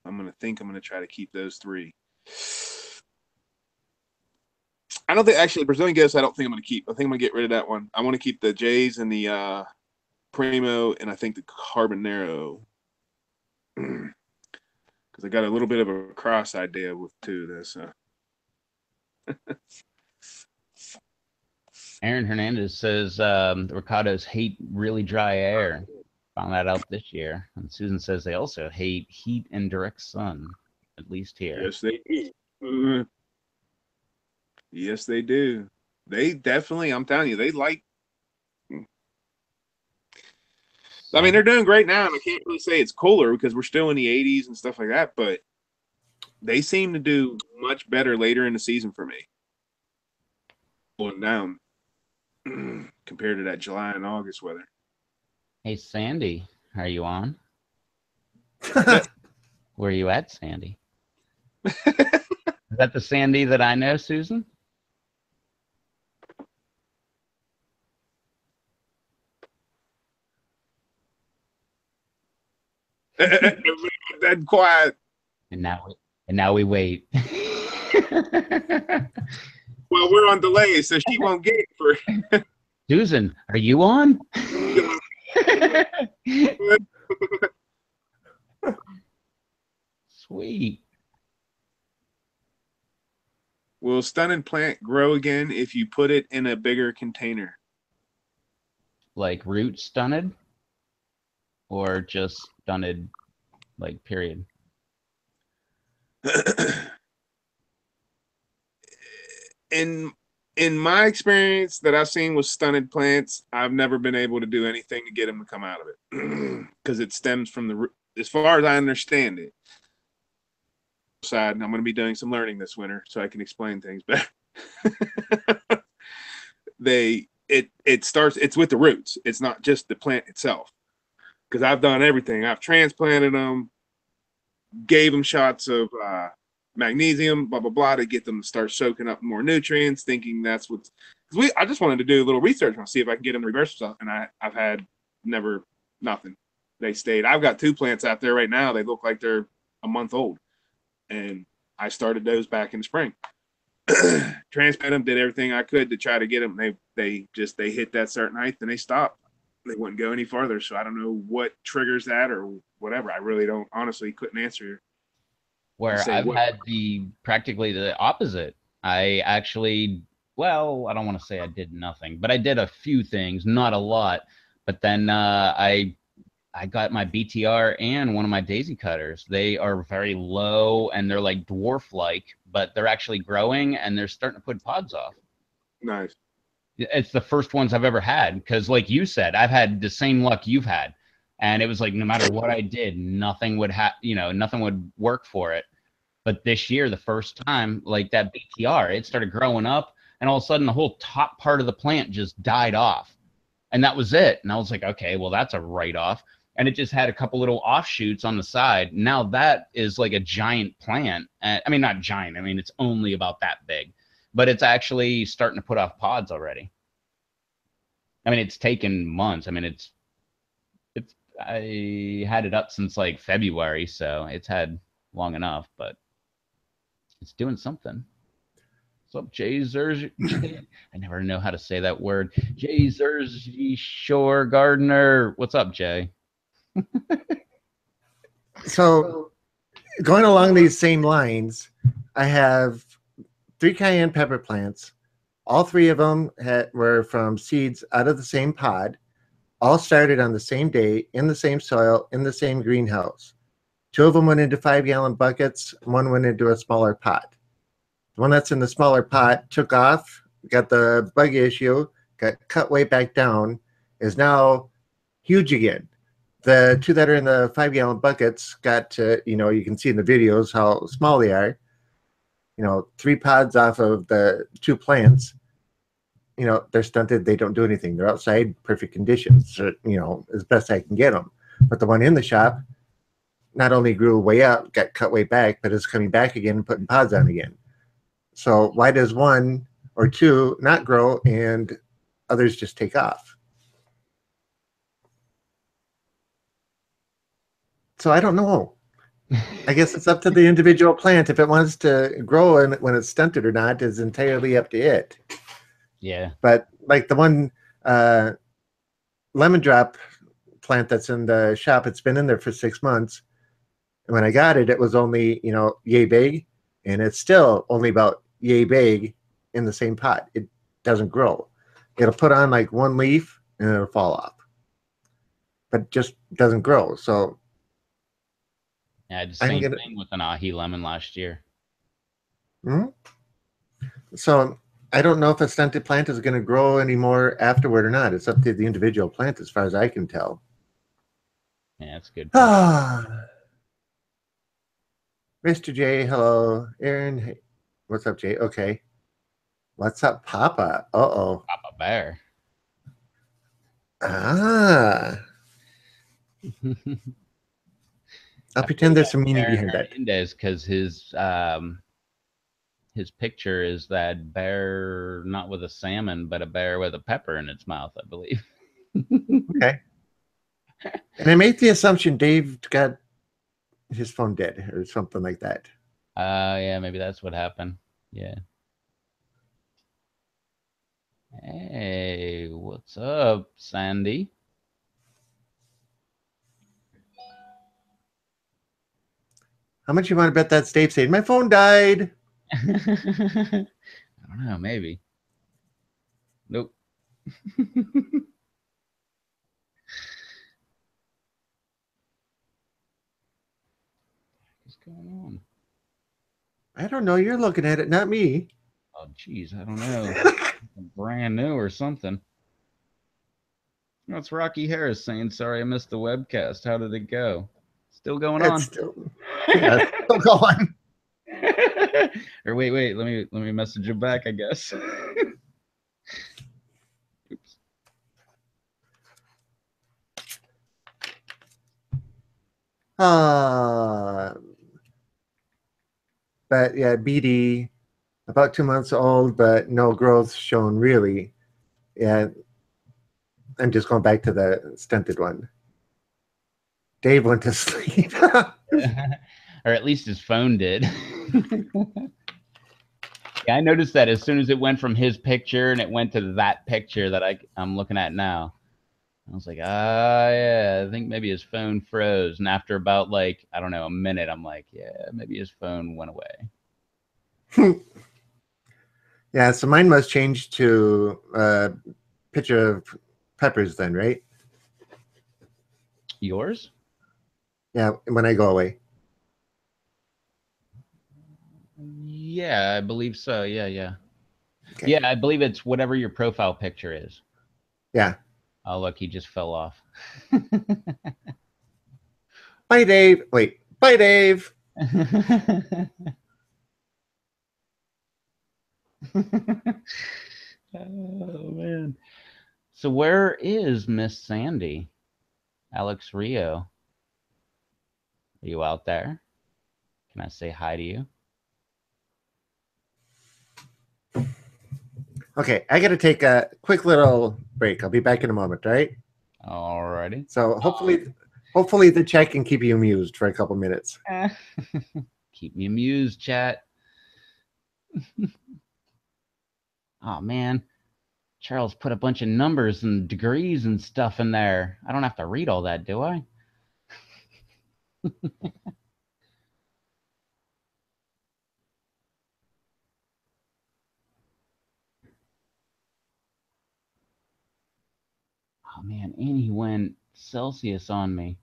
I'm gonna try to keep those 3. I don't think actually Brazilian ghost. I don't think I'm gonna keep. I think I'm gonna get rid of that one. I want to keep the Jays and the Primo, and I think the Carbonero, because I got a little bit of a cross idea with 2 of this. Aaron Hernandez says the Ricardos hate really dry air. Found that out this year. And Susan says they also hate heat and direct sun, at least here. Yes, they do. Yes, they do. They definitely, I'm telling you, they like. I mean, they're doing great now, and I can't really say it's cooler because we're still in the 80s and stuff like that, but they seem to do much better later in the season for me. Going down compared to that July and August weather. Hey, Sandy, are you on? Where are you at, Sandy? Is that the Sandy that I know, Susan? That quiet. And now we wait. Well, we're on delay, so she won't get it for. Susan, are you on? Sweet. Will stunning plant grow again if you put it in a bigger container? like root stunted, or just stunted, like period? in in my experience that I've seen with stunted plants, I've never been able to do anything to get them to come out of it because it stems from the root. As far as I understand it, side, and I'm going to be doing some learning this winter so I can explain things better. It starts. It's with the roots. It's not just the plant itself. Because I've done everything. I've transplanted them, gave them shots of magnesium, blah blah blah, to get them to start soaking up more nutrients, thinking that's what's. Because I just wanted to do a little research and see if I can get them to reverse stuff, and I've had nothing. They stayed. I've got 2 plants out there right now. They look like they're a month old, and I started those back in the spring. Transplanted them, did everything I could to try to get them. They hit that certain height and they stopped. They wouldn't go any farther. So I don't know what triggers that or whatever. I really don't, honestly couldn't answer. Where I've had practically the opposite. I actually, well, I don't want to say I did nothing, but I did a few things, not a lot. But then I got my BTR and one of my daisy cutters. They are very low and they're like dwarf-like, but they're actually growing and they're starting to put pods off. Nice. It's the first ones I've ever had because, like you said, I've had the same luck you've had, and it was like no matter what I did, nothing would nothing would work for it. But this year, the first time, like that BTR, it started growing up, and all of a sudden, the whole top part of the plant just died off, and that was it. And I was like, okay, well, that's a write-off. And it just had a couple little offshoots on the side. Now that is like a giant plant. I mean, not giant. I mean, it's only about that big, but it's actually starting to put off pods already. I mean, it's taken months. I mean, I had it up since like February, so it's had long enough, but it's doing something. What's up, Jay Zerz? I never know how to say that word. Jay Zerzy Shore Gardener. What's up, Jay? So, going along these same lines, I have 3 cayenne pepper plants. All 3 of them were from seeds out of the same pod. All started on the same day, in the same soil, in the same greenhouse. 2 of them went into 5-gallon buckets. 1 went into a smaller pot. The one that's in the smaller pot took off, got the bug issue, got cut way back down, is now huge again. The 2 that are in the 5-gallon buckets got to, you can see in the videos how small they are. 3 pods off of the 2 plants. They're stunted. They don't do anything. They're outside, perfect conditions, so, as best I can get them. But the one in the shop not only grew way up, got cut way back, but is coming back again and putting pods on again. So why does 1 or 2 not grow and others just take off? So I don't know. I guess it's up to the individual plant. If it wants to grow and when it's stunted or not is entirely up to it. Yeah. But like the one lemon drop plant that's in the shop, it's been in there for 6 months. And when I got it, it was only, yay big. And it's still only about yay big in the same pot. It doesn't grow. It'll put on like 1 leaf and it'll fall off. But just doesn't grow. So yeah, I did the same thing with an ahi lemon last year. So I don't know if a stunted plant is going to grow anymore afterward or not. It's up to the individual plant as far as I can tell. Yeah, that's good. Mr. J, hello. Aaron, hey. What's up, Jay? Okay. What's up, Papa? Uh-oh. Papa Bear. Ah. I'll pretend there's some meaning behind that. Because his picture is that bear, not with a salmon, but a bear with a pepper in its mouth, I believe. Okay. And I made the assumption Dave got his phone dead or something like that. Yeah, maybe that's what happened. Yeah. Hey, what's up, Sandy? How much you want to bet that's Dave saying, my phone died? I don't know, maybe. Nope. going on? I don't know. You're looking at it, not me. Oh, geez, I don't know. Brand new or something. That's Rocky Harris saying, "Sorry, I missed the webcast. How did it go? Still going on?" It's still, yeah, it's still going. Or wait. Let me message him back, I guess. Oops. But yeah, BD, about 2 months old, but no growth shown really. Yeah, I'm just going back to the stunted one. Dave went to sleep. Or at least his phone did. Yeah, I noticed that as soon as it went from his picture and it went to that picture that I'm looking at now. I was like, yeah, I think maybe his phone froze. And after about like, I don't know, a minute, I'm like, yeah, maybe his phone went away. Yeah, so mine must change to a picture of peppers then, right? Yours? Yeah, when I go away. Yeah, I believe so. Yeah. Okay. Yeah, I believe it's whatever your profile picture is. Yeah. Oh, look, he just fell off. Bye, Dave. Wait. Bye, Dave. Oh, man. So where is Miss Sandy? Alex Rio? Are you out there? Can I say hi to you? Okay, I got to take a quick little break. I'll be back in a moment, all right? Alrighty. So hopefully the chat can keep you amused for a couple minutes. Keep me amused, chat. Oh, man. Charles put a bunch of numbers and degrees and stuff in there. I don't have to read all that, do I? Oh, man. And he went Celsius on me.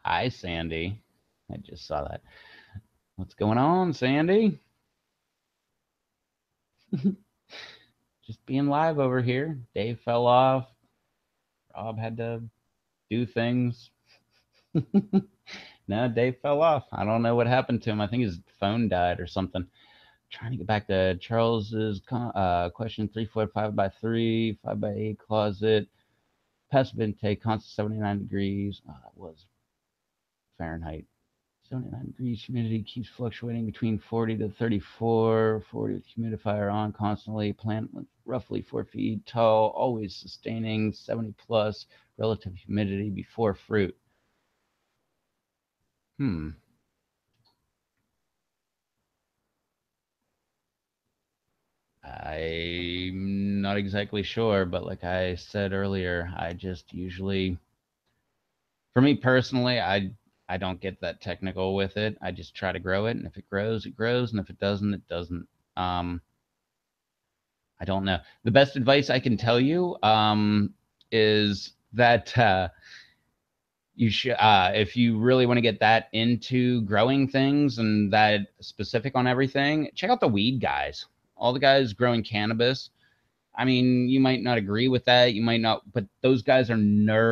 Hi, Sandy. I just saw that. What's going on, Sandy? Just being live over here. Dave fell off. Rob had to do things. No, Dave fell off. I don't know what happened to him. I think his phone died or something. Trying to get back to Charles's question 345 by 3, 5 by 8 closet. Passive intake, constant 79 degrees. That was Fahrenheit. 79 degrees. Humidity keeps fluctuating between 40 to 34. 40 with humidifier on constantly. Plant roughly 4 feet tall. Always sustaining 70 plus relative humidity before fruit. I'm not exactly sure, but like I said earlier, I just usually, for me personally, I don't get that technical with it. I just try to grow it, and if it grows, it grows, and if it doesn't, it doesn't. I don't know. The best advice I can tell you is that you should, if you really want to get that into growing things and that specific on everything, check out the weed guys. All the guys growing cannabis. I mean, you might not agree with that. You might not, but those guys are nerds.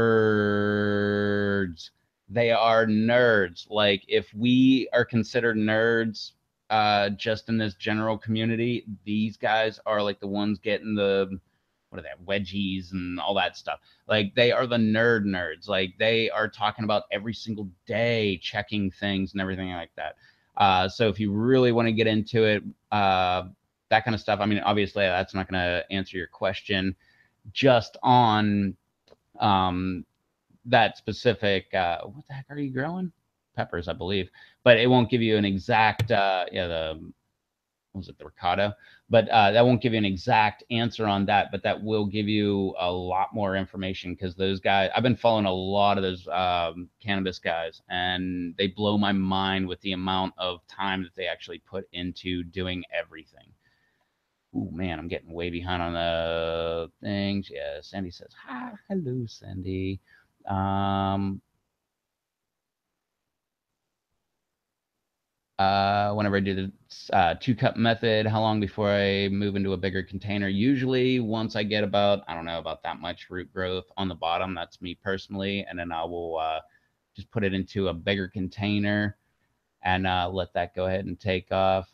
They are nerds. Like, if we are considered nerds just in this general community, these guys are like the ones getting the, what are that, wedgies and all that stuff. Like, they are the nerds. Like, they are talking about every single day, checking things and everything like that. So if you really want to get into it, that kind of stuff. I mean, obviously, that's not going to answer your question just on that specific. What the heck are you growing? Peppers, I believe, but it won't give you an exact. Yeah, the, was it the Ricardo? But that won't give you an exact answer on that, but that will give you a lot more information because those guys, I've been following a lot of those cannabis guys, and they blow my mind with the amount of time that they actually put into doing everything. Oh man, I'm getting way behind on the things. Yeah, Sandy says, hi, hello, Sandy. Whenever I do the 2-cup method, how long before I move into a bigger container? Usually once I get about, I don't know, about that much root growth on the bottom, that's me personally. And then I will just put it into a bigger container and let that go ahead and take off.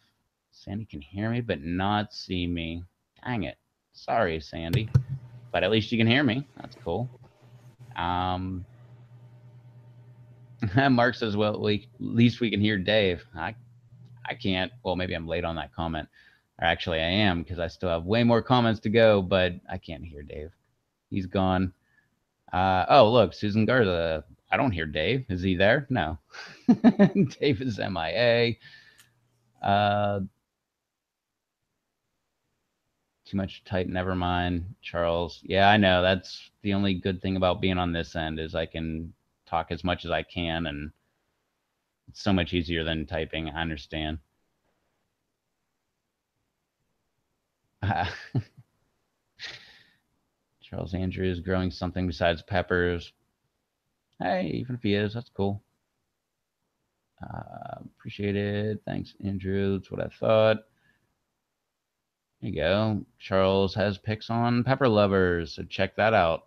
Sandy can hear me, but not see me. Dang it. Sorry, Sandy. But at least you can hear me. That's cool. Mark says, well, at least we can hear Dave. I can't. Well, maybe I'm late on that comment. Or actually, I am because I still have way more comments to go, but I can't hear Dave. He's gone. Oh, look, Susan Garza. I don't hear Dave. Is he there? No. Dave is MIA. Too much tight. Never mind. Charles. Yeah, I know. That's the only good thing about being on this end is I can talk as much as I can, and it's so much easier than typing. I understand. Charles Andrews growing something besides peppers. Hey, even if he is, that's cool. Appreciate it. Thanks, Andrew. That's what I thought. There you go. Charles has picks on pepper lovers, so check that out.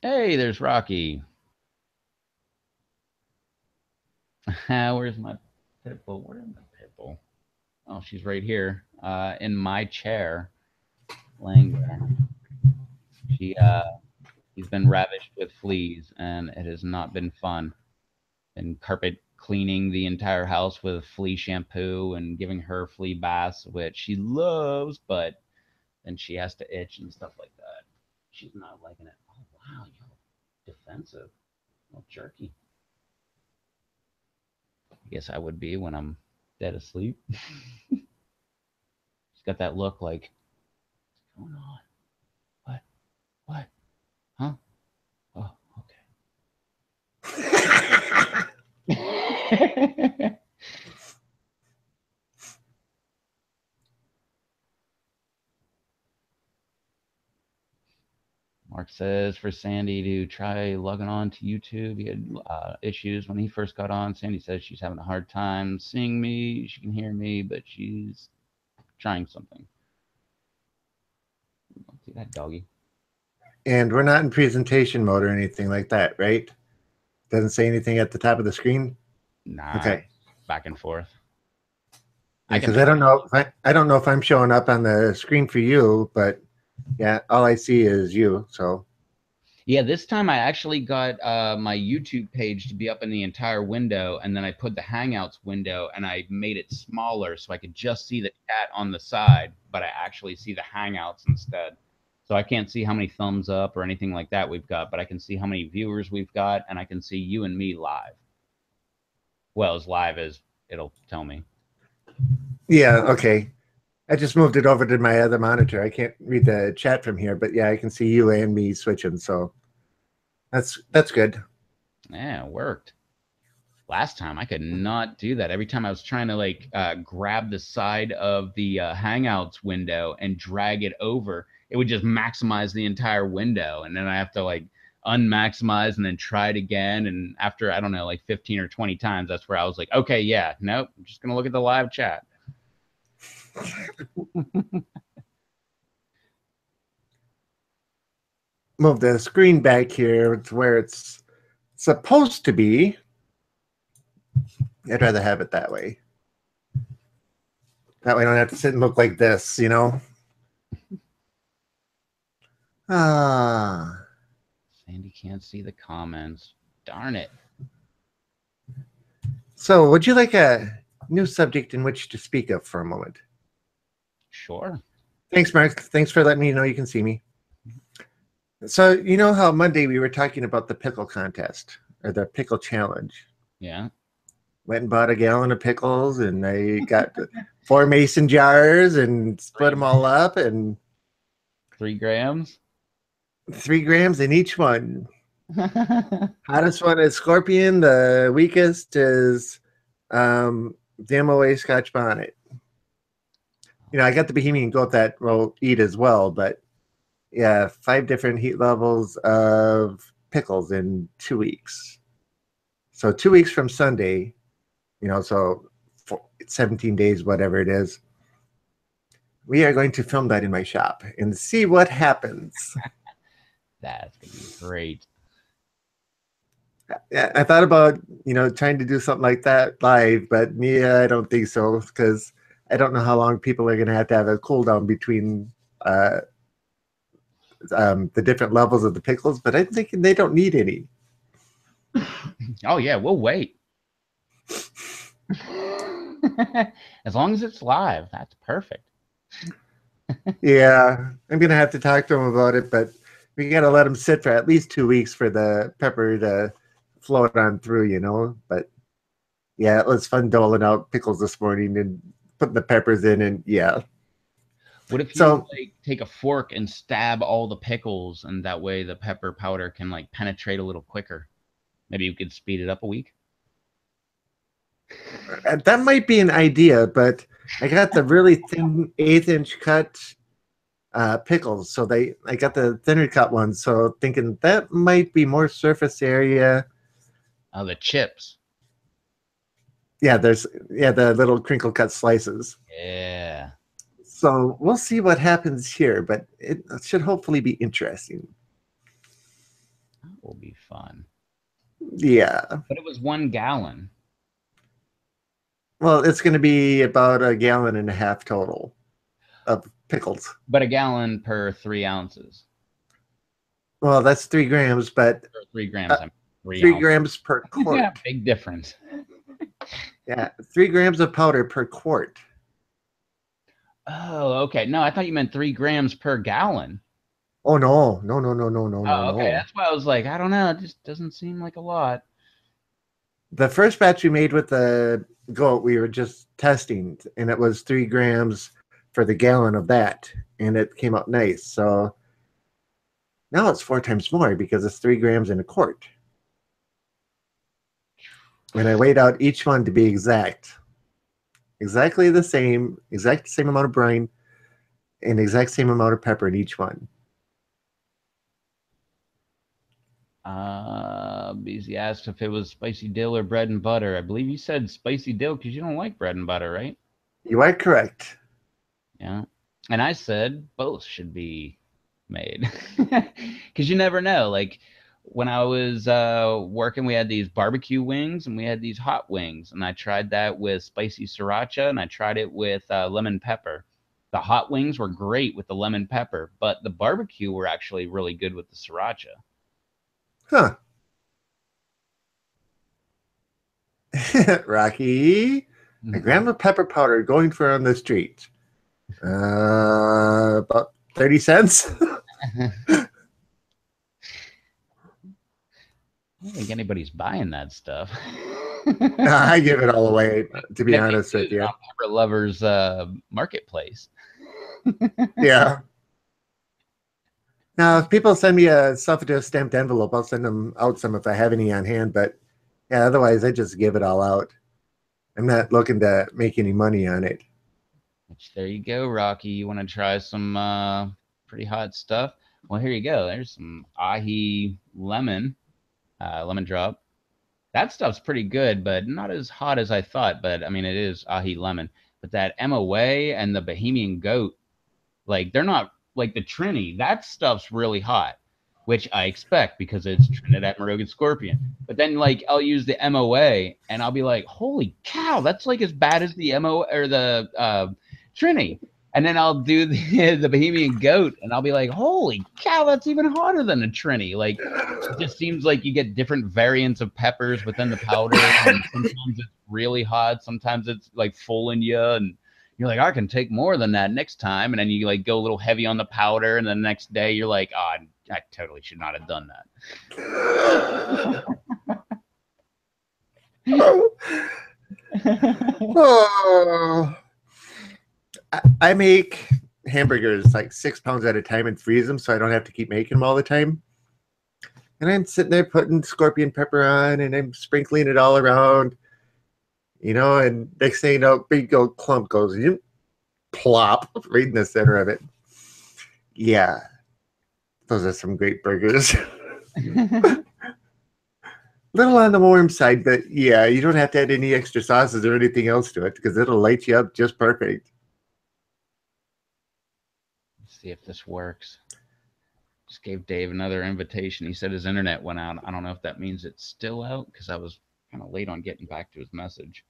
Hey, there's Rocky. Where's my pitbull? Where's my pitbull? Oh, she's right here, in my chair, laying there. He's been ravished with fleas, and it has not been fun. And carpet cleaning the entire house with flea shampoo and giving her flea baths, which she loves, but then she has to itch and stuff like that. She's not liking it. Oh wow, you're defensive. Well, jerky. I guess I would be when I'm dead asleep. She's got that look like, what's going on? What? What? Huh? Oh, okay. Mark says for Sandy to try logging on to YouTube. He had issues when he first got on. Sandy says she's having a hard time seeing me. She can hear me, but she's trying something. See that doggy? And we're not in presentation mode or anything like that, right? Doesn't say anything at the top of the screen. Nah. Okay. Back and forth. Because I don't know. I don't know if I'm showing up on the screen for you, but yeah, all I see is you. So yeah, this time I actually got my YouTube page to be up in the entire window, and then I put the Hangouts window and I made it smaller so I could just see the chat on the side, but I actually see the Hangouts instead. So I can't see how many thumbs up or anything like that we've got, but I can see how many viewers we've got, and I can see you and me live. Well, as live as it'll tell me. yeah, okay. I just moved it over to my other monitor. I can't read the chat from here, but yeah, I can see you and me switching. So that's good. Yeah, it worked. Last time I could not do that. Every time I was trying to like grab the side of the Hangouts window and drag it over, it would just maximize the entire window, and then I have to like unmaximize and then try it again. And after, I don't know, like 15 or 20 times, that's where I was like, okay, yeah, nope, I'm just gonna look at the live chat. Move the screen back here to where it's supposed to be. I'd rather have it that way. That way I don't have to sit and look like this, you know? Sandy can't see the comments. Darn it. So would you like a new subject in which to speak of for a moment? Sure. Thanks, Mark. Thanks for letting me know you can see me. So you know how Monday we were talking about the pickle contest or the pickle challenge? Yeah. Went and bought a gallon of pickles, and I got 4 mason jars and split them all up, and 3 grams. 3 grams in each one. Hottest one is Scorpion. The weakest is the MOA Scotch Bonnet. I got the Bohemian Goat that will eat as well, but yeah, 5 different heat levels of pickles in 2 weeks. So 2 weeks from Sunday, so 17 days, whatever it is. We are going to film that in my shop and see what happens. That's gonna be great. Yeah, I thought about trying to do something like that live, but I don't think so, because I don't know how long people are going to have a cool down between the different levels of the pickles. But I'm thinking they don't need any. Oh yeah, we'll wait. As long as it's live, that's perfect. Yeah, I'm going to have to talk to them about it, but we got to let them sit for at least 2 weeks for the pepper to float on through. But yeah, it was fun doling out pickles this morning and putting the peppers in, and yeah. What if you take a fork and stab all the pickles, and that way the pepper powder can penetrate a little quicker? Maybe you could speed it up a week. That might be an idea, but I got the really thin 1/8-inch cut pickles, so I got the thinner cut ones. So thinking that might be more surface area. Oh, the chips. Yeah, the little crinkle cut slices. Yeah. So we'll see what happens here, but it should hopefully be interesting. That will be fun. Yeah. But it was 1 gallon. Well, it's going to be about 1.5 gallons total of pickles. But 1 gallon per 3 ounces. Well, that's 3 grams, but Or 3 grams. 3 grams per quart. Yeah, big difference. Yeah, 3 grams of powder per quart. Oh, okay. No, I thought you meant 3 grams per gallon. Oh no. Oh, okay. That's why I was like, I don't know. It just doesn't seem like a lot. The first batch we made with the goat, we were just testing, and it was 3 grams for the gallon of that, and it came out nice. So now it's 4 times more because it's 3 grams in a quart. And I weighed out each one to be exactly the same, exact same amount of brine, and exact same amount of pepper in each one. BZ asked if it was spicy dill or bread and butter. I believe you said spicy dill because you don't like bread and butter, right? You are correct. Yeah. And I said both should be made because you never know. Like when I was working, we had these barbecue wings and we had these hot wings, and I tried that with spicy sriracha and I tried it with lemon pepper. The hot wings were great with the lemon pepper, but the barbecue were actually really good with the sriracha. Huh. Rocky, a gram of pepper powder going for on the street. About 30 cents. I don't think anybody's buying that stuff. I give it all away, to be honest with you. Pepper Lovers Marketplace. Yeah. Now, if people send me a self-addressed stamped envelope, I'll send them out some if I have any on hand. But yeah, otherwise, I just give it all out. I'm not looking to make any money on it. Which, there you go, Rocky. You want to try some pretty hot stuff? Well, here you go. There's some ahi lemon drop. That stuff's pretty good, but not as hot as I thought. But I mean, it is ahi lemon. But that MOA and the Bohemian Goat, they're not like the Trini. That stuff's really hot, which I expect because it's Trinidad Morogan Scorpion. But then I'll use the MOA and I'll be like, holy cow, that's as bad as the MO or the Trini. And then I'll do the Bohemian Goat and I'll be like, holy cow, that's even hotter than a Trini. It just seems like you get different variants of peppers within the powder. And sometimes it's really hot. Sometimes it's fooling you. And you're like, I can take more than that next time. And then you go a little heavy on the powder. And then the next day you're like, oh, I totally should not have done that. Oh, I make hamburgers like 6 pounds at a time and freeze them so I don't have to keep making them all the time. And I'm sitting there putting scorpion pepper on and I'm sprinkling it all around, and next thing you know, big old clump goes, you plop right in the center of it. Yeah, those are some great burgers. Little on the warm side, but yeah, you don't have to add any extra sauces or anything else to it because it'll light you up just perfect. Let's see if this works. Just gave Dave another invitation. He said his internet went out. I don't know if that means it's still out because I was kind of late on getting back to his message.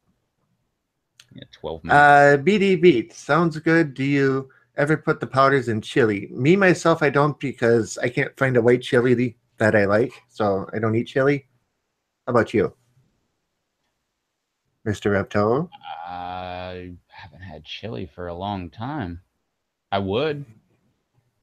Yeah, 12 minutes. BD Beat sounds good. Do you ever put the powders in chili? Me myself, I don't because I can't find a white chili that I like, so I don't eat chili. How about you, Mr. Reptile? I haven't had chili for a long time. I would.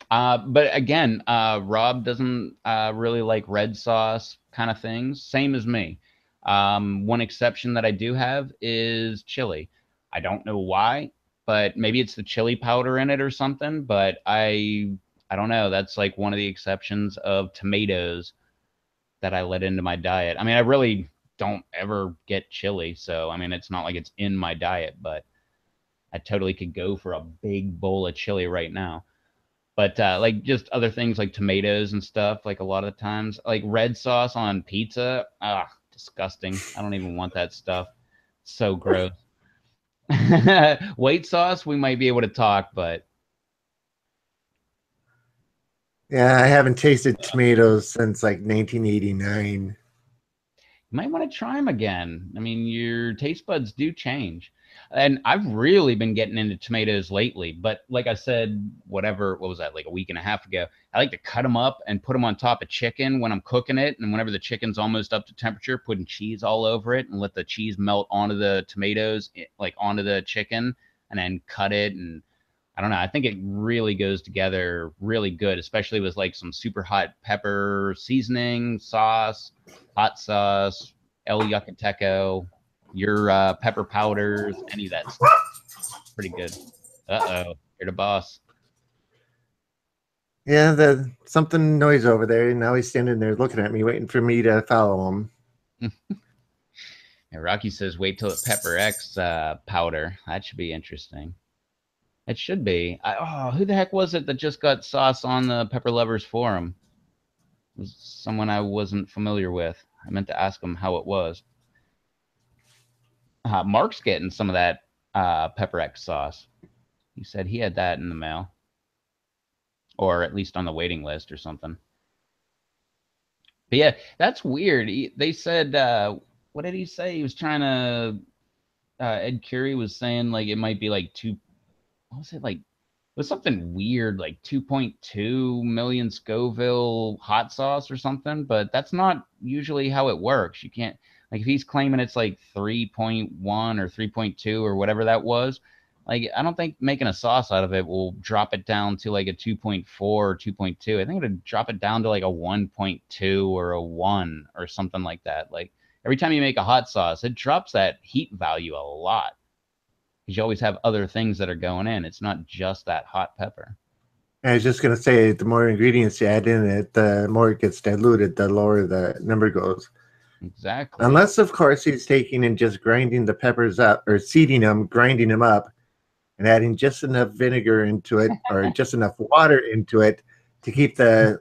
But again, Rob doesn't really like red sauce kind of things. Same as me. One exception that I do have is chili. I don't know why, but maybe it's the chili powder in it or something. But I don't know. That's like one of the exceptions of tomatoes that I let into my diet. I mean, I really don't ever get chili, so I mean, it's not like it's in my diet, but I totally could go for a big bowl of chili right now. But like just other things like tomatoes and stuff, like a lot of times, like red sauce on pizza, disgusting. I don't even want that stuff. So gross. White sauce, we might be able to talk, but Yeah, I haven't tasted tomatoes since like 1989. you might want to try them again. I mean, your taste buds do change. And I've really been getting into tomatoes lately. But like I said, what was that, like a week and a half ago? I like to cut them up and put them on top of chicken when I'm cooking it. And whenever the chicken's almost up to temperature, putting cheese all over it and let the cheese melt onto the tomatoes, like onto the chicken, and then cut it. And I don't know. I think it really goes together really good, especially with like some super hot pepper seasoning, sauce, hot sauce, El Yucateco, your pepper powders, any of that stuff. Pretty good. Uh-oh, you're the boss. Yeah, the something noise over there, and now he's standing there looking at me, waiting for me to follow him. And Rocky says, wait till the Pepper X powder. That should be interesting. It should be. Who the heck was it that just got sauce on the Pepper Lovers forum? It was someone I wasn't familiar with. I meant to ask him how it was. Mark's getting some of that Pepper X sauce. He said he had that in the mail, or at least on the waiting list or something. But yeah, that's weird. They said, what did he say? He was trying to. Ed Curie was saying like it might be like two. What was it like? It was something weird, like 2.2 million Scoville hot sauce or something. But that's not usually how it works. You can't like if he's claiming it's like 3.1 or 3.2 or whatever that was. Like I don't think making a sauce out of it will drop it down to like a 2.4 or 2.2. I think it'll drop it down to like a 1.2 or a 1 or something like that. Like every time you make a hot sauce, it drops that heat value a lot because you always have other things that are going in. It's not just that hot pepper. I was just gonna say, the more ingredients you add in it, the more it gets diluted, the lower the number goes. Exactly. Unless, of course, he's taking and just grinding the peppers up, or seeding them, grinding them up, and adding just enough vinegar into it, or just enough water into it to keep the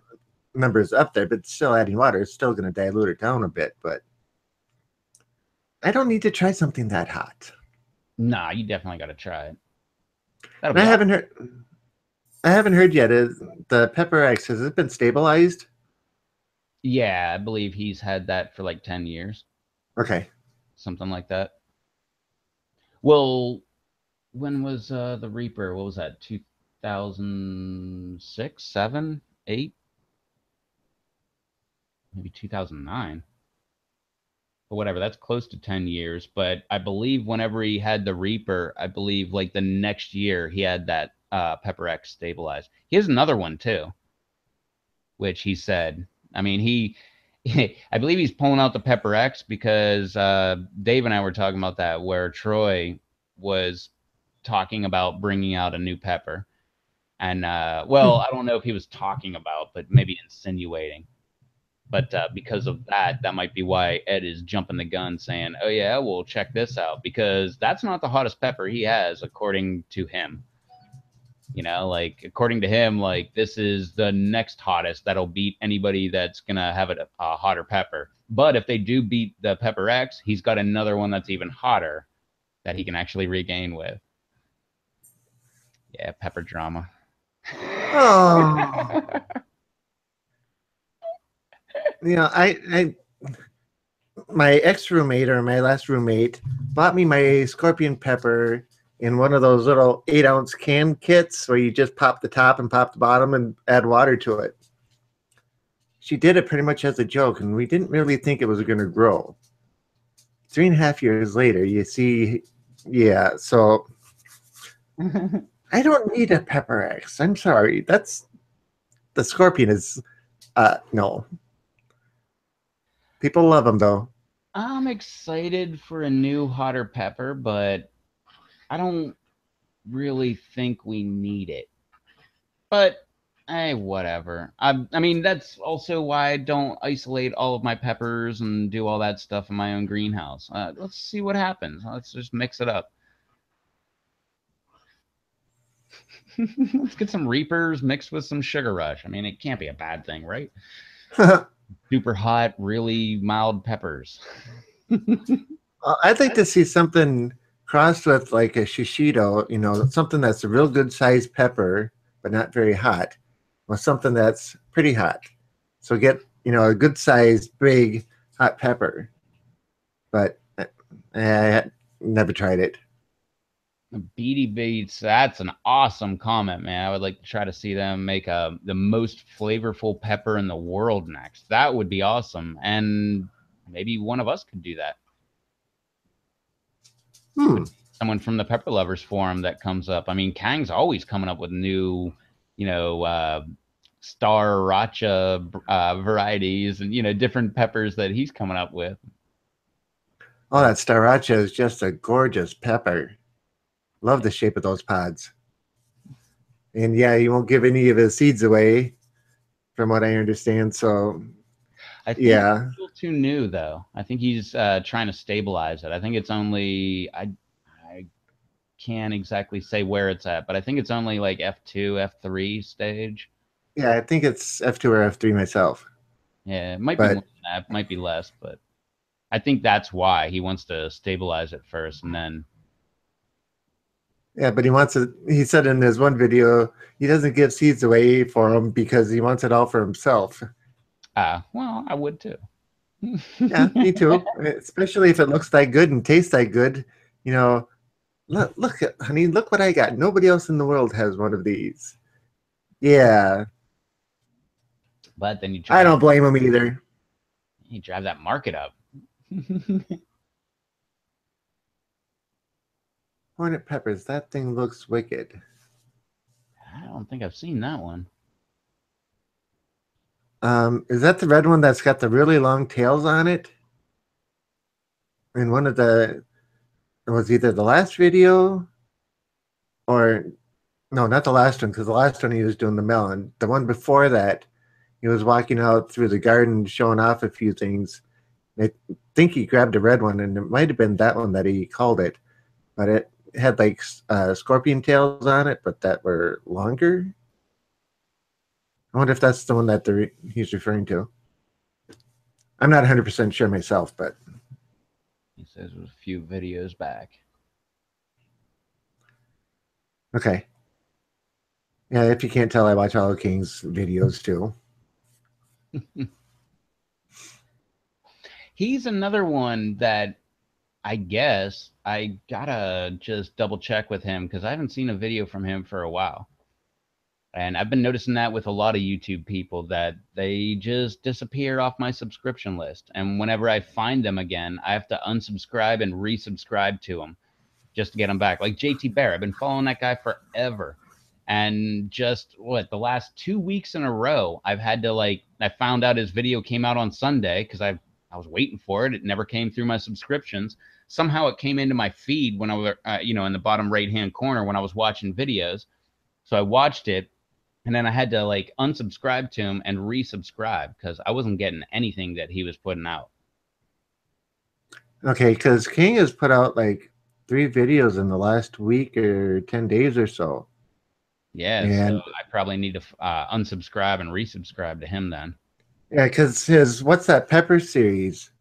numbers up there. But still, adding water is still going to dilute it down a bit. But I don't need to try something that hot. Nah, you definitely got to try it. That'll And be awesome. I haven't heard yet. Is the Pepper X, has it been stabilized? Yeah, I believe he's had that for like 10 years, Okay. something like that. Well, when was the Reaper? What was that? 2006, 7, 8, maybe 2009. But whatever, that's close to 10 years. But I believe whenever he had the Reaper, I believe like the next year he had that Pepper X stabilized. He has another one too, which he said, I mean, I believe he's pulling out the Pepper X because Dave and I were talking about that, where Troy was talking about bringing out a new pepper. And well, I don't know if he was talking about, but maybe insinuating. But because of that, that might be why Ed is jumping the gun saying, oh, yeah, well, check this out, because that's not the hottest pepper he has, according to him. You know, like, according to him, like, this is the next hottest that'll beat anybody that's going to have a hotter pepper. But if they do beat the Pepper X, he's got another one that's even hotter that he can actually regain with. Yeah, pepper drama. Oh. You know, my ex-roommate or my last roommate bought me my scorpion pepper in one of those little 8-ounce can kits where you just pop the top and pop the bottom and add water to it. She did it pretty much as a joke, and we didn't really think it was going to grow. 3.5 years later, you see, yeah, so I don't need a Pepper X. I'm sorry. That's the scorpion is, no. People love them, though. I'm excited for a new hotter pepper, but I don't really think we need it. But hey, whatever. I mean, that's also why I don't isolate all of my peppers and do all that stuff in my own greenhouse. Let's see what happens. Let's just mix it up. Let's get some Reapers mixed with some Sugar Rush. I mean, it can't be a bad thing, right? Super hot, really mild peppers. I'd like to see something crossed with like a shishito, you know, something that's a real good sized pepper, but not very hot, or something that's pretty hot. So get, you know, a good sized, big, hot pepper. But I never tried it. Beady Beats, that's an awesome comment, man. I would like to try to see them make the most flavorful pepper in the world next. That would be awesome. And maybe one of us could do that. Someone from the Pepper Lovers Forum that comes up. I mean, Kang's always coming up with new, you know, Star Racha varieties and, you know, different peppers that he's coming up with. Oh, that Staracha is just a gorgeous pepper. Love the shape of those pods. And yeah, he won't give any of his seeds away, from what I understand. So, I think yeah. it's still too new, though. I think he's trying to stabilize it. I think it's only, I can't exactly say where it's at, but I think it's only like F2, F3 stage. Yeah, I think it's F2 or F3 myself. Yeah, it might be more than that, might be less, but I think that's why he wants to stabilize it first and then. Yeah, but he wants it. He said in his one video, he doesn't give seeds away for them because he wants it all for himself. Well, I would too. Yeah, me too. Especially if it looks that good and tastes that good. You know, look, honey, look what I got. Nobody else in the world has one of these. Yeah. But then I don't blame him either. You drive that market up. Hornet peppers, that thing looks wicked. I don't think I've seen that one. Is that the red one that's got the really long tails on it? In one of the, it was either the last video or, no, not the last one, because the last one he was doing the melon. The one before that, he was walking out through the garden showing off a few things. I think he grabbed a red one, and it might have been that one that he called it. But it had like scorpion tails on it, but that were longer. I wonder if that's the one that he's referring to. I'm not 100% sure myself, but he says it was a few videos back. Okay. Yeah, if you can't tell, I watch all of King's videos too. He's another one that I guess I gotta just double check with him because I haven't seen a video from him for a while. And I've been noticing that with a lot of YouTube people that they just disappear off my subscription list. And whenever I find them again, I have to unsubscribe and resubscribe to them just to get them back. Like JT Bear, I've been following that guy forever. And just the last 2 weeks in a row, I've had to I found out his video came out on Sunday because I was waiting for it. It never came through my subscriptions. Somehow it came into my feed when I was, in the bottom right hand corner when I was watching videos. So I watched it, and then I had to unsubscribe to him and resubscribe because I wasn't getting anything that he was putting out. Okay, because King has put out like 3 videos in the last week or 10 days or so. Yeah, and so I probably need to unsubscribe and resubscribe to him then. yeah, because his What's That Pepper series.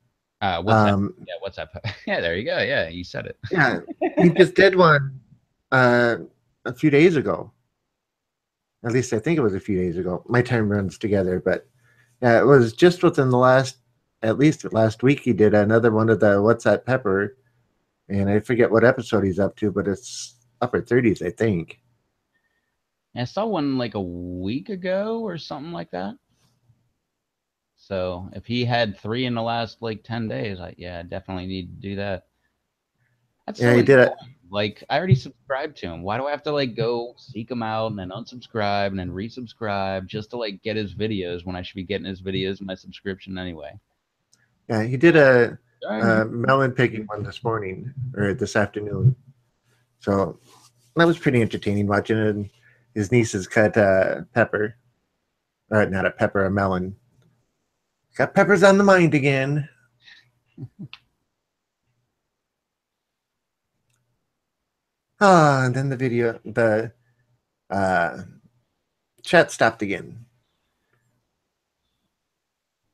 What's that? Yeah, what's that? Yeah, there you go. Yeah, you said it. Yeah, he just did one a few days ago. At least I think it was a few days ago. My time runs together, but yeah, it was just within the at least last week, he did another one of the What's That Pepper, and I forget what episode he's up to, but it's upper 30s, I think. I saw one like a week ago or something like that. So if he had 3 in the last 10 days, I definitely need to do that. That's Yeah, so he did it. annoying. I already subscribed to him. Why do I have to go seek him out and then unsubscribe and then resubscribe just to get his videos when I should be getting his videos in my subscription anyway? Yeah, he did a melon picking one this morning or this afternoon. So that was pretty entertaining watching it. And his nieces cut pepper. Not a pepper, a melon. Got peppers on the mind again. And then the chat stopped again.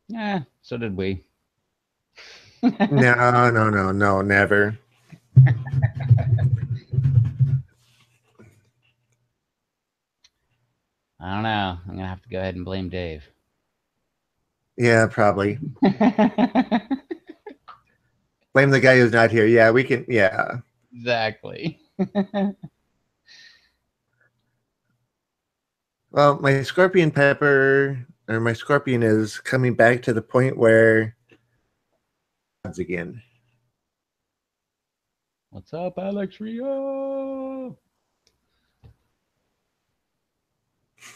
Yeah, so did we. No, never. I don't know. I'm gonna have to go ahead and blame Dave. Yeah, probably. Blame the guy who's not here. Yeah, we can. Yeah. Exactly. Well, my scorpion is coming back to the point where again. What's up, Alex Rio?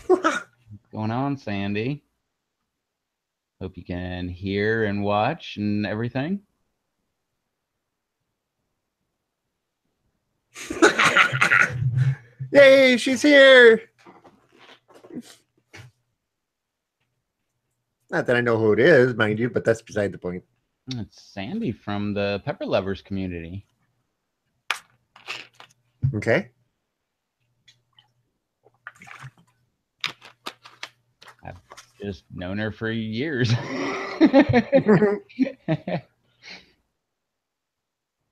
What's going on, Sandy? Hope you can hear and watch and everything. Yay, she's here. Not that I know who it is, mind you, but that's beside the point. It's Sandy from the Pepper Lovers community. Okay. I've just known her for years.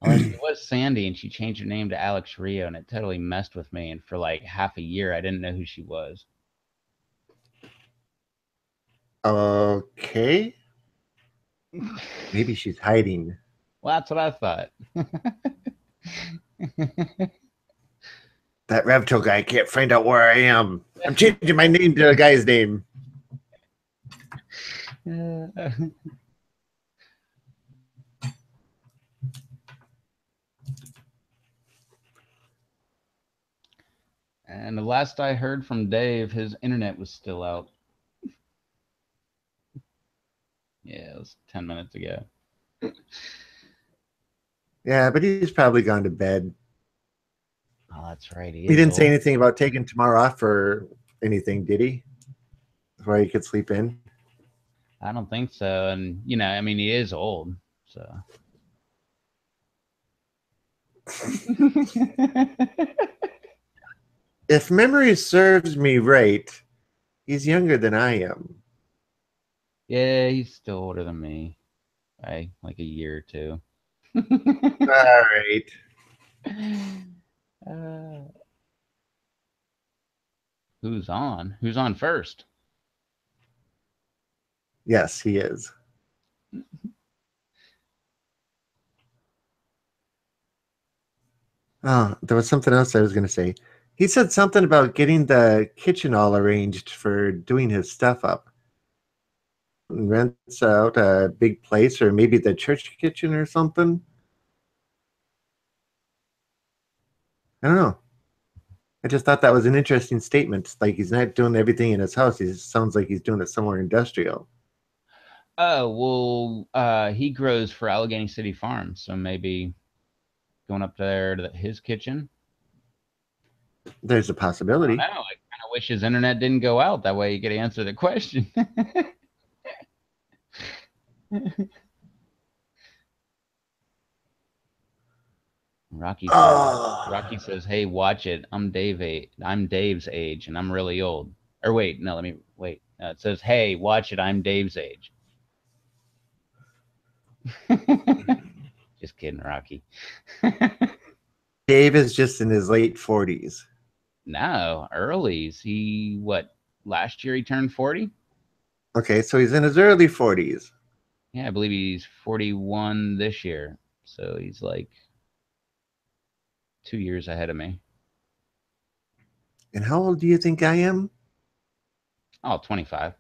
Well, she was Sandy, and she changed her name to Alex Rio, and it totally messed with me. And for half a year, I didn't know who she was. Okay. Maybe she's hiding. Well, that's what I thought. That Revto guy can't find out where I am. I'm changing my name to a guy's name. And the last I heard from Dave, his internet was still out. Yeah, it was 10 minutes ago. Yeah, but he's probably gone to bed. Oh, that's right. He didn't say anything about taking tomorrow off or anything, did he? Where he could sleep in? I don't think so. And, I mean, he is old, so. If memory serves me right, he's younger than I am. Yeah, he's still older than me by like a year or two. All right. Who's on? Who's on first? Yes, he is. Oh, there was something else I was going to say. He said something about getting the kitchen all arranged for doing his stuff up. Rents out a big place, or maybe the church kitchen or something. I don't know. I just thought that was an interesting statement. Like he's not doing everything in his house. He sounds like he's doing it somewhere industrial. Oh, well, he grows for Allegheny City Farm, so maybe going up there to his kitchen. There's a I don't possibility. know. I kind of wish his internet didn't go out. That way you could answer the question. Rocky says, "Hey, watch it. I'm Dave's age, and I'm really old." Or wait, no, let me wait. It says, "Hey, watch it. I'm Dave's age." Just kidding, Rocky. Dave is just in his late 40s. No, early. He what? Last year he turned 40. Okay, so he's in his early 40s. Yeah, I believe he's 41 this year. So he's like 2 years ahead of me. And how old do you think I am? Oh, 25.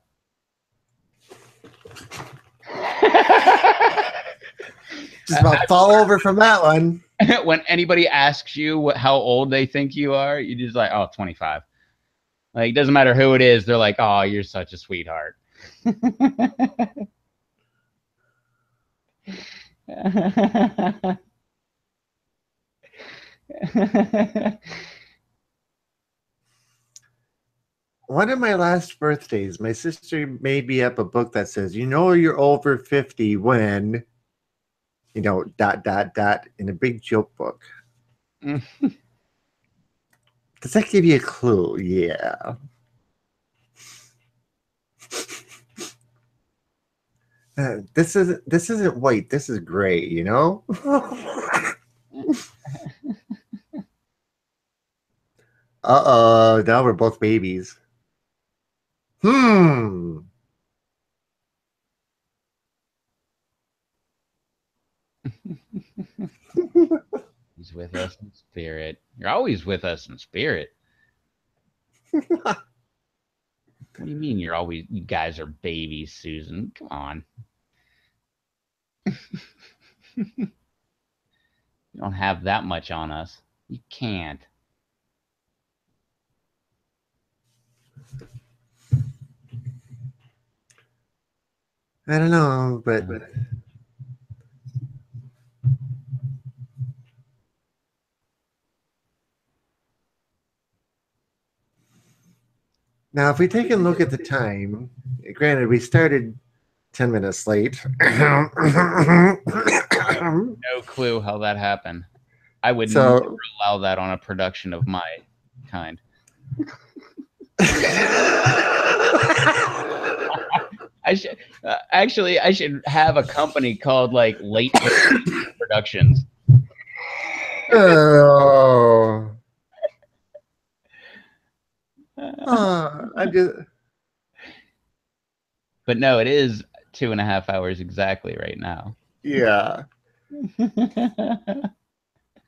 Just about fall over from that one. When anybody asks you how old they think you are, you just like, oh, 25. Like, it doesn't matter who it is. They're like, oh, you're such a sweetheart. One of my last birthdays, my sister made me up a book that says, you know, you're over 50 when, you know, dot, dot, dot, in a big joke book. Does that give you a clue? Yeah. This isn't white. This is gray. You know. Uh-oh. Now we're both babies. Hmm. He's with us in spirit. You're always with us in spirit. What do you mean you guys are babies, Susan? Come on. You don't have that much on us. You can't. I don't know, but now if we take a look at the time, granted we started 10 minutes late. No clue how that happened. I would never allow that on a production of my kind. I should have a company called like Late Productions. Oh. I just. But no, it is 2.5 hours exactly right now. Yeah.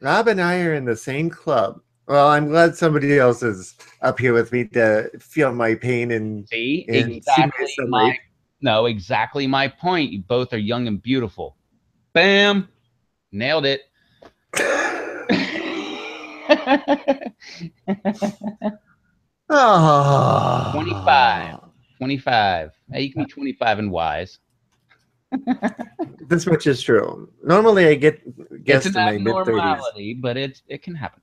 Rob and I are in the same club. Well, I'm glad somebody else is up here with me to feel my pain and see exactly my exactly my point. You both are young and beautiful. Bam, nailed it. Oh. 25. Hey, you can be 25 and wise. This much is true. Normally, I guess It's to an my mid-30s. abnormality, but it can happen.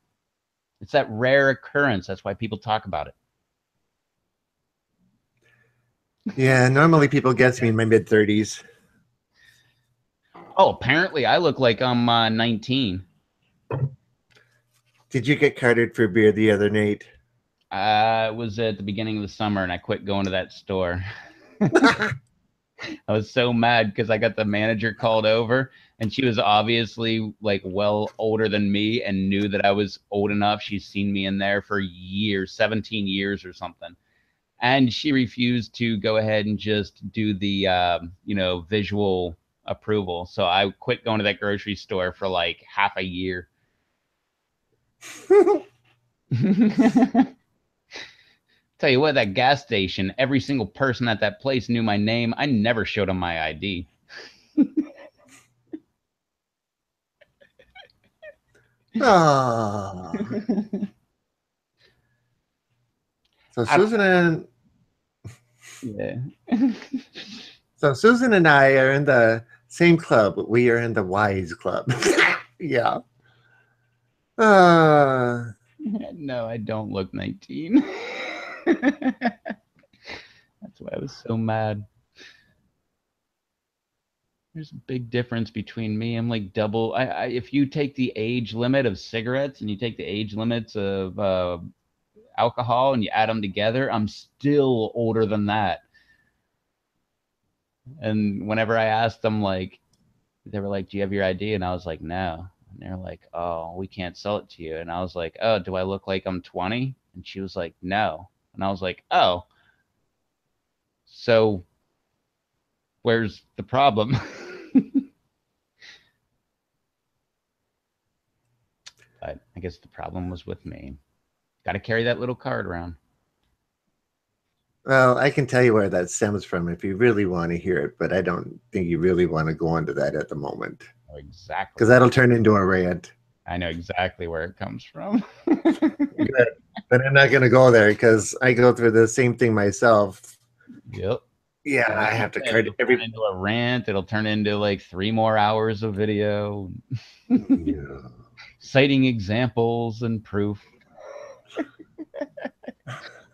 It's that rare occurrence. That's why people talk about it. Yeah, normally people guess me in my mid-30s. Oh, apparently I look like I'm 19. Did you get carded for beer the other night? It was at the beginning of the summer, and I quit going to that store. I was so mad because I got the manager called over, and she was obviously like well older than me and knew that I was old enough. She's seen me in there for years, 17 years or something. And she refused to go ahead and just do the, visual approval. So I quit going to that grocery store for like half a year. Tell you what, that gas station, every single person at that place knew my name. I never showed them my ID. Oh. So I don't Susan and Yeah. so Susan and I are in the same club. We are in the Wise Club. Yeah. Uh, No, I don't look 19. That's why I was so mad. There's a big difference between me. I'm like double. If you take the age limit of cigarettes and you take the age limits of alcohol and you add them together, I'm still older than that. And whenever I asked them, like, they were like, "Do you have your ID?" And I was like, "No." And they're like, "Oh, we can't sell it to you." And I was like, "Oh, do I look like I'm 20?" And she was like, "No." And I was like, "Oh, so where's the problem?" But I guess the problem was with me. Got to carry that little card around. well, I can tell you where that stems from if you really want to hear it, but I don't think you really want to go into that at the moment I know exactly because where that'll turn into a rant. I know exactly where it comes from. Good. But I'm not going to go there because I go through the same thing myself. Yep. Yeah, And I like you have to said, card it'll turn every. into a rant. It'll turn into like 3 more hours of video, Yeah. citing examples and proof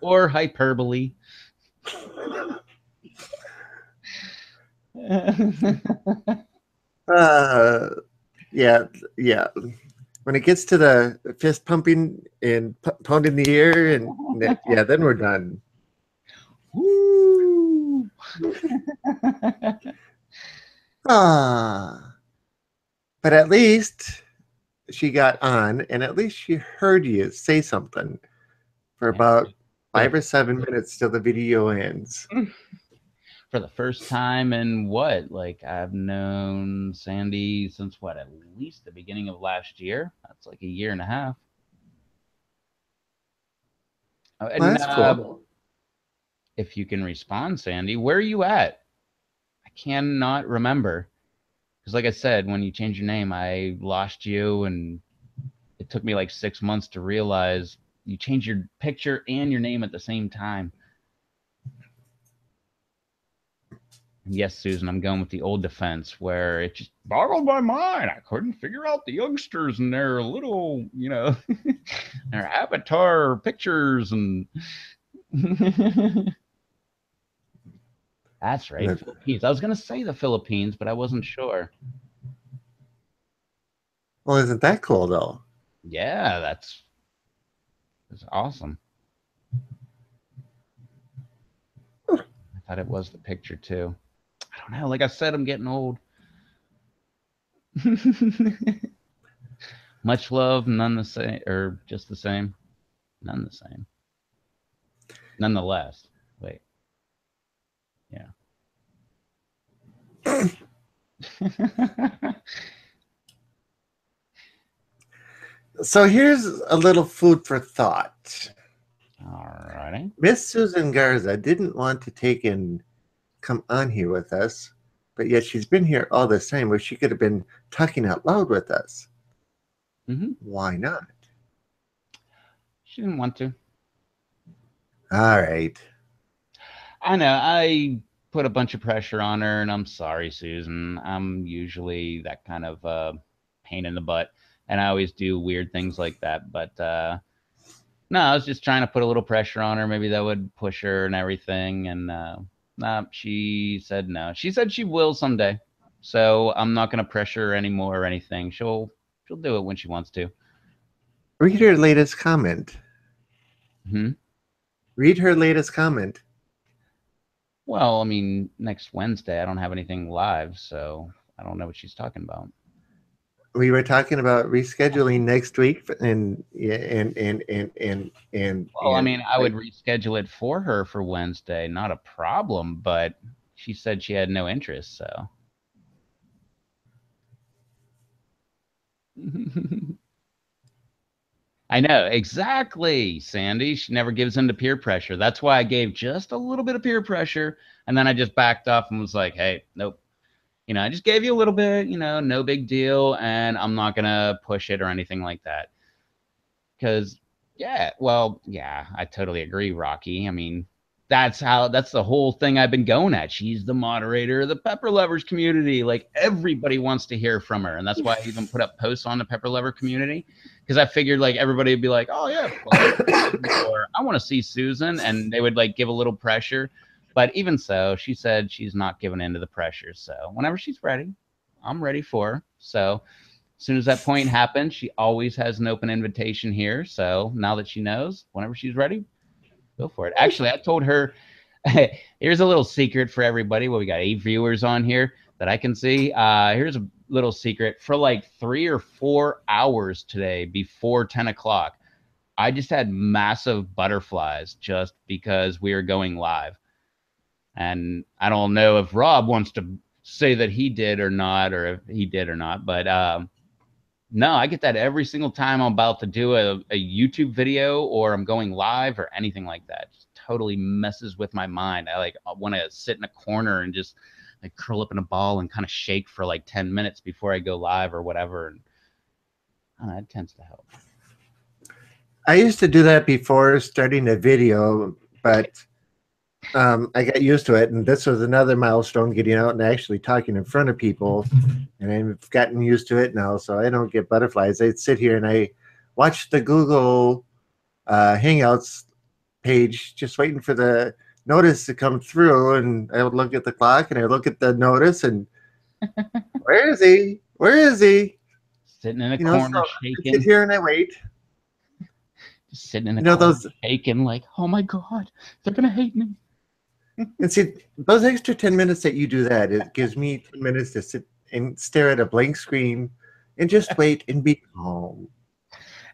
or hyperbole. Uh, yeah, yeah. When it gets to the fist pumping and pounding the air, and yeah, then we're done. Woo! Ah, but at least she got on, and at least she heard you say something for Yeah, about for the 5 or 7 minutes till the video ends. for the first time in what? Like I've known Sandy since what? At least the beginning of last year. That's like a year and a half. Well, And that's cool. if you can respond, Sandy, where are you at? I cannot remember. Because, like I said, when you change your name, I lost you, and it took me like 6 months to realize you changed your picture and your name at the same time. And yes, Susan, I'm going with the old defense where it just boggled my mind. I couldn't figure out the youngsters and their little, their avatar pictures and. That's right, Philippines. I was going to say the Philippines, but I wasn't sure. Well, isn't that cool though? Yeah, that's awesome. I thought it was the picture too. I don't know. Like I said, I'm getting old. Much love, none the same, or just the same. None the same. Nonetheless. Wait. Yeah. So here's a little food for thought. All righty. Miss Susan Garza didn't want to take and come on here with us, but yet she's been here all this time where she could have been talking out loud with us. Mm-hmm. Why not? She didn't want to. All right. I know. I put a bunch of pressure on her, and I'm sorry, Susan. I'm usually that kind of pain in the butt, and I always do weird things like that. But no, I was just trying to put a little pressure on her. Maybe that would push her and everything. And nah, she said no. She said she will someday. So I'm not going to pressure her anymore or anything. She'll do it when she wants to. Read her latest comment. Hmm. Read her latest comment. Well, I mean, next Wednesday I don't have anything live, so I don't know what she's talking about. We were talking about rescheduling next week, and yeah, Well, I mean, I would like, reschedule it for her for Wednesday, not a problem. But she said she had no interest, so. I know, exactly, Sandy. She never gives in to peer pressure. That's why I gave just a little bit of peer pressure, and then I just backed off and was like, hey, nope. I just gave you a little bit, no big deal, and I'm not going to push it or anything like that. Because Yeah, well, yeah, I totally agree, Rocky. I mean, that's the whole thing I've been going at. She's the moderator of the Pepper Lovers community. Like everybody wants to hear from her. And that's why I even put up posts on the Pepper Lover community. Because I figured like everybody would be like, oh yeah, follow Susan, or I want to see Susan, and they would like give a little pressure. But even so, she said she's not giving in to the pressure. So whenever she's ready, I'm ready for her. So as soon as that point happens, she always has an open invitation here. So now that she knows, whenever she's ready, go for it. Actually, I told her, here's a little secret for everybody. Well, we got 8 viewers on here that I can see. Here's a little secret. For like 3 or 4 hours today before 10 o'clock, I just had massive butterflies just because we are going live. And I don't know if Rob wants to say that he did or not, or if he did or not, but no, I get that every single time I'm about to do a YouTube video or I'm going live or anything like that. It just totally messes with my mind. I want to sit in a corner and just like curl up in a ball and kind of shake for like 10 minutes before I go live or whatever. And I don't know, it tends to help. I used to do that before starting a video, but I got used to it, and this was another milestone, getting out and actually talking in front of people, and I've gotten used to it now, so I don't get butterflies. I sit here and I watch the Google Hangouts page, just waiting for the notice to come through, and I would look at the clock, and I look at the notice, and where is he? Where is he? Sitting in a You know, corner so I sit shaking, here and I wait. just sitting in a You know, corner those, shaking like, oh my God, they're going to hate me. and see, those extra 10 minutes that you do that, it gives me 10 minutes to sit and stare at a blank screen and just wait and be calm,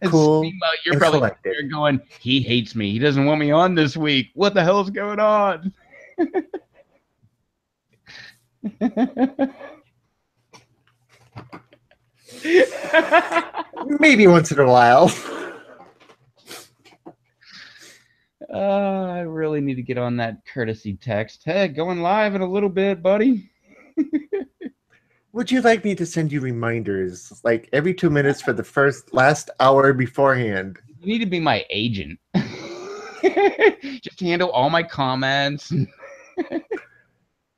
And cool, meanwhile, you're and probably collected. there going, he hates me. He doesn't want me on this week. What the hell's going on? Maybe once in a while. I really need to get on that courtesy text. Hey, going live in a little bit, buddy. Would you like me to send you reminders like every 2 minutes for the last hour beforehand? You need to be my agent. Just handle all my comments.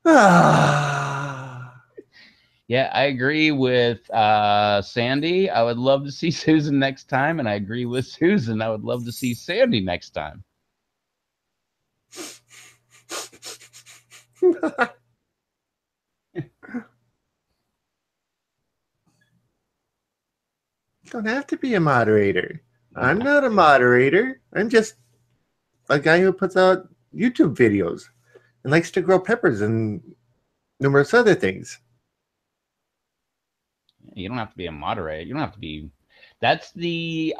Ah. Yeah, I agree with Sandy. I would love to see Susan next time. And I agree with Susan. I would love to see Sandy next time. Don't have to be a moderator. I'm not a moderator. I'm just a guy who puts out YouTube videos and likes to grow peppers and numerous other things. You don't have to be a moderator. You don't have to be. That's the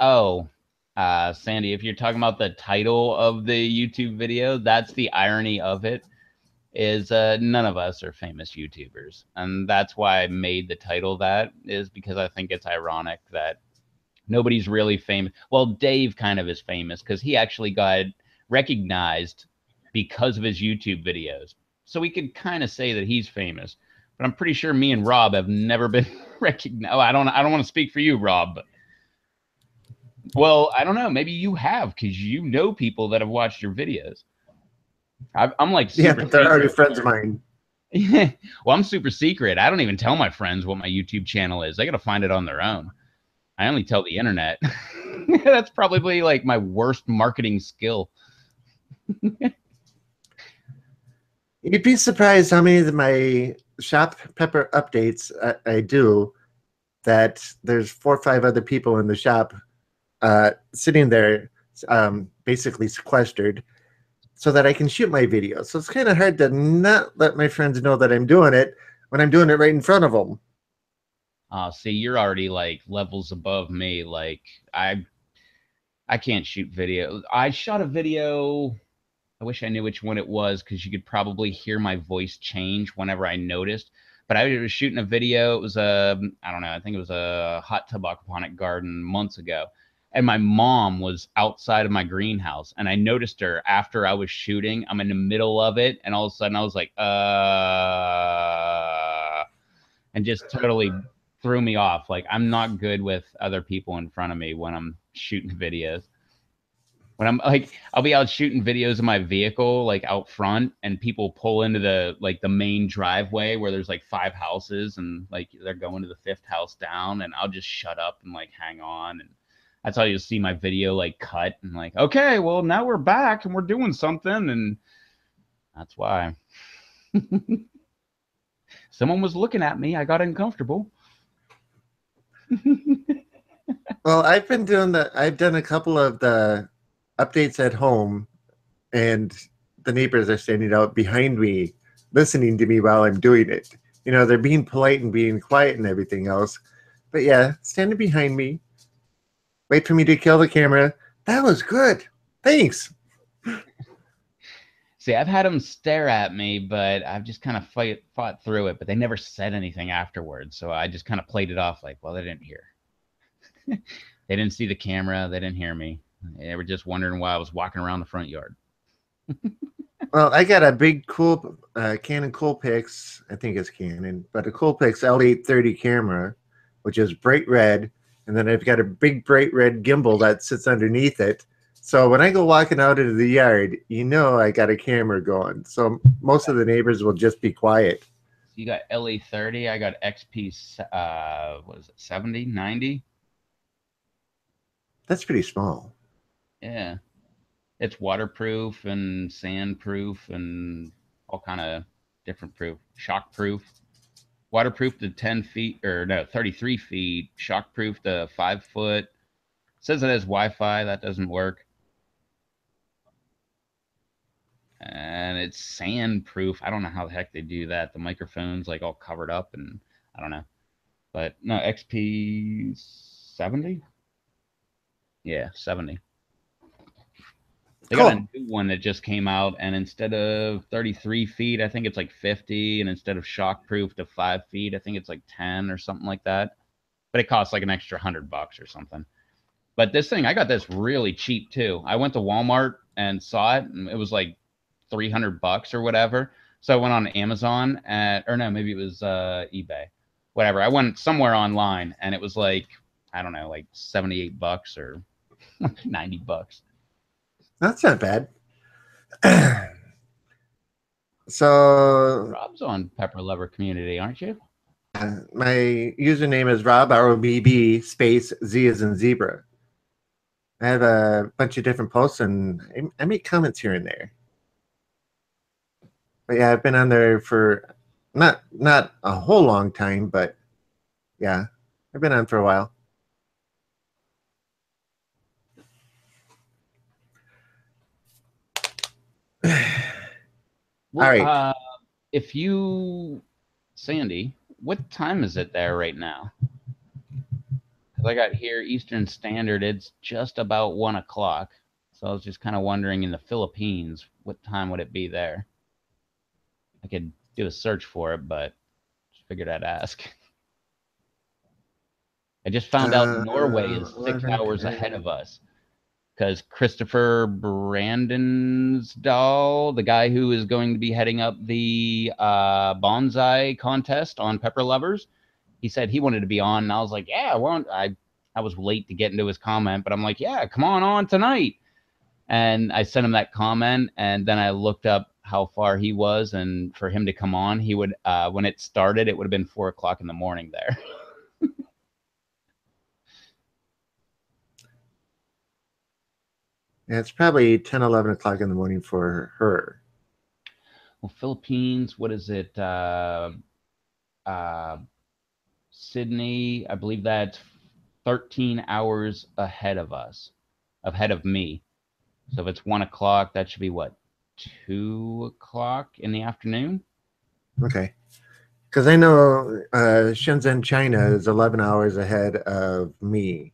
Sandy. If you're talking about the title of the YouTube video, that's the irony of it. Is none of us are famous YouTubers, and that's why I made the title that. Is because I think it's ironic that nobody's really famous. Well, Dave kind of is famous because he actually got recognized because of his YouTube videos. So we could kind of say that he's famous. But I'm pretty sure me and Rob have never been recognized. Oh, I don't want to speak for you, Rob, but well, I don't know. Maybe you have because you know people that have watched your videos. I'm like Yeah, super but they're already secret. friends of mine. Well, I'm super secret. I don't even tell my friends what my YouTube channel is. They got to find it on their own. I only tell the internet. That's probably like my worst marketing skill. You'd be surprised how many of my shop pepper updates I do, that there's 4 or 5 other people in the shop sitting there basically sequestered so that I can shoot my video. So it's kind of hard to not let my friends know that I'm doing it when I'm doing it right in front of them. See, you're already like levels above me. Like I can't shoot video. I shot a video. I wish I knew which one it was because you could probably hear my voice change whenever I noticed. But I was shooting a video. It was I don't know. I think it was a hot tub aquaponic garden months ago. And my mom was outside of my greenhouse, and I noticed her after I was shooting. I'm in the middle of it, and all of a sudden I was like, and just totally threw me off. Like I'm not good with other people in front of me when I'm shooting videos. When I'm like, I'll be out shooting videos of my vehicle, like out front, and people pull into the main driveway where there's like 5 houses, and like they're going to the 5th house down, and I'll just shut up and like hang on, and that's how you'll see my video like cut and like, okay, well now we're back and we're doing something, and that's why someone was looking at me. I got uncomfortable. Well, I've been doing I've done a couple of the updates at home, and the neighbors are standing out behind me, listening to me while I'm doing it. You know, they're being polite and being quiet and everything else. But yeah, standing behind me, wait for me to kill the camera. That was good. Thanks. See, I've had them stare at me, but I've just kind of fought through it. But they never said anything afterwards, so I just kind of played it off like, well, they didn't hear. They didn't see the camera. They didn't hear me. They were just wondering why I was walking around the front yard. Well, I got a big cool Canon Coolpix, I think it's Canon, but a Coolpix L830 camera, which is bright red, and then I've got a big bright red gimbal that sits underneath it. So when I go walking out into the yard, you know I got a camera going. So most of the neighbors will just be quiet. So you got LA30. I got XP. What is it? 70, 90. That's pretty small. Yeah, it's waterproof and sandproof and all kind of different proof. Shockproof. Waterproof to 10 feet, or no, 33 feet. Shockproof to 5 foot. It says it has Wi-Fi. That doesn't work. And it's sandproof. I don't know how the heck they do that. The microphone's like all covered up, and I don't know. But no, XP 70. Yeah, 70. They got a Cool. new one that just came out, and instead of 33 feet, I think it's like 50, and instead of shockproof to 5 feet, I think it's like 10 or something like that. But it costs like an extra $100 or something. But this thing, I got this really cheap too. I went to Walmart and saw it, and it was like $300 or whatever. So I went on Amazon or no, maybe it was eBay, whatever. I went somewhere online, and it was like, I don't know, like $78 or $90. That's not bad. So Rob's on Pepper Lover Community, aren't you? my username is Rob ROBB space Z as in zebra. I have a bunch of different posts and I make comments here and there. But yeah, I've been on there for not a whole long time, but yeah, I've been on for a while. Well, All right. if you, Sandy, what time is it there right now? Because I got here Eastern Standard, it's just about 1 o'clock. So I was just kind of wondering in the Philippines, what time would it be there? I could do a search for it, but just figured I'd ask. I just found out Norway is 6 hours ahead of us because Christopher Brandonsdahl, the guy who is going to be heading up the bonsai contest on Pepper Lovers, he said he wanted to be on, and I was like, yeah, I was late to get into his comment, but I'm like, yeah, come on tonight. And I sent him that comment, and then I looked up how far he was, and for him to come on, he would when it started, it would have been 4 o'clock in the morning there. Yeah, it's probably 10, 11 o'clock in the morning for her. Well, Philippines, what is it? Uh, Sydney, I believe that's 13 hours ahead of us, ahead of me. So if it's 1 o'clock, that should be what, 2 o'clock in the afternoon? Okay. Because I know Shenzhen, China is 11 hours ahead of me.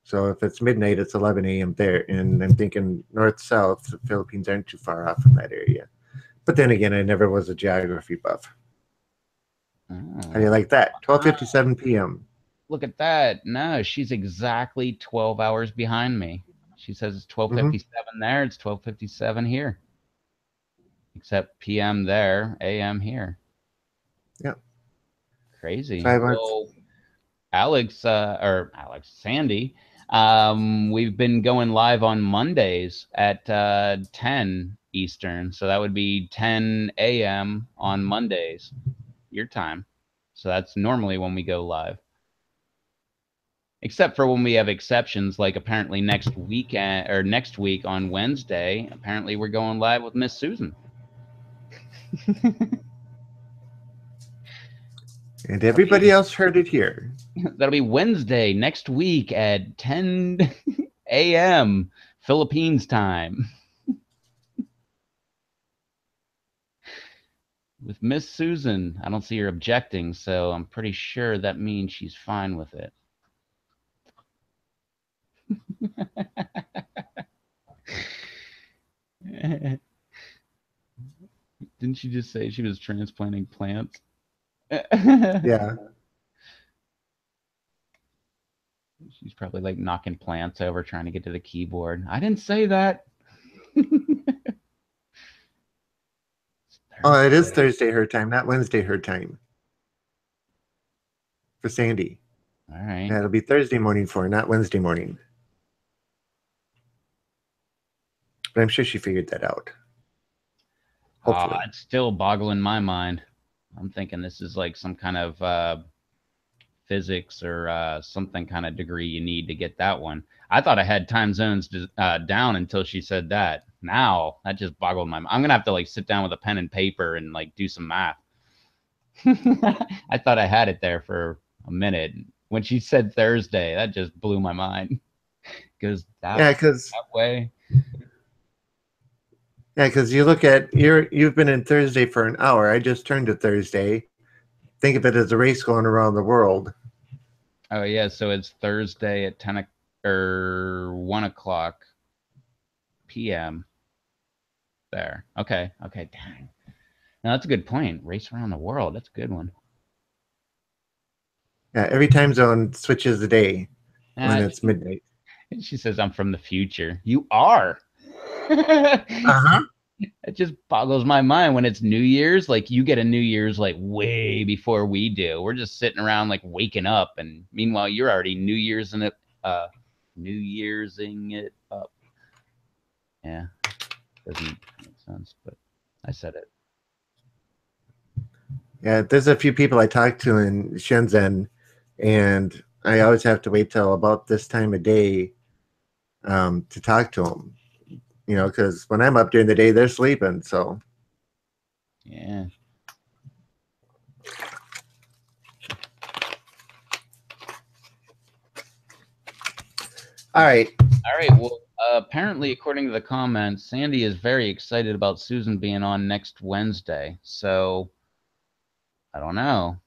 So if it's midnight, it's 11 a.m. there. And I'm thinking north south, the Philippines aren't too far off from that area. But then again, I never was a geography buff. How do you Oh, like that? 12:57 p.m. look at that. No, she's exactly 12 hours behind me. She says it's Mm-hmm. 12:57 there, it's 12:57 here. Except PM there, AM here. Yeah. Crazy. 5 months. Well, Sandy, We've been going live on Mondays at 10 Eastern. So that would be 10 a.m. on Mondays, your time. So that's normally when we go live. Except for when we have exceptions, like apparently next weekend or next week on Wednesday, apparently we're going live with Miss Susan. And everybody else heard it here. That'll be Wednesday next week at 10 a.m. Philippines time with Miss Susan. I don't see her objecting, so I'm pretty sure that means she's fine with it. Didn't she just say she was transplanting plants? Yeah. She's probably like knocking plants over trying to get to the keyboard. I didn't say that. Oh, it is Thursday her time, not Wednesday her time. For Sandy. All right. Yeah, it'll be Thursday morning for her, not Wednesday morning. But I'm sure she figured that out. Hopefully. It's still boggling my mind. I'm thinking this is like some kind of physics or something kind of degree you need to get that one. I thought I had time zones down until she said that. Now that just boggled my mind. I'm gonna have to like sit down with a pen and paper and like do some math. I thought I had it there for a minute. When she said Thursday, that just blew my mind. Goes that way. Yeah, because you look at you've been in Thursday for an hour. I just turned to Thursday. Think of it as a race going around the world. Oh yeah, so it's Thursday at 10 or 1 o'clock p.m. There. Okay. Dang. No, that's a good point. Race around the world. That's a good one. Yeah, every time zone switches the day when it's midnight. She says, "I'm from the future." You are. Uh-huh. It just boggles my mind when it's New Year's. Like you get a New Year's like way before we do. We're just sitting around like waking up, and meanwhile you're already New Year'sing it up. Yeah, doesn't make sense, but I said it. Yeah, there's a few people I talk to in Shenzhen, and I always have to wait till about this time of day to talk to them. You know, because when I'm up during the day, they're sleeping. So yeah. All right. Well, apparently, according to the comments, Sandy is very excited about Susan being on next Wednesday. So, I don't know.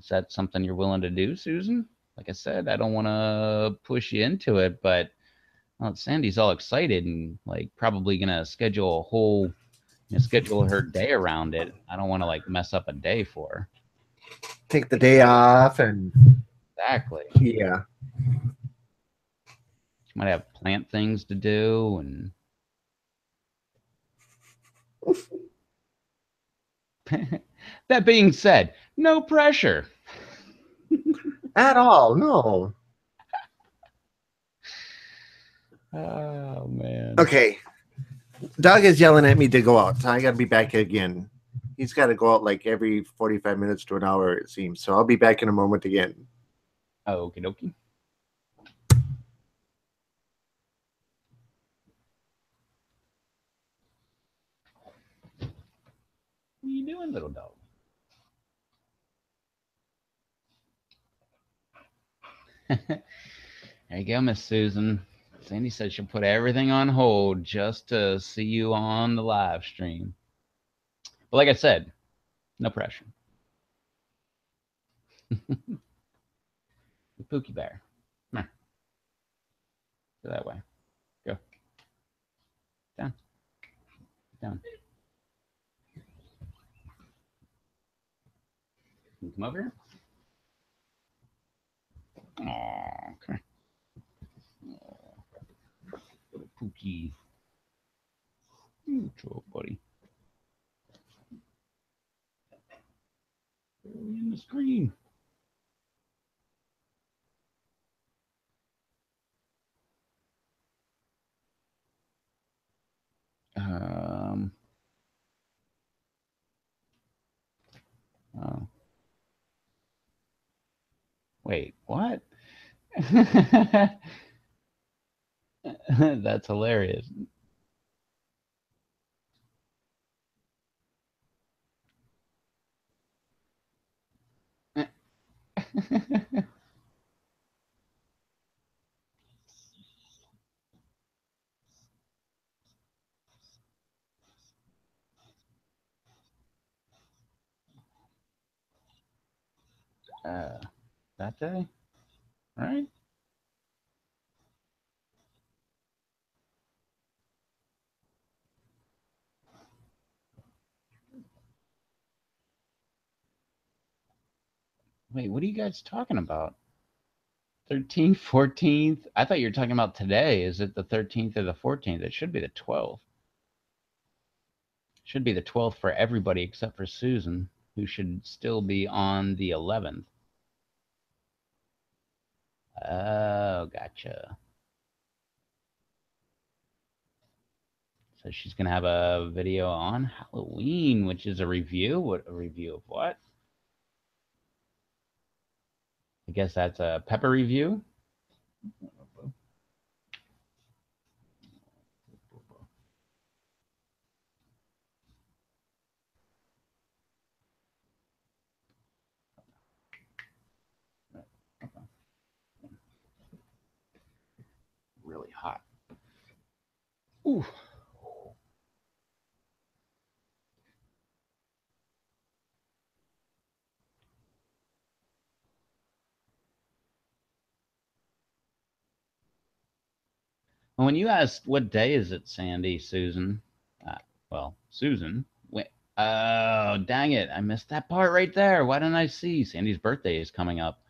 Is that something you're willing to do, Susan? Like I said, I don't want to push you into it, but well, Sandy's all excited and like probably gonna schedule her day around it. I don't want to like mess up a day for her. Take the day off and exactly. Yeah. She might have plant things to do and that being said, no pressure. At all, no. Oh man. Okay. Doug is yelling at me to go out, so I gotta be back again. He's got to go out like every 45 minutes to an hour, it seems. So I'll be back in a moment again. Okie dokie. What are you doing, little dog? There you go, Miss Susan. Sandy said she'll put everything on hold just to see you on the live stream. But like I said, no pressure. The Pookie Bear. Come here. Go that way. Go. Down. Down. Can you come over here? Aw, come here. Little Pookie. What's up, buddy? In the screen. Wait, what? That's hilarious. That day, right? Wait, what are you guys talking about? 13th, 14th? I thought you were talking about today. Is it the 13th or the 14th? It should be the 12th. Should be the 12th for everybody except for Susan, who should still be on the 11th. Oh, gotcha. So she's going to have a video on Halloween, which is a review. What a review of what? I guess that's a pepper review. Really hot. Ooh. When you asked what day is it, Sandy, Susan? Well, Susan. Wait, oh, dang it. I missed that part right there. Why didn't I see? Sandy's birthday is coming up.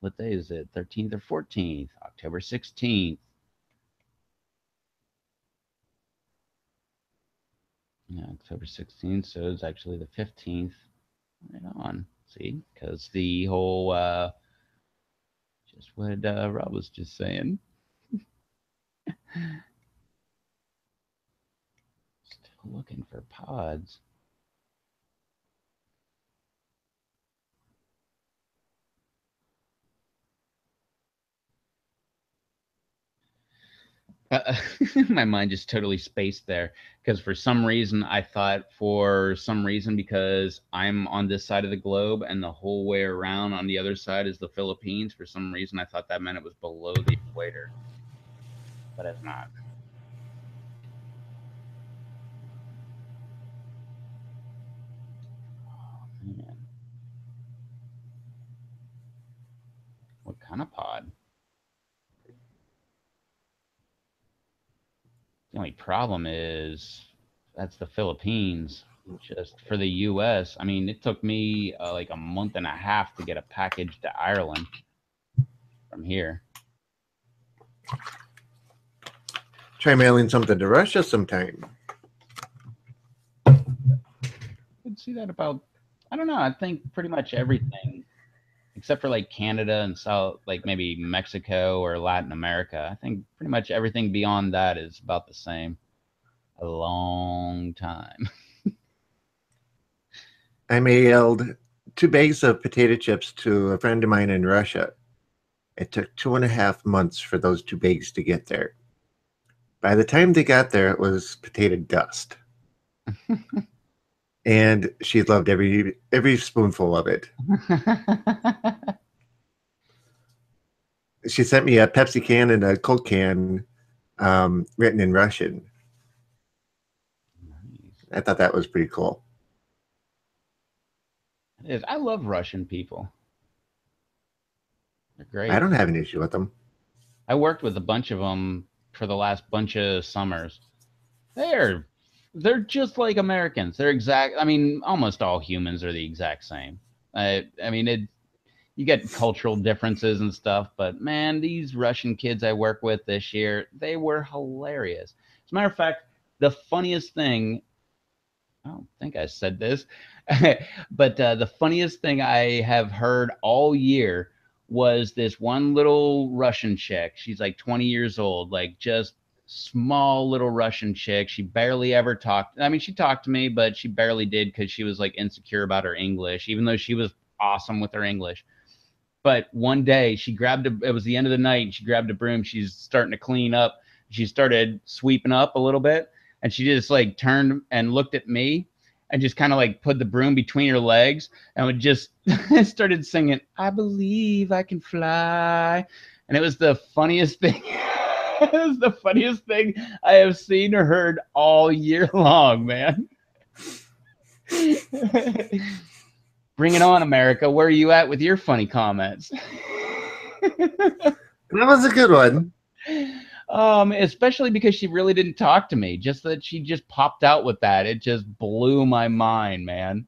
What day is it? 13th or 14th? October 16th. Yeah, October 16th. So it's actually the 15th. Right on. See? Because the whole, just what Rob was just saying. Still looking for pods. My mind just totally spaced there because for some reason I thought because I'm on this side of the globe and the whole way around on the other side is the Philippines, for some reason I thought that meant it was below the equator, but it's not. Oh, man. What kind of pod? The only problem is that's the Philippines. Just for the US, I mean, it took me like a month and a half to get a package to Ireland from here. Try mailing something to Russia sometime. Could see that about, I don't know, I think pretty much everything except for like Canada and South, like maybe Mexico or Latin America. I think pretty much everything beyond that is about the same. A long time. I mailed 2 bags of potato chips to a friend of mine in Russia. It took 2.5 months for those 2 bags to get there. By the time they got there, it was potato dust. And she loved every spoonful of it. She sent me a Pepsi can and a Coke can written in Russian. Nice. I thought that was pretty cool. It is. I love Russian people. They're I great. don't have an issue with them. I worked with a bunch of them for the last bunch of summers. They're they're just like Americans. They're exact. I mean, almost all humans are the exact same. I mean, you get cultural differences and stuff, but man, these Russian kids I work with this year, they were hilarious. As a matter of fact, the funniest thing, I don't think I said this, but the funniest thing I have heard all year was this one little Russian chick. She's like 20 years old, like just small little Russian chick. She barely ever talked. I mean, she talked to me, but she barely did because she was like insecure about her English, even though she was awesome with her English. But one day she grabbed it was the end of the night, and she grabbed a broom. She's starting to clean up. She started sweeping up a little bit, and she just like turned and looked at me and just kind of like put the broom between her legs and would just started singing, "I believe I can fly." And it was the funniest thing. It was the funniest thing I have seen or heard all year long, man. Bring it on, America. Where are you at with your funny comments? That was a good one. Especially because she really didn't talk to me. Just that she just popped out with that. It just blew my mind, man.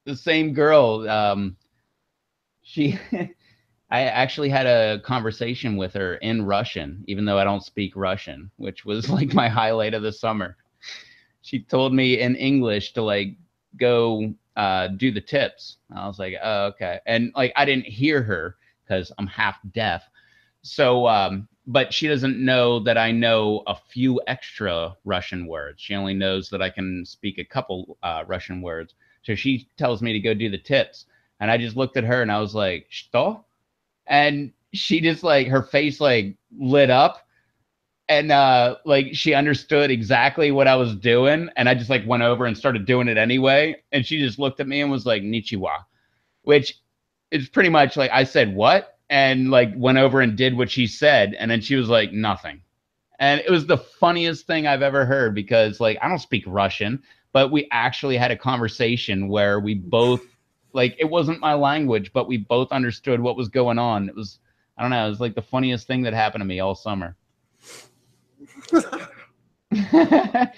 The same girl, she I actually had a conversation with her in Russian, even though I don't speak Russian, which was like my highlight of the summer. She told me in English to like go do the tips. I was like, oh, okay. And like I didn't hear her because I'm half deaf. So, but she doesn't know that I know a few extra Russian words. She only knows that I can speak a couple Russian words. So she tells me to go do the tips. And I just looked at her and I was like, "Что?" And she just like, her face like lit up. And like she understood exactly what I was doing. And I just like went over and started doing it anyway. And she just looked at me and was like, "Nichiwa," which is pretty much like I said, "What?" And like went over and did what she said. And then she was like, "Nothing." And it was the funniest thing I've ever heard because like I don't speak Russian, but we actually had a conversation where we both like it wasn't my language, but we both understood what was going on. It was, I don't know, it was like the funniest thing that happened to me all summer. That,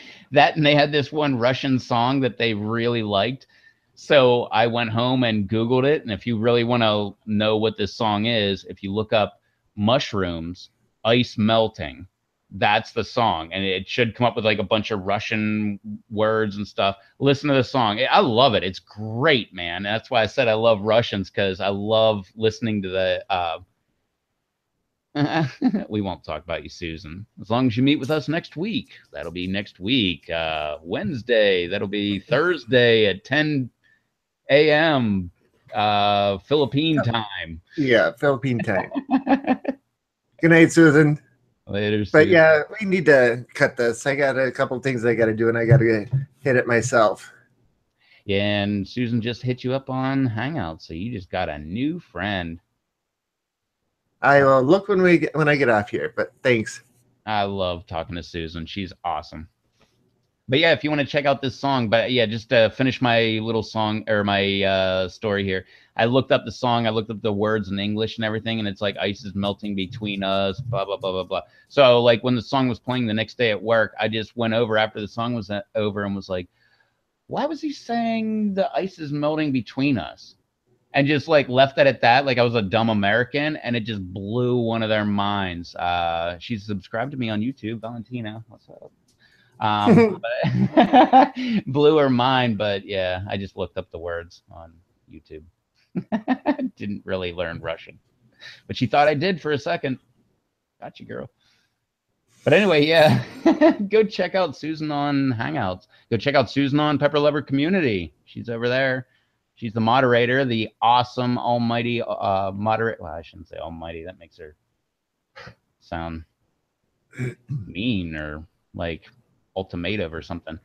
and they had this one Russian song that they really liked. So I went home and Googled it. And if you really want to know what this song is, if you look up mushrooms, ice melting, that's the song. And it should come up with like a bunch of Russian words and stuff. Listen to the song. I love it. It's great, man. That's why I said I love Russians, because I love listening to the we won't talk about you, Susan. As long as you meet with us next week. That'll be next week. Wednesday. That'll be Thursday at 10 a.m. Philippine time. Yeah, Philippine time. Good night, Susan. Later, But Susan. yeah, we need to cut this. I got a couple things I got to do, and I got to hit it myself. Yeah, and Susan just hit you up on Hangouts, so you just got a new friend. I will look when I get off here. But thanks. I love talking to Susan. She's awesome. But yeah, if you want to check out this song, but yeah, just to finish my little song or my story here. I looked up the song, I looked up the words in English and everything, and it's like ice is melting between us, blah, blah, blah, blah, blah. So like when the song was playing the next day at work, I just went over after the song was over and was like, why was he saying the ice is melting between us? And just like left that at that, like I was a dumb American, and it just blew one of their minds. She's subscribed to me on YouTube, Valentina. What's up? Blew her mind, but yeah, I just looked up the words on YouTube. Didn't really learn Russian, but she thought I did for a second. Gotcha, girl. But anyway, yeah, go check out Susan on Hangouts. Go check out Susan on Pepper Lover Community. She's over there. She's the moderator, the awesome, almighty moderator. Well, I shouldn't say almighty. That makes her sound mean or like ultimative or something.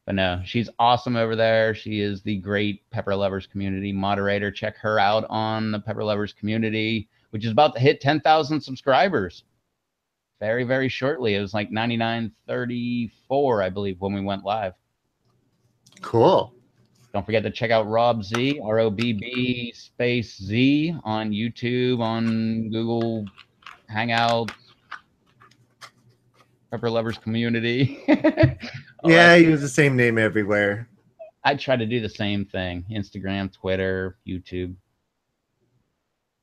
But no, she's awesome over there. She is the great Pepper Lovers Community moderator. Check her out on the Pepper Lovers Community, which is about to hit 10,000 subscribers very, very shortly. It was like 9934, I believe, when we went live. Cool. Don't forget to check out Rob Z, ROBB space Z on YouTube, on Google Hangouts, Pepper Lovers Community. Yeah, I use the same name everywhere. I try to do the same thing. Instagram, Twitter, YouTube.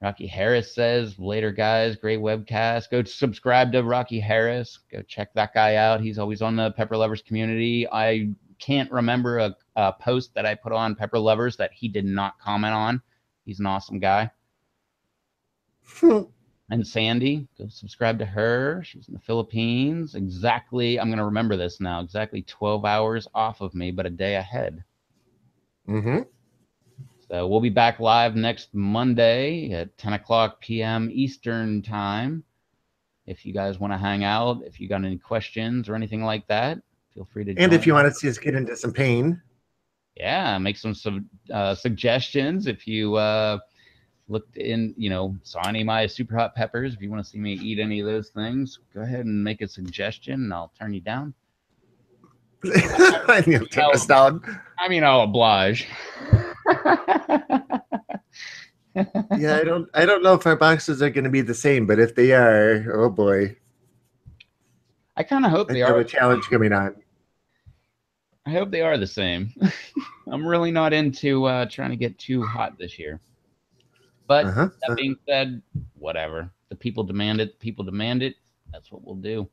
Rocky Harris says, later, guys. Great webcast. Go subscribe to Rocky Harris. Go check that guy out. He's always on the Pepper Lovers Community. I can't remember a post that I put on Pepper Lovers that he did not comment on. He's an awesome guy. And Sandy, go subscribe to her. She's in the Philippines. Exactly, I'm going to remember this now. Exactly 12 hours off of me, but a day ahead. Mm-hmm. So we'll be back live next Monday at 10 o'clock p.m. Eastern time. If you guys want to hang out, if you got any questions or anything like that, feel free to And join if you us. want to see us get into some pain, Yeah, make some suggestions. If you looked in, saw any of my super hot peppers, if you want to see me eat any of those things, go ahead and make a suggestion and I'll turn you down. you'll turn us down. I'll oblige. Yeah, I don't know if our boxes are going to be the same, but if they are, oh boy, I kind of hope I they have are. a challenge coming on. I hope they are the same. I'm really not into trying to get too hot this year. But that being said, whatever. The people demand it. People demand it. That's what we'll do.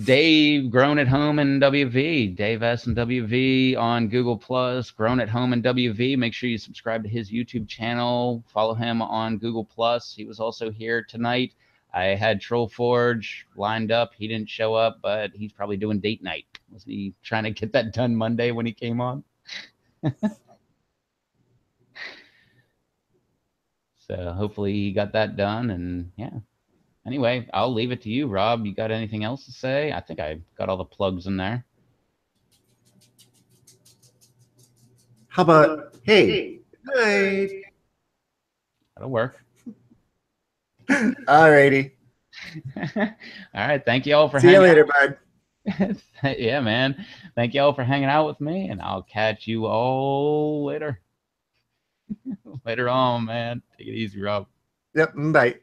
Dave, Grown at Home in WV. Dave S and WV on Google Plus. Grown at Home in WV. Make sure you subscribe to his YouTube channel. Follow him on Google Plus. He was also here tonight. I had Troll Forge lined up. He didn't show up, but he's probably doing date night. Was he trying to get that done Monday when he came on? So hopefully he got that done. And yeah. Anyway, I'll leave it to you, Rob. You got anything else to say? I think I got all the plugs in there. How about, hey, night. That'll work. Alrighty. All right. Thank you all for See you hanging later, out. bud. Yeah, man. Thank you all for hanging out with me, and I'll catch you all later. Later on, man. Take it easy, Rob. Yep, bye.